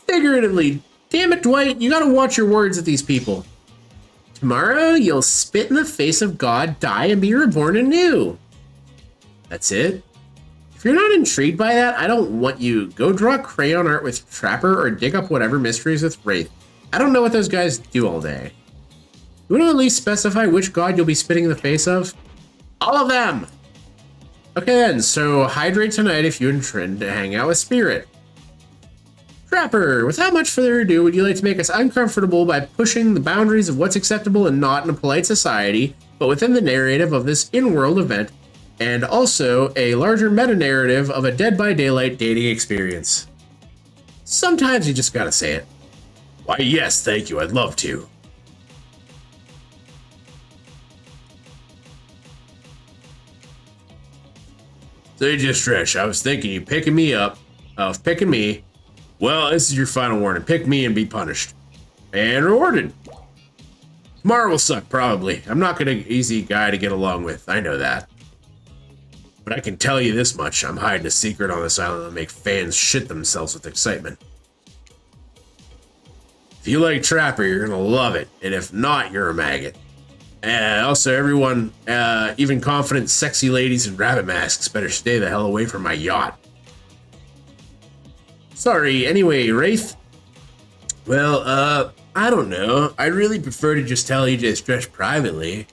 Figuratively. Damn it, Dwight, you gotta watch your words at these people. Tomorrow, you'll spit in the face of God, die, and be reborn anew. That's it? If you're not intrigued by that, I don't want you. Go draw crayon art with Trapper or dig up whatever mysteries with Wraith. I don't know what those guys do all day. You want to at least specify which god you'll be spitting in the face of? All of them! Okay then, so hydrate tonight if you intend to hang out with Spirit. Trapper, without much further ado, would you like to make us uncomfortable by pushing the boundaries of what's acceptable and not in a polite society, but within the narrative of this in-world event, and also a larger meta-narrative of a Dead by Daylight dating experience? Sometimes you just gotta say it. Why, yes, thank you, I'd love to. So just Stretch, I was thinking you picking me up, picking me. Well, this is your final warning. Pick me and be punished. And rewarded. Tomorrow will suck, probably. I'm not gonna easy guy to get along with, I know that. But I can tell you this much, I'm hiding a secret on this island that make fans shit themselves with excitement. If you like Trapper, you're gonna love it, and if not, you're a maggot. Also, everyone, even confident, sexy ladies in rabbit masks, better stay the hell away from my yacht. Sorry, anyway, Wraith? Well, I don't know. I'd really prefer to just tell EJ Stretch privately.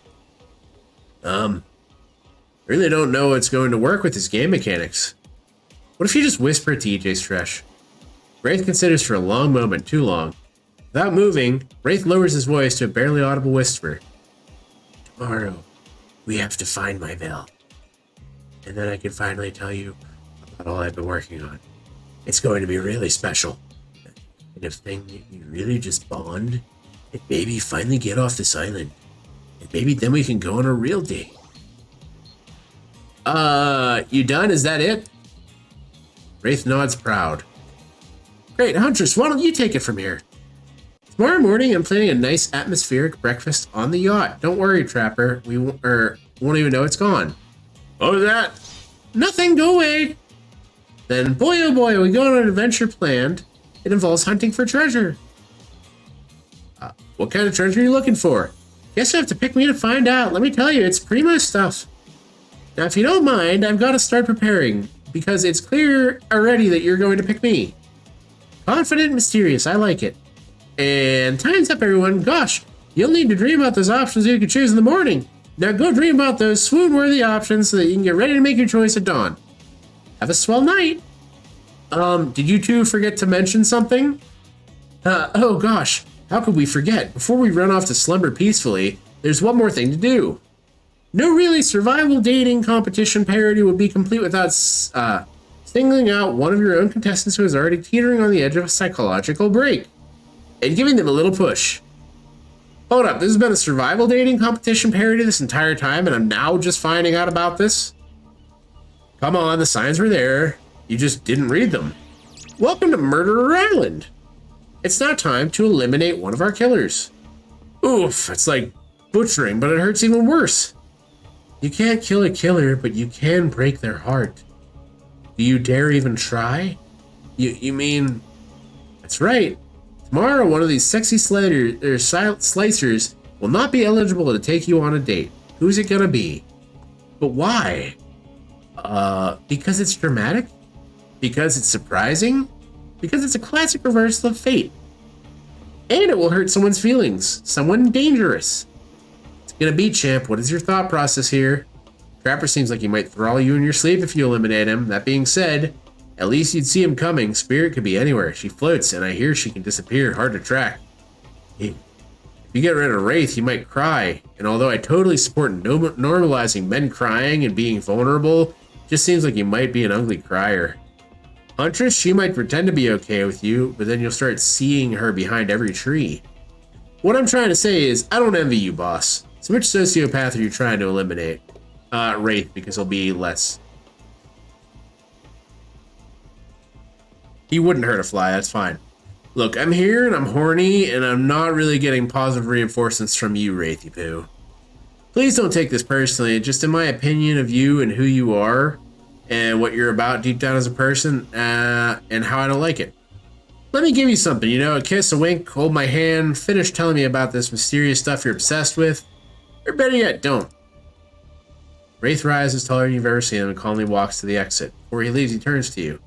Really don't know what's going to work with his game mechanics. What if you just whisper it to EJ Stretch? Wraith considers for a long moment, too long. Without moving, Wraith lowers his voice to a barely audible whisper. Tomorrow, we have to find my bell. And then I can finally tell you about all I've been working on. It's going to be really special. And if thing you really just bond, and maybe finally get off this island. And maybe then we can go on a real date. You done? Is that it? Wraith nods proud. Great, Huntress, why don't you take it from here? Tomorrow morning, I'm planning a nice atmospheric breakfast on the yacht. Don't worry, Trapper. We won't even know it's gone. What was that? Nothing, go away. Then, boy oh boy, we go on an adventure planned. It involves hunting for treasure. What kind of treasure are you looking for? Guess you have to pick me to find out. Let me tell you, it's primo stuff. Now, if you don't mind, I've got to start preparing, because it's clear already that you're going to pick me. Confident and mysterious. I like it. And time's up, everyone. Gosh, you'll need to dream about those options you can choose in the morning. Now go dream about those swoon-worthy options so that you can get ready to make your choice at dawn. Have a swell night. Did you two forget to mention something? Oh gosh, how could we forget? Before we run off to slumber peacefully, there's one more thing to do. No really survival dating competition parody would be complete without singling out one of your own contestants who is already teetering on the edge of a psychological break and giving them a little push. Hold up, this has been a survival dating competition parody this entire time and I'm now just finding out about this? Come on, the signs were there. You just didn't read them. Welcome to Murderer Island. It's now time to eliminate one of our killers. Oof, it's like butchering, but it hurts even worse. You can't kill a killer, but you can break their heart. Do you dare even try? You mean... That's right. Tomorrow, one of these sexy slicers will not be eligible to take you on a date. Who's it gonna be? But why? Because it's dramatic? Because it's surprising? Because it's a classic reversal of fate. And it will hurt someone's feelings. Someone dangerous. It's gonna be, champ. What is your thought process here? Trapper seems like he might thrall you in your sleep if you eliminate him. That being said, at least you'd see him coming. Spirit could be anywhere. She floats, and I hear she can disappear. Hard to track. If you get rid of Wraith, you might cry. And although I totally support normalizing men crying and being vulnerable, just seems like you might be an ugly crier. Huntress, she might pretend to be okay with you, but then you'll start seeing her behind every tree. What I'm trying to say is, I don't envy you, boss. So which sociopath are you trying to eliminate? Wraith, because he'll be less. He wouldn't hurt a fly, that's fine. Look, I'm here and I'm horny, and I'm not really getting positive reinforcements from you, Wraithy Poo. Please don't take this personally, just in my opinion of you and who you are, and what you're about deep down as a person, and how I don't like it. Let me give you something, you know, a kiss, a wink, hold my hand, finish telling me about this mysterious stuff you're obsessed with, or better yet, don't. Wraith rises taller than you've ever seen him and calmly walks to the exit. Before he leaves, he turns to you.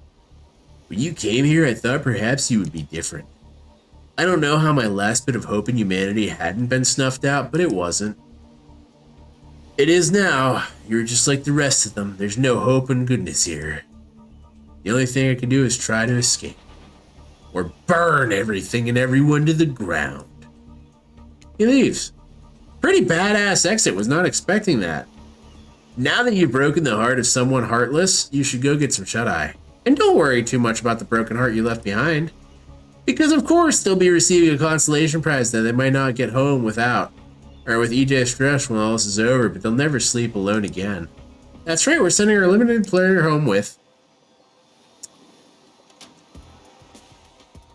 When you came here, I thought perhaps you would be different. I don't know how my last bit of hope in humanity hadn't been snuffed out, but it wasn't. It is now. You're just like the rest of them. There's no hope and goodness here. The only thing I can do is try to escape. Or burn everything and everyone to the ground. He leaves. Pretty badass exit, was not expecting that. Now that you've broken the heart of someone heartless, you should go get some shut-eye. And don't worry too much about the broken heart you left behind. Because of course they'll be receiving a consolation prize that they might not get home without. Or with EJ Stress when all this is over, but they'll never sleep alone again. That's right, we're sending our limited player home with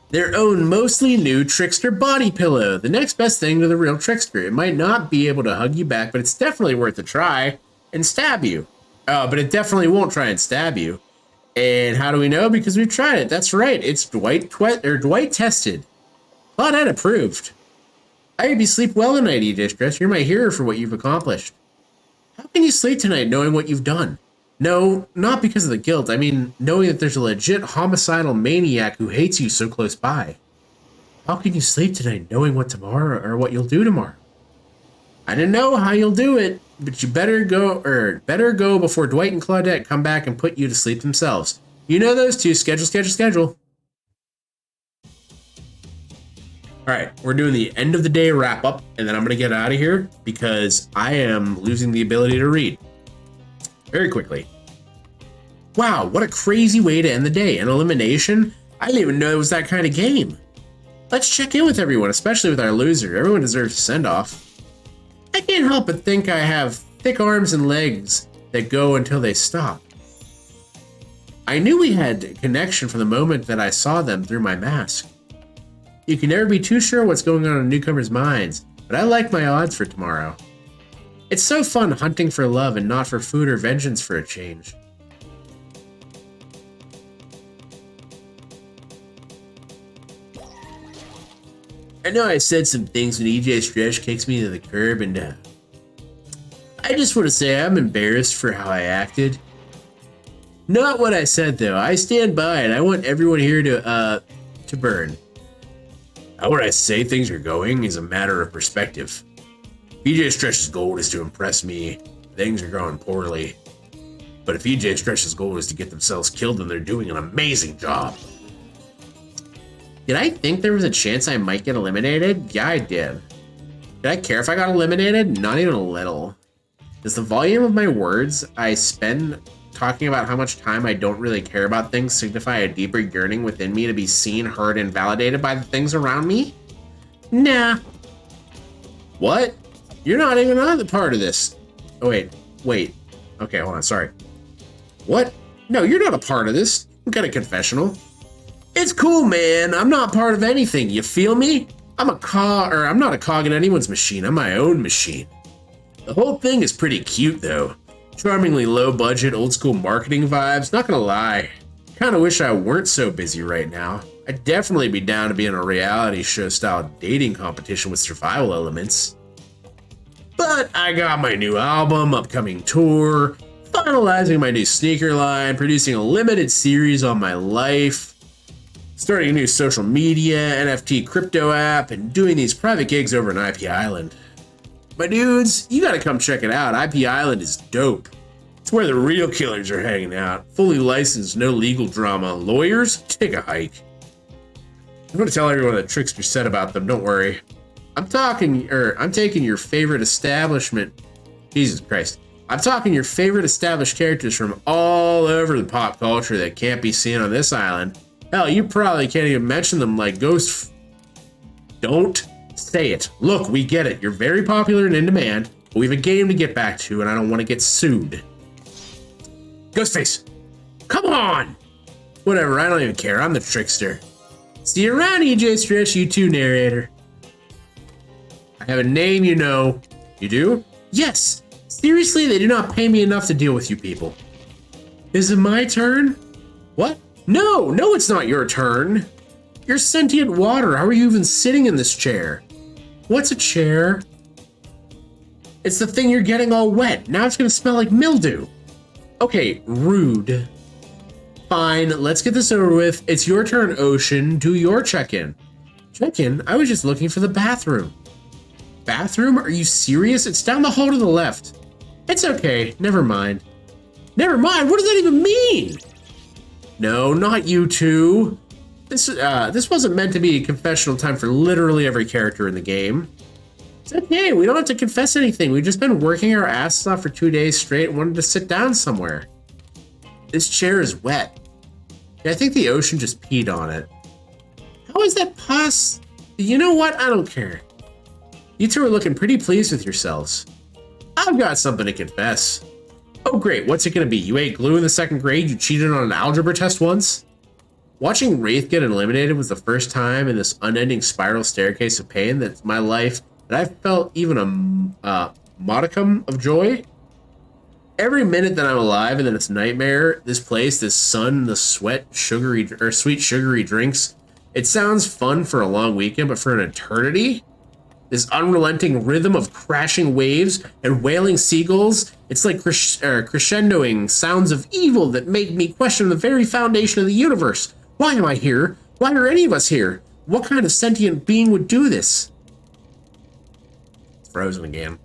their own mostly new Trickster body pillow. The next best thing to the real Trickster. It might not be able to hug you back, but it's definitely worth a try and stab you. But it definitely won't try and stab you. And how do we know? Because we've tried it. That's right. It's Dwight tested. Claudette approved. I hope you sleep well tonight, EJ Stress. You're my hero for what you've accomplished. How can you sleep tonight knowing what you've done? No, not because of the guilt. I mean, knowing that there's a legit homicidal maniac who hates you so close by. How can you sleep tonight knowing what you'll do tomorrow? I don't know how you'll do it, but you better go before Dwight and Claudette come back and put you to sleep themselves. You know those two. Schedule. All right, we're doing the end of the day wrap up, and then I'm gonna get out of here because I am losing the ability to read very quickly. Wow, what a crazy way to end the day. An elimination? I didn't even know it was that kind of game. Let's check in with everyone, especially with our loser. Everyone deserves a send-off. I can't help but think I have thick arms and legs that go until they stop. I knew we had a connection from the moment that I saw them through my mask. You can never be too sure what's going on in newcomers' minds, but I like my odds for tomorrow. It's so fun hunting for love and not for food or vengeance for a change. I know I said some things when EJ Stretch kicks me to the curb, and I just want to say I'm embarrassed for how I acted. Not what I said though. I stand by it. I want everyone here to to burn. How would I say things are going is a matter of perspective. EJ Stretch's goal is to impress me. Things are going poorly. But if EJ Stretch's goal is to get themselves killed, then they're doing an amazing job. Did I think there was a chance I might get eliminated? Yeah, I did. Did I care if I got eliminated? Not even a little. Does the volume of my words I spend talking about how much time I don't really care about things signify a deeper yearning within me to be seen, heard, and validated by the things around me? Nah. What? You're not even on the part of this. Oh, wait. Okay, hold on, sorry. What? No, you're not a part of this. I've got a confessional. It's cool, man. I'm not part of anything. You feel me? I'm not a cog in anyone's machine. I'm my own machine. The whole thing is pretty cute, though. Charmingly low budget, old school marketing vibes. Not gonna lie. Kinda wish I weren't so busy right now. I'd definitely be down to be in a reality show style dating competition with survival elements. But I got my new album, upcoming tour, finalizing my new sneaker line, producing a limited series on my life, starting a new social media, NFT crypto app, and doing these private gigs over in IP Island. My dudes, you gotta come check it out. IP Island is dope. It's where the real killers are hanging out. Fully licensed, no legal drama. Lawyers, take a hike. I'm gonna tell everyone the Trickster said about them, don't worry. I'm taking your favorite establishment. Jesus Christ. I'm talking your favorite established characters from all over the pop culture that can't be seen on this island. Hell, you probably can't even mention them like Don't say it. Look, we get it. You're very popular and in demand, but we have a game to get back to, and I don't want to get sued. Ghostface, come on! Whatever, I don't even care. I'm the Trickster. See you around, EJ Stretch, you too, narrator. I have a name, you know. You do? Yes. Seriously, they do not pay me enough to deal with you people. Is it my turn? What? No, it's not your turn. You're sentient water. How are you even sitting in this chair? What's a chair? It's the thing you're getting all wet. Now it's gonna smell like mildew. Okay, rude. Fine, let's get this over with. It's your turn, Ocean. Do your check-in. Check-in? I was just looking for the bathroom. Bathroom? Are you serious? It's down the hall to the left. It's okay. Never mind. Never mind? What does that even mean? No, not you two. This wasn't meant to be a confessional time for literally every character in the game. It's okay. We don't have to confess anything. We've just been working our asses off for 2 days straight and wanted to sit down somewhere. This chair is wet. Yeah, I think the ocean just peed on it. How is that possible? You know what? I don't care. You two are looking pretty pleased with yourselves. I've got something to confess. Oh great, what's it gonna be? You ate glue in the 2nd grade? You cheated on an algebra test once? Watching Wraith get eliminated was the first time in this unending spiral staircase of pain that's my life that I felt even a modicum of joy. Every minute that I'm alive and then it's nightmare, this place, this sun, the sweat, sweet sugary drinks, it sounds fun for a long weekend, but for an eternity? This unrelenting rhythm of crashing waves and wailing seagulls, it's like crescendoing sounds of evil that make me question the very foundation of the universe. Why am I here? Why are any of us here? What kind of sentient being would do this? It's frozen again.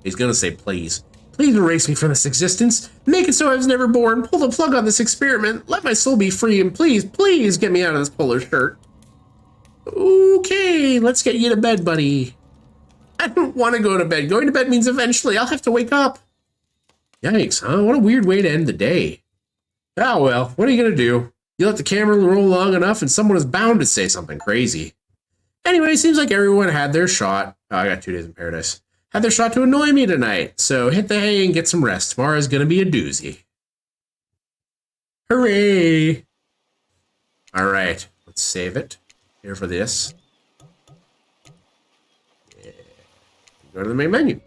He's gonna say, please. Please erase me from this existence. Make it so I was never born. Pull the plug on this experiment. Let my soul be free and please, please get me out of this polar shirt. Okay, let's get you to bed, buddy. I don't want to go to bed. Going to bed means eventually I'll have to wake up. Yikes, huh? What a weird way to end the day. Oh well, what are you gonna do? You let the camera roll long enough and someone is bound to say something crazy. Anyway, seems like everyone had their shot. Oh, I got 2 days in paradise. Had their shot to annoy me tonight, so hit the hay and get some rest. Tomorrow's gonna be a doozy. Hooray! Alright, let's save it. Here for this. Yeah. Go to the main menu.